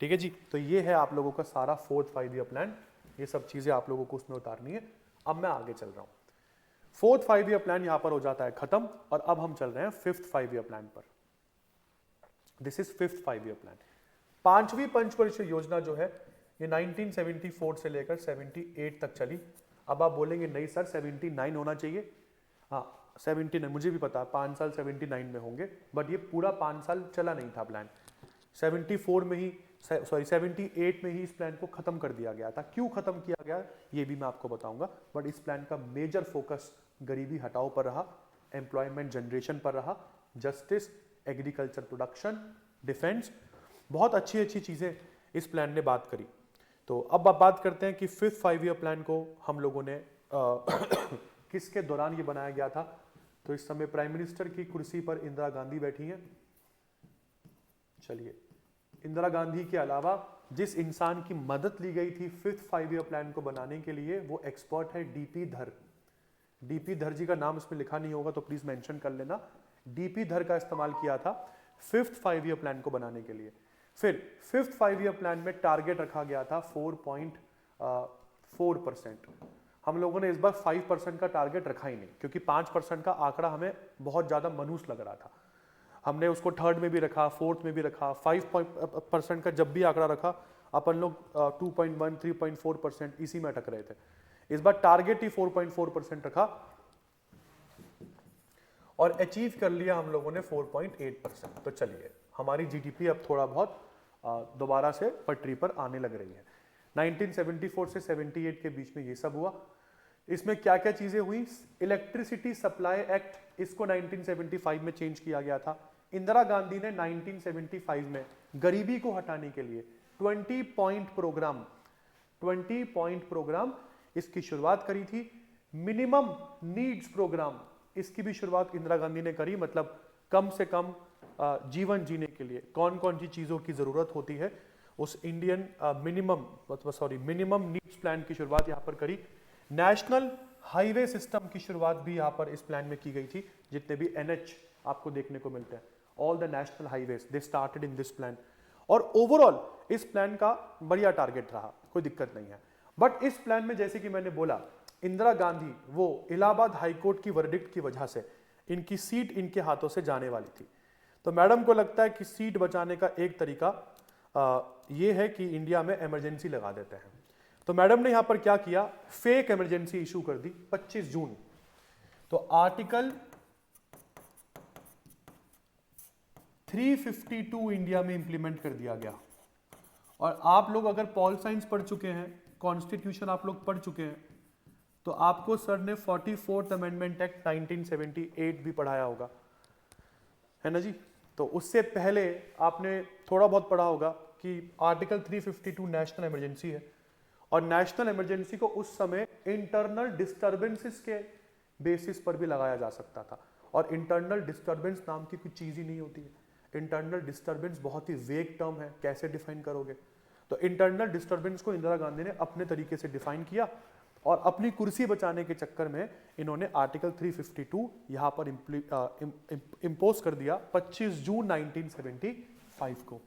ठीक है जी, तो ये है आप लोगों का सारा 4th 5 ईयर प्लान, ये सब चीजें आप लोगों को उसमें उतारनी है। अब मैं आगे चल रहा हूं, 4th 5 ईयर प्लान यहां पर हो जाता है खत्म, और अब हम चल रहे हैं 5th 5 ईयर प्लान पर। This is 5th 5 year plan. 5वीं पंचवर्षीय योजना जो है ये 1974 से लेकर 78 तक चली। अब आप बोलेंगे नहीं सर 79 होना चाहिए, हाँ 79, मुझे भी पता है 5 साल 79 में होंगे, बट ये पूरा 5 साल चला नहीं था प्लान। 74 में ही, सॉरी 78 में ही इस प्लान को खत्म कर दिया गया था। क्यों खत्म किया गया ये भी मैं आपको बताऊंगा, बट इस प्लान का मेजर फोकस गरीबी हटाओ पर रहा, एम्प्लॉयमेंट जनरेशन पर रहा, जस्टिस, एग्रीकल्चर प्रोडक्शन, डिफेंस, बहुत अच्छी अच्छी चीजें इस प्लान ने बात करी। तो अब आप बात करते हैं कि 5th 5 ईयर प्लान को हम लोगों ने किसके दौरान ये बनाया गया था। तो इस समय प्राइम मिनिस्टर की कुर्सी पर इंदिरा गांधी बैठी हैं। चलिए, इंदिरा गांधी के अलावा जिस इंसान की मदद ली गई थी 5th 5 ईयर प्लान को बनाने के लिए, वो एक्सपर्ट है डीपी धर। डीपी धर जी का नाम इसमें लिखा नहीं होगा तो प्लीज मेंशन कर लेना। डीपी धर का इस्तेमाल किया था 5th 5 ईयर प्लान को बनाने के लिए। फिर 5th 5 ईयर प्लान में टारगेट रखा गया था 4.4%। हम लोगों ने इस बार 5% का टारगेट रखा ही नहीं, क्योंकि 5% का आंकड़ा हमें बहुत ज्यादा मनहूस लग रहा था। हमने उसको 3rd में भी रखा, 4th में भी रखा। 5% का जब भी आंकड़ा रखा अपन लोग 2.1 3.4% इसी में अटक रहे थे। इस बार टारगेट ही 4.4% रखा और अचीव कर लिया हम लोगों ने 4.8%। तो चलिए, हमारी जीडीपी अब थोड़ा बहुत दोबारा से पटरी पर आने लग रही है। 1974 से 78 के बीच में ये सब हुआ। इसमें क्या क्या चीजें हुई? इलेक्ट्रिसिटी सप्लाई एक्ट, इसको 1975 में चेंज किया गया था। इंदिरा गांधी ने 1975 में गरीबी को हटाने के लिए 20 पॉइंट प्रोग्राम इसकी शुरुआत करी थी। मिनिमम नीड्स प्रोग्राम, इसकी भी शुरुआत इंदिरा गांधी ने करी, मतलब कम से कम जीवन जीने के लिए कौन कौन सी चीजों की जरूरत होती है, उस इंडियन मिनिमम नीड्स प्लान की शुरुआत यहां पर करी। नेशनल हाईवे सिस्टम की शुरुआत भी यहां पर इस प्लान में की गई थी। जितने भी एनएच आपको देखने को मिलते हैं, all the national highways they started in this plan. और ओवरऑल इस प्लान का बढ़िया टारगेट रहा, कोई दिक्कत नहीं है। बट इस प्लान में जैसे कि मैंने बोला, इंदिरा गांधी वो इलाहाबाद हाईकोर्ट की वर्डिक्ट की वजह से इनकी सीट इनके हाथों से जाने वाली थी। तो मैडम को लगता है कि सीट बचाने का एक तरीका ये है कि इंडिया में इमरजेंसी लगा देते हैं। तो मैडम ने यहां पर क्या किया, फेक इमरजेंसी इशू कर दी 25 जून। तो आर्टिकल 352 इंडिया में इंप्लीमेंट कर दिया गया। और आप लोग अगर पॉल साइंस पढ़ चुके हैं, कॉन्स्टिट्यूशन आप लोग पढ़ चुके हैं, तो आपको सर ने 44th अमेंडमेंट एक्ट 1978 भी पढ़ाया होगा, है ना जी। तो उससे पहले आपने थोड़ा बहुत पढ़ा होगा कि आर्टिकल 352 नेशनल इमरजेंसी है, और नेशनल इमरजेंसी को उस समय इंटरनल डिस्टर्बेंसेस के बेसिस पर भी लगाया जा सकता था। और इंटरनल डिस्टर्बेंस नाम की कुछ चीज ही नहीं होती है। इंटरनल डिस्टर्बेंस बहुत ही वेग टर्म है, कैसे डिफाइन करोगे। तो इंटरनल डिस्टर्बेंस को इंदिरा गांधी ने अपने तरीके से डिफाइन किया, और अपनी कुर्सी बचाने के चक्कर में इन्होंने आर्टिकल 352 यहां पर इंपोज कर दिया 25 जून 1975 को।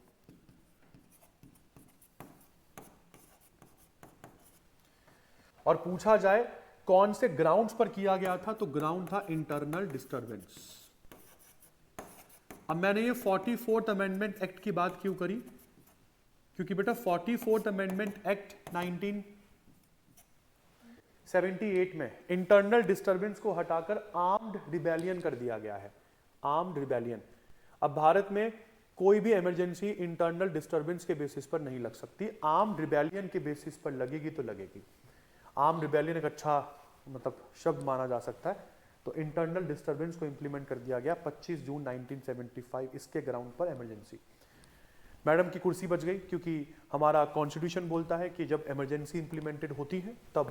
और पूछा जाए कौन से ग्राउंड्स पर किया गया था, तो ग्राउंड था इंटरनल डिस्टर्बेंस। अब मैंने ये 44th अमेंडमेंट एक्ट की बात क्यों करी, क्योंकि बेटा 44th अमेंडमेंट एक्ट 1978 में इंटरनल डिस्टर्बेंस को हटाकर आर्म्ड रिबेलियन कर दिया गया है। Armed rebellion. अब भारत में कोई भी इमरजेंसी इंटरनल डिस्टर्बेंस के बेसिस पर नहीं लग सकती, आर्म्ड रिबेलियन के बेसिस पर लगेगी तो लगेगी। आर्म रिबेलियन एक अच्छा मतलब शब्द माना जा सकता है। तो इंटरनल डिस्टर्बेंस को इंप्लीमेंट कर दिया गया 25 जून 1975 इसके ग्राउंड पर इमरजेंसी। मैडम की कुर्सी बच गई, क्योंकि हमारा कॉन्स्टिट्यूशन बोलता है कि जब इमरजेंसी इंप्लीमेंटेड होती है तब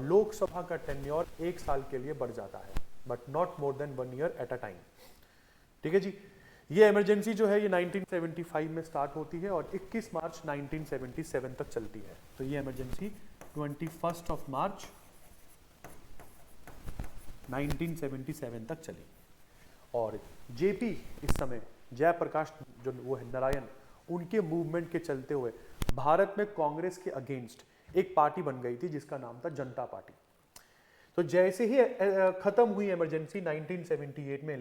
लोकसभा का टेन्योर 1 साल के लिए बढ़ जाता है, but not more than 1 year at a time. ठीक है जी। ये इमरजेंसी जो है ये 1975 में स्टार्ट होती है और 21 मार्च 1977 तक चलती है। तो ये इमरजेंसी 21 मार्च 1977 तक चली। और जेपी इस समय जयप्रकाश जो वो है नारायण, उनके मूवमेंट के चलते हुए भारत में कांग्रेस के अगेंस्ट एक पार्टी बन गई थी जिसका नाम था जनता पार्टी। तो जैसे ही खत्म हुई इमरजेंसी 1978 में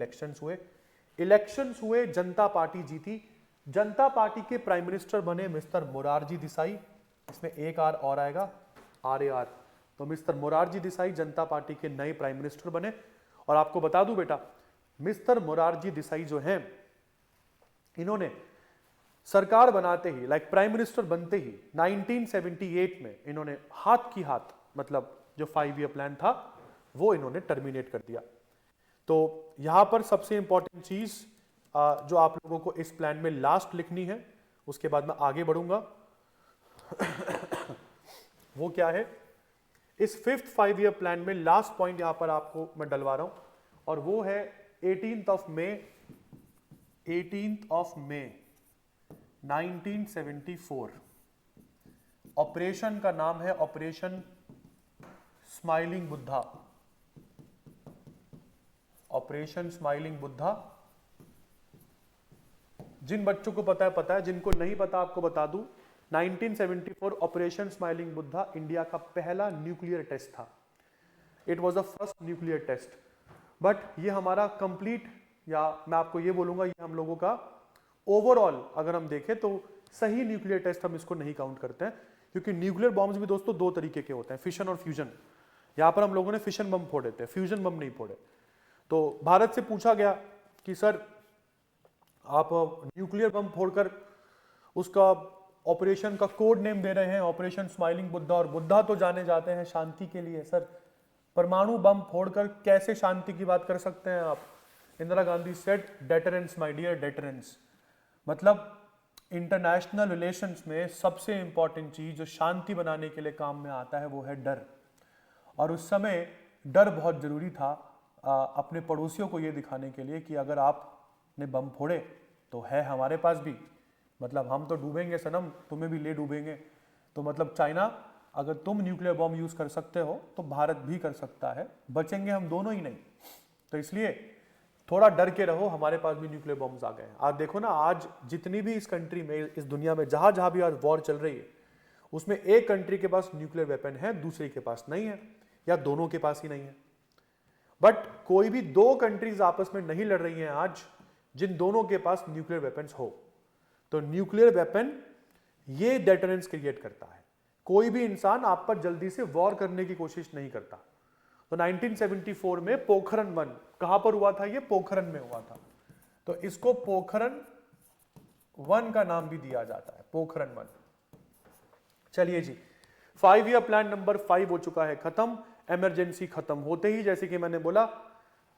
इलेक्शंस हुए, जनता पार्टी जीती। जनता पार्टी के प्राइम मिनिस्टर बने मिस्टर मोरारजी देसाई। इसमें एक आर और आएगा, RAR। तो मिस्टर मोरारजी देसाई जनता पार्टी के नए प्राइम मिनिस्टर बने। और आपको बता दूं बेटा, मिस्टर मोरारजी देसाई जो हैं, इन्होंने सरकार बनाते ही लाइक प्राइम मिनिस्टर बनते ही 1978 में इन्होंने हाथ मतलब जो 5 ईयर प्लान था वो इन्होंने टर्मिनेट कर दिया। तो यहां पर सबसे इंपॉर्टेंट चीज जो आप लोगों को इस प्लान में लास्ट लिखनी है, उसके बाद मैं आगे बढ़ूंगा वो क्या है, इस 5th 5 ईयर प्लान में लास्ट पॉइंट यहां पर आपको मैं डलवा रहा हूं, और वो है 18th ऑफ मे 1974। ऑपरेशन का नाम है operation smiling Buddha. Operation smiling Buddha. जिन बच्चों को पता है, जिनको नहीं पता आपको बता दूं, 1974 ऑपरेशन स्माइलिंग बुद्धा इंडिया का पहला न्यूक्लियर टेस्ट था। It was the first nuclear test. But ये हमारा कंप्लीट, या मैं आपको ये बोलूंगा, ये हम लोगों का ओवरऑल अगर हम देखें तो सही न्यूक्लियर टेस्ट हम इसको नहीं काउंट करते हैं, क्योंकि न्यूक्लियर बॉम्ब्स भी दोस्तों 2 तरीके के होते हैं, फिशन और फ्यूजन। यहां पर हम लोगों ने फिशन बम फोड़े थे, फ्यूजन बम नहीं फोड़े। तो भारत से पूछा गया कि सर आप न्यूक्लियर बम फोड़कर उसका ऑपरेशन का कोड नेम दे रहे हैं ऑपरेशन स्माइलिंग बुद्धा, और बुद्धा तो जाने जाते हैं शांति के लिए, सर परमाणु बम फोड़कर कैसे शांति की बात कर सकते हैं आप। Indira Gandhi said deterrence my dear, deterrence. मतलब इंटरनेशनल रिलेशंस में सबसे इंपॉर्टेंट चीज जो शांति बनाने के लिए काम में आता है वो है डर। और उस समय डर बहुत जरूरी था अपने पड़ोसियों को ये दिखाने के लिए कि अगर आपने बम फोड़े तो है हमारे पास भी, मतलब हम तो डूबेंगे सनम, तुम्हें भी ले डूबेंगे। तो मतलब चाइना, अगर तुम न्यूक्लियर बॉम्ब यूज कर सकते हो तो भारत भी कर सकता है, बचेंगे हम दोनों ही नहीं। तो इसलिए थोड़ा डर के रहो, हमारे पास भी न्यूक्लियर बॉम्ब्स आ गए। आप देखो ना, आज जितनी भी इस कंट्री में, इस दुनिया में जहां जहां भी आज वॉर चल रही है, उसमें एक कंट्री के पास न्यूक्लियर वेपन है, दूसरे के पास नहीं है, या दोनों के पास ही नहीं है। बट कोई भी 2 कंट्रीज आपस में नहीं लड़ रही हैं आज जिन दोनों के पास न्यूक्लियर वेपन्स हो। तो न्यूक्लियर वेपन ये डेटरेंस क्रिएट करता है। कोई भी इंसान आप पर जल्दी से वॉर करने की कोशिश नहीं करता। तो 1974 में पोखरण 1 कहां पर हुआ था, ये पोखरण में हुआ था। तो इसको पोखरण वन का नाम भी दिया जाता है, पोखरण वन। चलिए जी, 5 ईयर प्लान नंबर 5 हो चुका है खत्म। इमरजेंसी खत्म होते ही जैसे कि मैंने बोला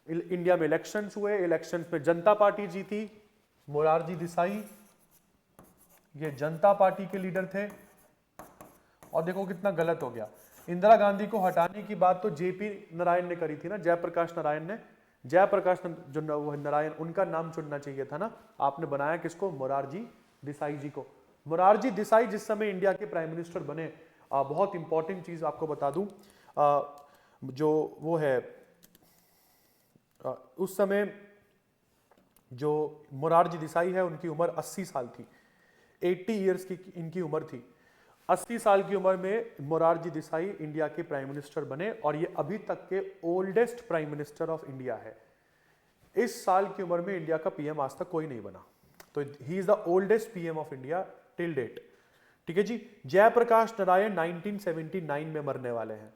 इंडिया में इलेक्शंस हुए, इलेक्शंस में जनता पार्टी जीती, मोरारजी देसाई ये जनता पार्टी के लीडर थे। और देखो कितना गलत हो गया, इंदिरा गांधी को हटाने की बात तो जेपी नारायण ने करी थी ना, जयप्रकाश नारायण ने। जयप्रकाश नारायण उनका नाम चुनना चाहिए था ना, आपने बनाया किसको? मोरारजी देसाई जी को। मोरारजी देसाई जिस समय इंडिया के प्राइम मिनिस्टर बने, बहुत इंपॉर्टेंट चीज आपको बता दूं, जो वो है उस समय जो मोरारजी देसाई है उनकी उम्र 80 साल थी, 80 ईयर्स की इनकी उम्र थी। 80 साल की उम्र में मोरारजी देसाई इंडिया के प्राइम मिनिस्टर बने और ये अभी तक के oldest prime minister of India है। इस साल की उम्र में इंडिया का पीएम आज तक कोई नहीं बना, तो he is the oldest PM of India till date. ठीक है जी। जयप्रकाश नारायण 1979 में मरने वाले हैं,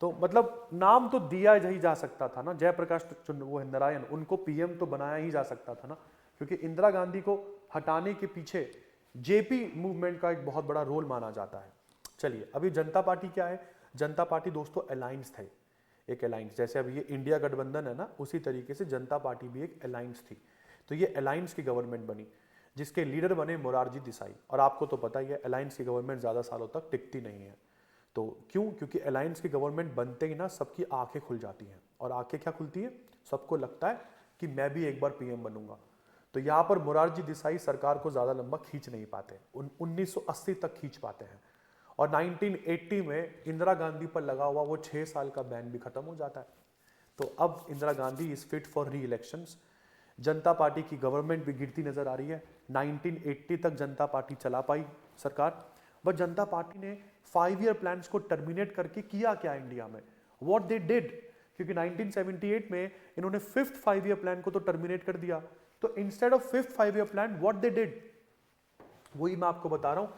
तो मतलब नाम तो दिया ही जा सकता था ना, जयप्रकाश वो नारायण, उनको पीएम तो बनाया ही जा सकता था ना, क्योंकि इंदिरा गांधी को हटाने के पीछे जेपी मूवमेंट का एक बहुत बड़ा रोल माना जाता है। चलिए, अभी जनता पार्टी क्या है? जनता पार्टी दोस्तों अलायंस थे, एक अलायंस, जैसे अभी ये इंडिया गठबंधन है ना, उसी तरीके से जनता पार्टी भी एक अलायंस थी। तो ये अलायंस की गवर्नमेंट बनी जिसके लीडर बने मोरारजी देसाई। और आपको तो पता ही है अलायंस की गवर्नमेंट ज्यादा सालों तक टिकती नहीं है। तो क्यों? क्योंकि अलायंस की गवर्नमेंट बनते ही ना सबकी आंखें खुल जाती हैं, और आंखें क्या खुलती है? सबको लगता है कि मैं भी एक बार पीएम बनूंगा। तो यहाँ पर मोरारजी देसाई सरकार को ज्यादा लंबा खींच नहीं पाते, 1980 तक खींच पाते हैं, और 1980 में इंदिरा गांधी पर लगा हुआ वो 6 साल का बैन भी खत्म हो जाता है। तो अब Indira Gandhi is fit for री इलेक्शंस। जनता पार्टी की गवर्नमेंट भी गिरती नजर आ रही है। 1980 तक जनता पार्टी चला पाई सरकार, बट जनता पार्टी ने 5 ईयर प्लान्स को टर्मिनेट करके किया क्या इंडिया में? व्हाट दे डिड, क्योंकि 1978 में इन्होंने 5th 5 ईयर प्लान को तो टर्मिनेट कर दिया, तो instead of 5th 5 year plan what they did, वही मैं आपको बता रहा हूं।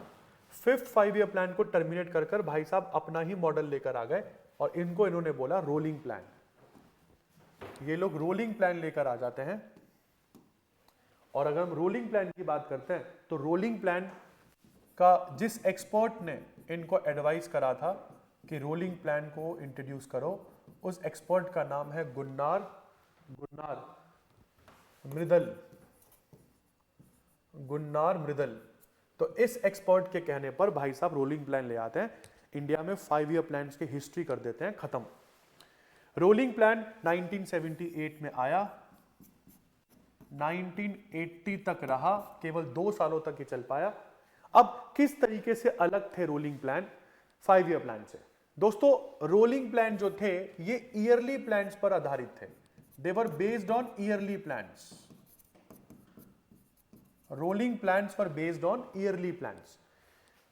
5th 5 ईयर प्लान को टर्मिनेट कर कर भाई साहब अपना ही मॉडल लेकर आ गए, और इनको इन्होंने बोला रोलिंग प्लान। ये लोग रोलिंग प्लान लेकर आ जाते हैं, और अगर हम रोलिंग प्लान की बात करते हैं तो रोलिंग प्लान का जिस एक्सपर्ट ने इनको एडवाइस करा था कि रोलिंग प्लान को इंट्रोड्यूस करो, उस एक्सपर्ट का नाम है गुन्नार मृदल। तो इस एक्सपर्ट के कहने पर भाई साहब रोलिंग प्लान ले आते हैं, इंडिया में 5 ईयर प्लान्स की हिस्ट्री कर देते हैं खत्म। रोलिंग प्लान 1978 में आया, 1980 तक रहा, केवल 2 सालों तक ही चल पाया। अब किस तरीके से अलग थे रोलिंग प्लान 5 ईयर प्लान से? दोस्तों रोलिंग प्लान जो थे ये ईयरली प्लान्स पर आधारित थे, they were based on yearly plans. Rolling plans were based on yearly plans.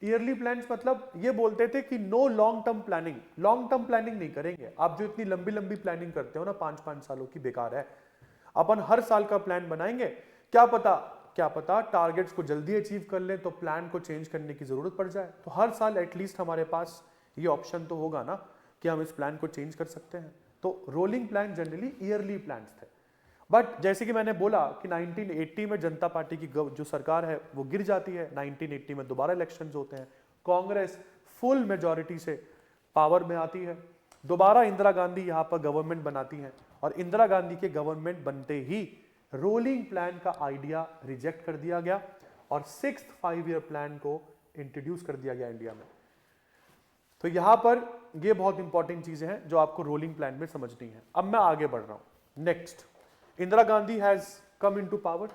Yearly plans मतलब ये बोलते थे कि no long term planning, long term planning नहीं करेंगे। आप जो इतनी लंबी लंबी प्लानिंग करते हो ना 5-5 सालों की, बेकार है। अपन हर साल का प्लान बनाएंगे, क्या पता टारगेट्स को जल्दी अचीव कर ले तो प्लान को चेंज करने की जरूरत पड़ जाए। तो हर साल एटलीस्ट हमारे पास ये ऑप्शन तो होगा ना कि हम इस प्लान को चेंज कर सकते हैं। तो rolling plan generally yearly plans थे। बट जैसे कि मैंने बोला कि 1980 में जनता पार्टी की जो सरकार है वो गिर जाती है, 1980 में दोबारा इलेक्शंस होते हैं, कांग्रेस फुल मेजॉरिटी से पावर में आती है, दोबारा इंदिरा गांधी यहां पर गवर्नमेंट बनाती हैं, और इंदिरा गांधी के गवर्नमेंट बनते ही रोलिंग प्लान का आइडिया रिजेक्ट कर दिया गया और 6th 5 ईयर प्लान को इंट्रोड्यूस कर दिया गया इंडिया में। तो यहां पर ये बहुत इंपॉर्टेंट चीजें हैं जो आपको रोलिंग प्लान में समझनी है। अब मैं आगे बढ़ रहा हूं। Next, Indira Gandhi has come into power.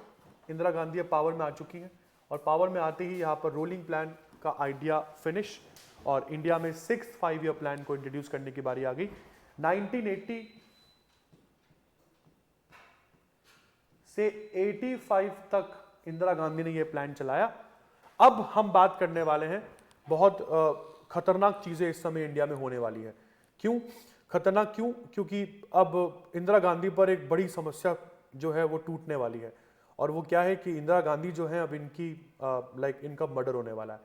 Indira Gandhi अब पावर में आ चुकी हैं, और पावर में आते ही यहां पर रोलिंग प्लान का आइडिया फिनिश, और इंडिया में 6th 5 ईयर प्लान को इंट्रोड्यूस करने की बारी आ गई। 1980 से 85 तक इंदिरा गांधी ने यह प्लान चलाया। अब हम बात करने वाले हैं, बहुत खतरनाक चीजें इस समय इंडिया में होने वाली है। क्यों खतरनाक? क्यों? क्योंकि अब इंदिरा गांधी पर एक बड़ी समस्या जो है वो टूटने वाली है, और वो क्या है कि इंदिरा गांधी जो है अब इनकी इनका मर्डर होने वाला है।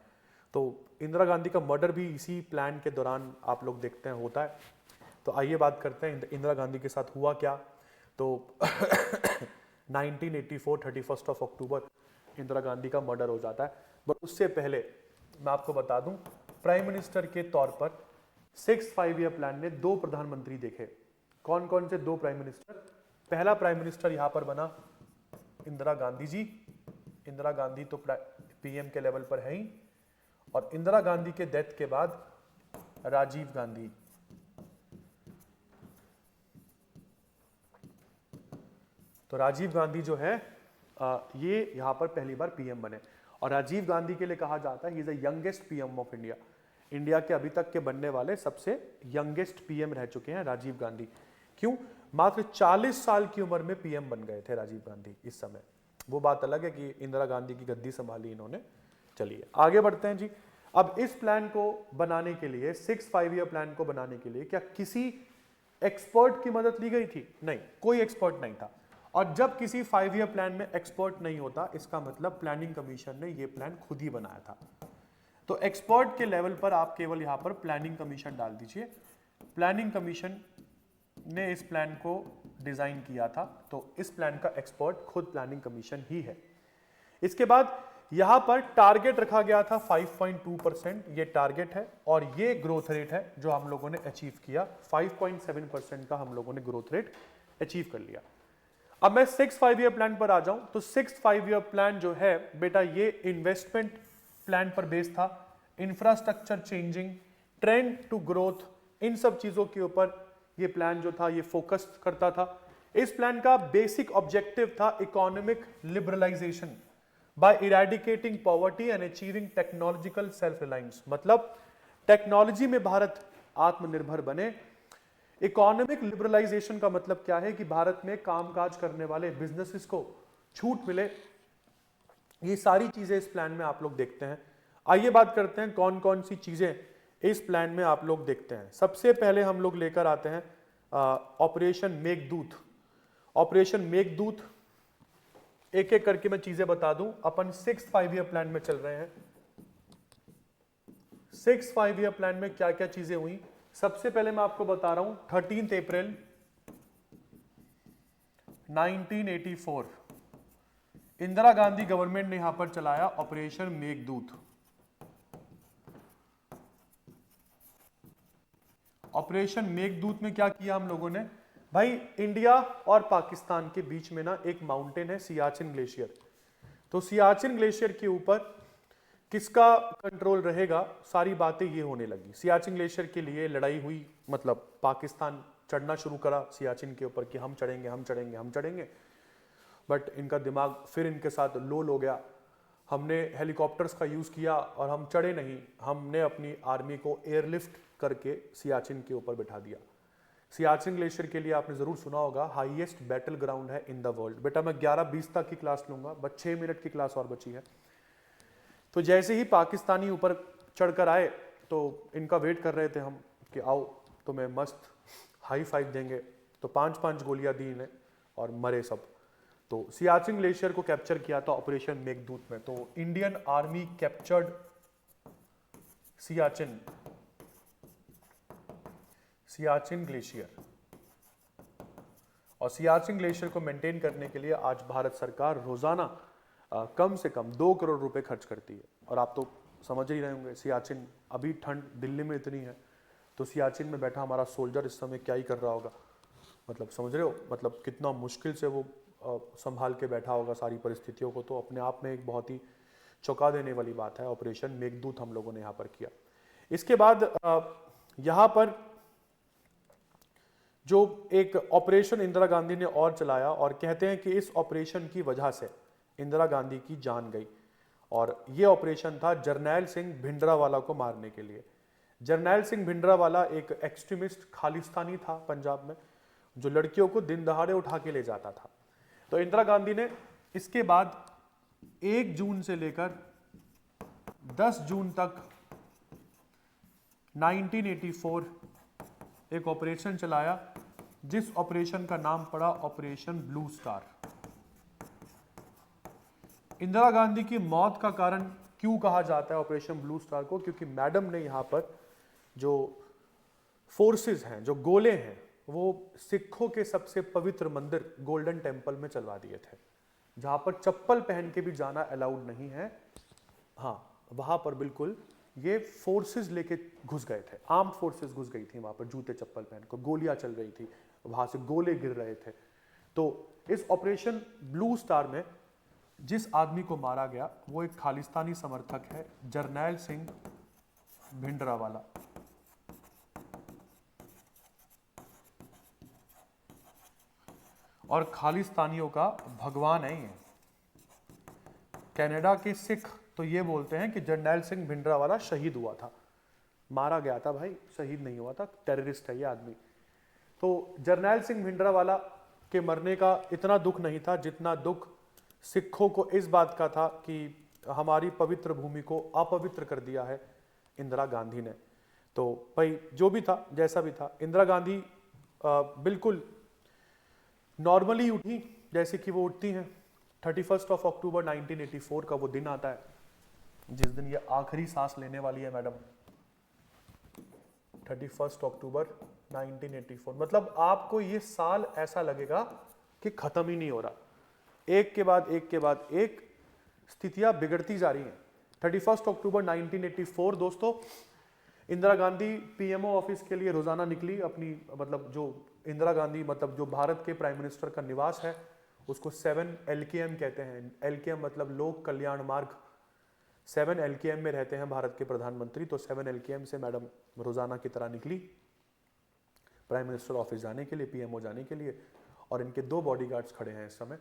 तो इंदिरा गांधी का मर्डर भी इसी प्लान के दौरान आप लोग देखते हैं होता है। तो आइए बात करते हैं इंदिरा गांधी के साथ हुआ क्या। तो 1984 31 अक्टूबर इंदिरा गांधी का मर्डर हो जाता है। बट उससे पहले मैं आपको बता दूं, प्राइम मिनिस्टर के तौर पर 6 5 ईयर प्लान ने 2 प्रधानमंत्री देखे। कौन कौन से 2 प्राइम मिनिस्टर? पहला प्राइम मिनिस्टर यहां पर बना इंदिरा गांधी जी। इंदिरा गांधी तो पीएम के लेवल पर है ही, और इंदिरा गांधी के डेथ के बाद राजीव गांधी। तो राजीव गांधी जो है ये यहां पर पहली बार पीएम बने, और राजीव गांधी के लिए कहा जाता है ही is the youngest PM of India. India के अभी तक के बनने वाले सबसे यंगेस्ट पीएम रह चुके हैं राजीव गांधी। क्यों? मात्र 40 साल की उम्र में पीएम बन गए थे राजीव गांधी इस समय। वो बात अलग है कि इंदिरा गांधी की गद्दी संभाली इन्होंने। चलिए आगे बढ़ते हैं जी। अब इस प्लान को बनाने के लिए, 6 5 ईयर प्लान को बनाने के लिए क्या किसी एक्सपर्ट की मदद ली गई थी? नहीं, कोई एक्सपर्ट नहीं था। और जब किसी 5 ईयर प्लान में एक्सपर्ट नहीं होता, इसका मतलब प्लानिंग कमीशन ने ये प्लान खुद ही बनाया था। तो एक्सपर्ट के लेवल पर आप केवल यहां पर प्लानिंग कमीशन डाल दीजिए। प्लानिंग कमीशन ने इस प्लान को डिजाइन किया था, तो इस प्लान का एक्सपर्ट खुद प्लानिंग कमीशन ही है। इसके बाद यहां पर टारगेट रखा गया था 5.2%, ये टारगेट है, और ये ग्रोथ रेट है जो हम लोगों ने अचीव किया। 5.7% का हम लोगों ने ग्रोथ रेट अचीव कर लिया। अब मैं 6 5 ईयर प्लान पर आ जाऊं, तो 6 5 ईयर प्लान जो है बेटा, ये इन्वेस्टमेंट प्लान पर बेस्ड था। Infrastructure changing, trend to growth, इन सब चीजों के ऊपर ये प्लान जो था ये फोकस करता था। इस प्लान का बेसिक ऑब्जेक्टिव था economic liberalization by eradicating poverty and achieving technological self reliance. मतलब टेक्नोलॉजी में भारत आत्मनिर्भर बने। इकोनॉमिक लिबरलाइजेशन का मतलब क्या है कि भारत में कामकाज करने वाले बिजनेसेस को छूट मिले। ये सारी चीजें इस प्लान में आप लोग देखते हैं। आइए बात करते हैं कौन कौन सी चीजें इस प्लान में आप लोग देखते हैं। सबसे पहले हम लोग लेकर आते हैं ऑपरेशन मेघदूत। ऑपरेशन मेघदूत, एक एक करके मैं चीजें बता दूं। अपन 6 5 ईयर प्लान में चल रहे हैं। 6 5 ईयर प्लान में क्या क्या चीजें हुई, सबसे पहले मैं आपको बता रहा हूं। 13 अप्रैल 1984 इंदिरा गांधी गवर्नमेंट ने यहां पर चलाया ऑपरेशन मेघदूत। ऑपरेशन मेघदूत में क्या किया हम लोगों ने भाई, इंडिया और पाकिस्तान के बीच में ना एक माउंटेन है सियाचिन ग्लेशियर। तो सियाचिन ग्लेशियर के ऊपर किसका कंट्रोल रहेगा, सारी बातें ये होने लगी। सियाचिन ग्लेशियर के लिए लड़ाई हुई, मतलब पाकिस्तान चढ़ना शुरू करा सियाचिन के ऊपर कि हम चढ़ेंगे हम चढ़ेंगे हम चढ़ेंगे। बट इनका दिमाग फिर इनके साथ लोल हो गया। हमने हेलीकॉप्टर्स का यूज़ किया और हम चढ़े नहीं, हमने अपनी आर्मी को एयरलिफ्ट करके सियाचिन के ऊपर बिठा दिया। सियाचिन ग्लेशियर के लिए आपने जरूर सुना होगा, हाईएस्ट बैटल ग्राउंड है इन द वर्ल्ड। बेटा मैं 11-20 तक की क्लास लूंगा, बस 6 मिनट की क्लास और बची है। तो जैसे ही पाकिस्तानी ऊपर चढ़कर आए तो इनका वेट कर रहे थे हम कि आओ तुम्हें मस्त हाई फाइव देंगे। तो 5-5 गोलियां दी इन्हें और मरे सब। तो सियाचिन ग्लेशियर को कैप्चर किया था ऑपरेशन मेघदूत में। तो Indian army captured Siachen glacier. और सियाचिन ग्लेशियर को मेंटेन करने के लिए आज भारत सरकार रोजाना कम से कम 2 करोड़ रुपए खर्च करती है। और आप तो समझ ही रहे होंगे, सियाचिन अभी ठंड दिल्ली में इतनी है, तो सियाचिन में बैठा हमारा सोल्जर इस समय क्या ही कर रहा होगा। मतलब समझ रहे हो, मतलब कितना मुश्किल से वो संभाल के बैठा होगा सारी परिस्थितियों को। तो अपने आप में एक बहुत ही चौंका देने वाली बात है। ऑपरेशन मेघदूत हम लोगों ने यहाँ पर किया। इसके बाद यहाँ पर जो एक ऑपरेशन इंदिरा गांधी ने और चलाया, और कहते हैं कि इस ऑपरेशन की वजह से इंदिरा गांधी की जान गई। और ये ऑपरेशन था जरनैल सिंह भिंडरावाला को मारने के लिए। जरनैल सिंह भिंडरावाला एक एक्सट्रीमिस्ट खालिस्तानी था पंजाब में, जो लड़कियों को दिन दहाड़े उठा के ले जाता था। तो इंदिरा गांधी ने इसके बाद 1 जून से लेकर 10 जून तक 1984 एक ऑपरेशन चलाया, जिस ऑपरेशन का नाम पड़ा operation blue star. Indira Gandhi की मौत का कारण क्यों कहा जाता है ऑपरेशन ब्लू स्टार को? क्योंकि मैडम ने यहां पर जो फोर्सेस हैं, जो गोले हैं, वो सिखों के सबसे पवित्र मंदिर गोल्डन टेम्पल में चलवा दिए थे। जहां पर चप्पल पहन के भी जाना अलाउड नहीं है, हाँ वहां पर बिल्कुल ये फोर्सेस लेके घुस गए थे, आर्म्ड फोर्सेस घुस गई थी वहां पर जूते चप्पल पहन कर, गोलियां चल रही थी, वहां से गोले गिर रहे थे। तो इस ऑपरेशन ब्लू स्टार में जिस आदमी को मारा गया वो एक खालिस्तानी समर्थक है, जरनैल सिंह भिंडरावाला। और खालिस्तानियों का भगवान है ये। कनाडा के सिख तो ये बोलते हैं कि जरनैल सिंह भिंडरावाला शहीद हुआ था, मारा गया था भाई, शहीद नहीं हुआ था, टेररिस्ट है ये आदमी। तो जरनैल सिंह भिंडरावाला के मरने का इतना दुख नहीं था जितना दुख सिखों को इस बात का था कि हमारी पवित्र भूमि को अपवित्र कर दिया है इंदिरा गांधी ने। तो भाई जो भी था, जैसा भी था, इंदिरा गांधी बिल्कुल नॉर्मली उठी जैसे कि वो उठती हैं। 31 अक्टूबर 1984 का वो दिन आता है जिस दिन ये आखिरी सांस लेने वाली है मैडम। 31 अक्टूबर 1984, मतलब आपको ये साल ऐसा लगेगा कि खत्म ही नहीं हो रहा, एक के बाद एक के बाद एक स्थितियां बिगड़ती जा रही हैं। 31 अक्टूबर 1984 दोस्तों, इंदिरा गांधी पीएमओ ऑफिस के लिए रोजाना निकली अपनी, मतलब जो इंदिरा गांधी मतलब जो भारत के प्राइम मिनिस्टर का निवास है उसको 7 LKM कहते हैं। LKM मतलब लोक कल्याण मार्ग। 7 LKM में रहते हैं भारत के प्रधानमंत्री, तो 7 LKM से मैडम रोजाना की तरह निकली प्राइम मिनिस्टर ऑफिस जाने के लिए, पीएमओ जाने के लिए। और इनके 2 बॉडीगार्ड्स खड़े हैं इस समय।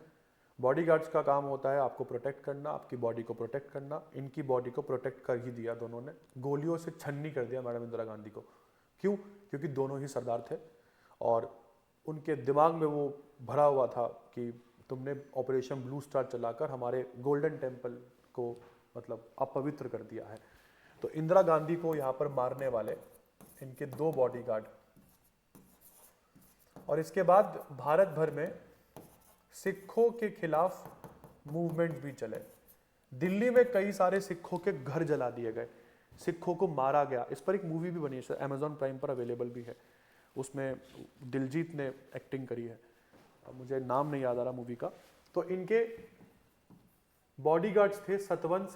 बॉडीगार्ड्स का काम होता है आपको प्रोटेक्ट करना, आपकी बॉडी को प्रोटेक्ट करना। इनकी बॉडी को प्रोटेक्ट कर ही दिया दोनों ने, गोलियों से छन्नी कर दिया मैडम इंदिरा गांधी को। क्यों? क्योंकि दोनों ही सरदार थे और उनके दिमाग में वो भरा हुआ था कि तुमने ऑपरेशन ब्लू स्टार चलाकर हमारे गोल्डन टेम्पल को मतलब अपवित्र कर दिया है। तो इंदिरा गांधी को यहाँ पर मारने वाले इनके 2 बॉडीगार्ड। और इसके बाद भारत भर में सिखों के खिलाफ मूवमेंट भी चले। दिल्ली में कई सारे सिखों के घर जला दिए गए, सिखों को मारा गया। इस पर एक मूवी भी बनी है, अमेजॉन प्राइम पर अवेलेबल भी है, उसमें दिलजीत ने एक्टिंग करी है, अब मुझे नाम नहीं याद आ रहा मूवी का। तो इनके बॉडीगार्ड्स थे सतवंत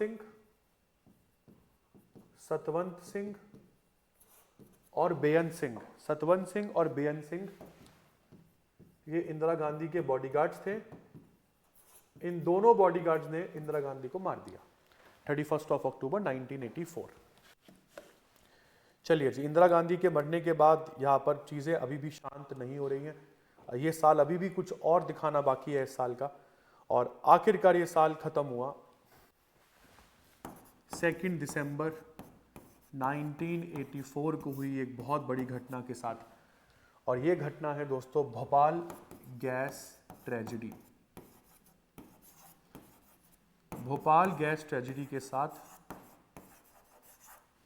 सिंह और बेअंत सिंह। सतवंत सिंह और बेअंत सिंह ये इंदिरा गांधी के बॉडीगार्ड्स थे। इन दोनों बॉडीगार्ड्स ने इंदिरा गांधी को मार दिया 31 अक्टूबर 1984। चलिए जी, इंदिरा गांधी के मरने के बाद यहाँ पर चीजें अभी भी शांत नहीं हो रही हैं। ये साल अभी भी कुछ और दिखाना बाकी है इस साल का, और आखिरकार ये साल खत्म हुआ 2 दिसंबर 1984 को हुई एक बहुत बड़ी घटना के साथ। और ये घटना है दोस्तों Bhopal gas tragedy. Bhopal gas tragedy के साथ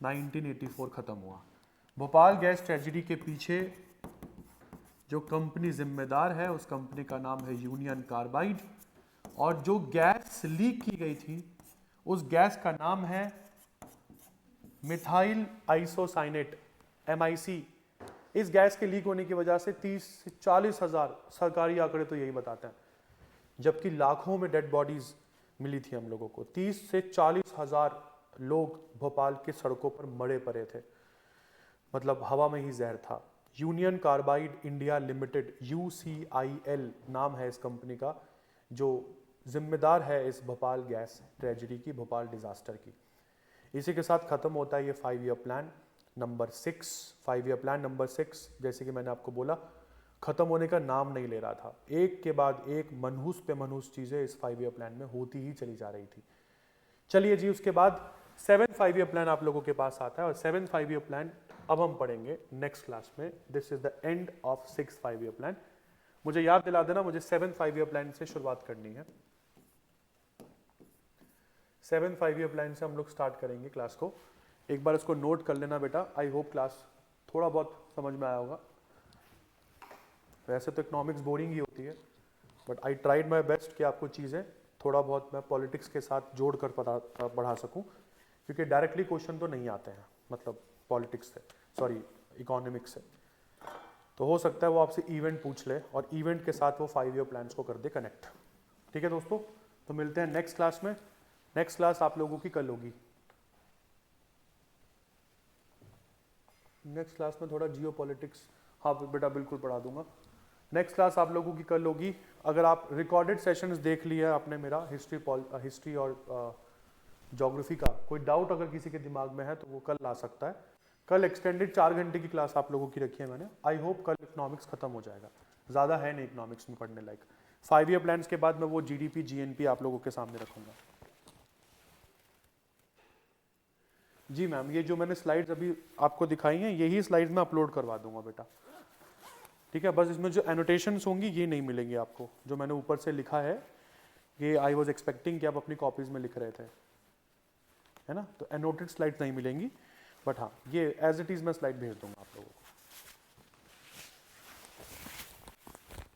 1984 खत्म हुआ। भोपाल गैस ट्रेजेडी के पीछे जो कंपनी जिम्मेदार है उस कंपनी का नाम है यूनियन कार्बाइड, और जो गैस लीक की गई थी उस गैस का नाम है मिथाइल आइसोसाइनेट, MIC। इस गैस के लीक होने की वजह से 30 से 40 हजार, सरकारी आंकड़े तो यही बताते हैं, जबकि लाखों में डेड बॉडीज मिली थी हम लोगों को। 30 से 40 हजार लोग भोपाल के सड़कों पर मरे पड़े थे, मतलब हवा में ही जहर था। Union carbide India limited, UCIL नाम है इस कंपनी का, जो जिम्मेदार है इस भोपाल गैस ट्रेजेडी की, भोपाल डिजास्टर की। इसी के साथ खत्म होता है ये 5 year plan number 6। 5 year plan number 6, जैसे कि मैंने आपको बोला, खत्म होने का नाम नहीं ले रहा था। एक के बाद एक मनहूस पे मनहूस चीजें इस 5 ईयर प्लान में होती ही चली जा रही थी। चलिए जी, उसके बाद 7 5 ईयर प्लान आप लोगों के पास आता है, और 7 5 ईयर प्लान अब हम पढ़ेंगे नेक्स्ट क्लास में। This is the end of 6 5 year plan. मुझे याद दिला देना, मुझे 7 5 ईयर प्लान से शुरुआत करनी है। 7 5 ईयर प्लान से हम लोग स्टार्ट करेंगे क्लास को। एक बार इसको नोट कर लेना बेटा। आई होप क्लास थोड़ा बहुत समझ में आया होगा। वैसे तो इकोनॉमिक्स बोरिंग ही होती है, but I tried my best कि आपको चीज़ें थोड़ा बहुत मैं पॉलिटिक्स के साथ जोड़ कर पढ़ा सकूं, क्योंकि डायरेक्टली क्वेश्चन तो नहीं आते हैं, मतलब पॉलिटिक्स से, सॉरी इकोनॉमिक्स से। तो हो सकता है वो आपसे इवेंट पूछ ले और इवेंट के साथ वो 5 ईयर प्लान्स को कर दे कनेक्ट। ठीक है दोस्तों, तो मिलते हैं नेक्स्ट क्लास में। नेक्स्ट क्लास आप लोगों की कल होगी। नेक्स्ट क्लास में थोड़ा जियो पॉलिटिक्स, हाँ बेटा बिल्कुल पढ़ा दूंगा। नेक्स्ट क्लास आप लोगों की कल होगी। अगर आप रिकॉर्डेड सेशंस देख लिया आपने मेरा हिस्ट्री और ज्योग्राफी का, कोई डाउट अगर किसी के दिमाग में है तो वो कल ला सकता है। कल एक्सटेंडेड 4 घंटे की क्लास आप लोगों की रखी है मैंने। आई होप कल इकोनॉमिक्स खत्म हो जाएगा, ज़्यादा है नहीं इकोनॉमिक्स में पढ़ने लायक। 5 ईयर प्लान्स के बाद मैं वो जीडीपी जीएनपी आप लोगों के सामने रखूंगा। जी मैम, ये जो मैंने स्लाइड्स अभी आपको दिखाई हैं यही स्लाइड्स मैं अपलोड करवा दूंगा बेटा, ठीक है। बस इसमें जो एनोटेशंस होंगी ये नहीं मिलेंगी आपको, जो मैंने ऊपर से लिखा है ये आई वॉज एक्सपेक्टिंग कि आप अपनी कॉपीज में लिख रहे थे, है ना। तो एनोटेड स्लाइड्स नहीं मिलेंगी, बट हाँ ये एज इट इज़ मैं स्लाइड भेज दूंगा आप लोगों को।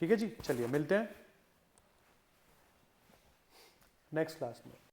ठीक है जी, चलिए मिलते हैं नेक्स्ट क्लास में।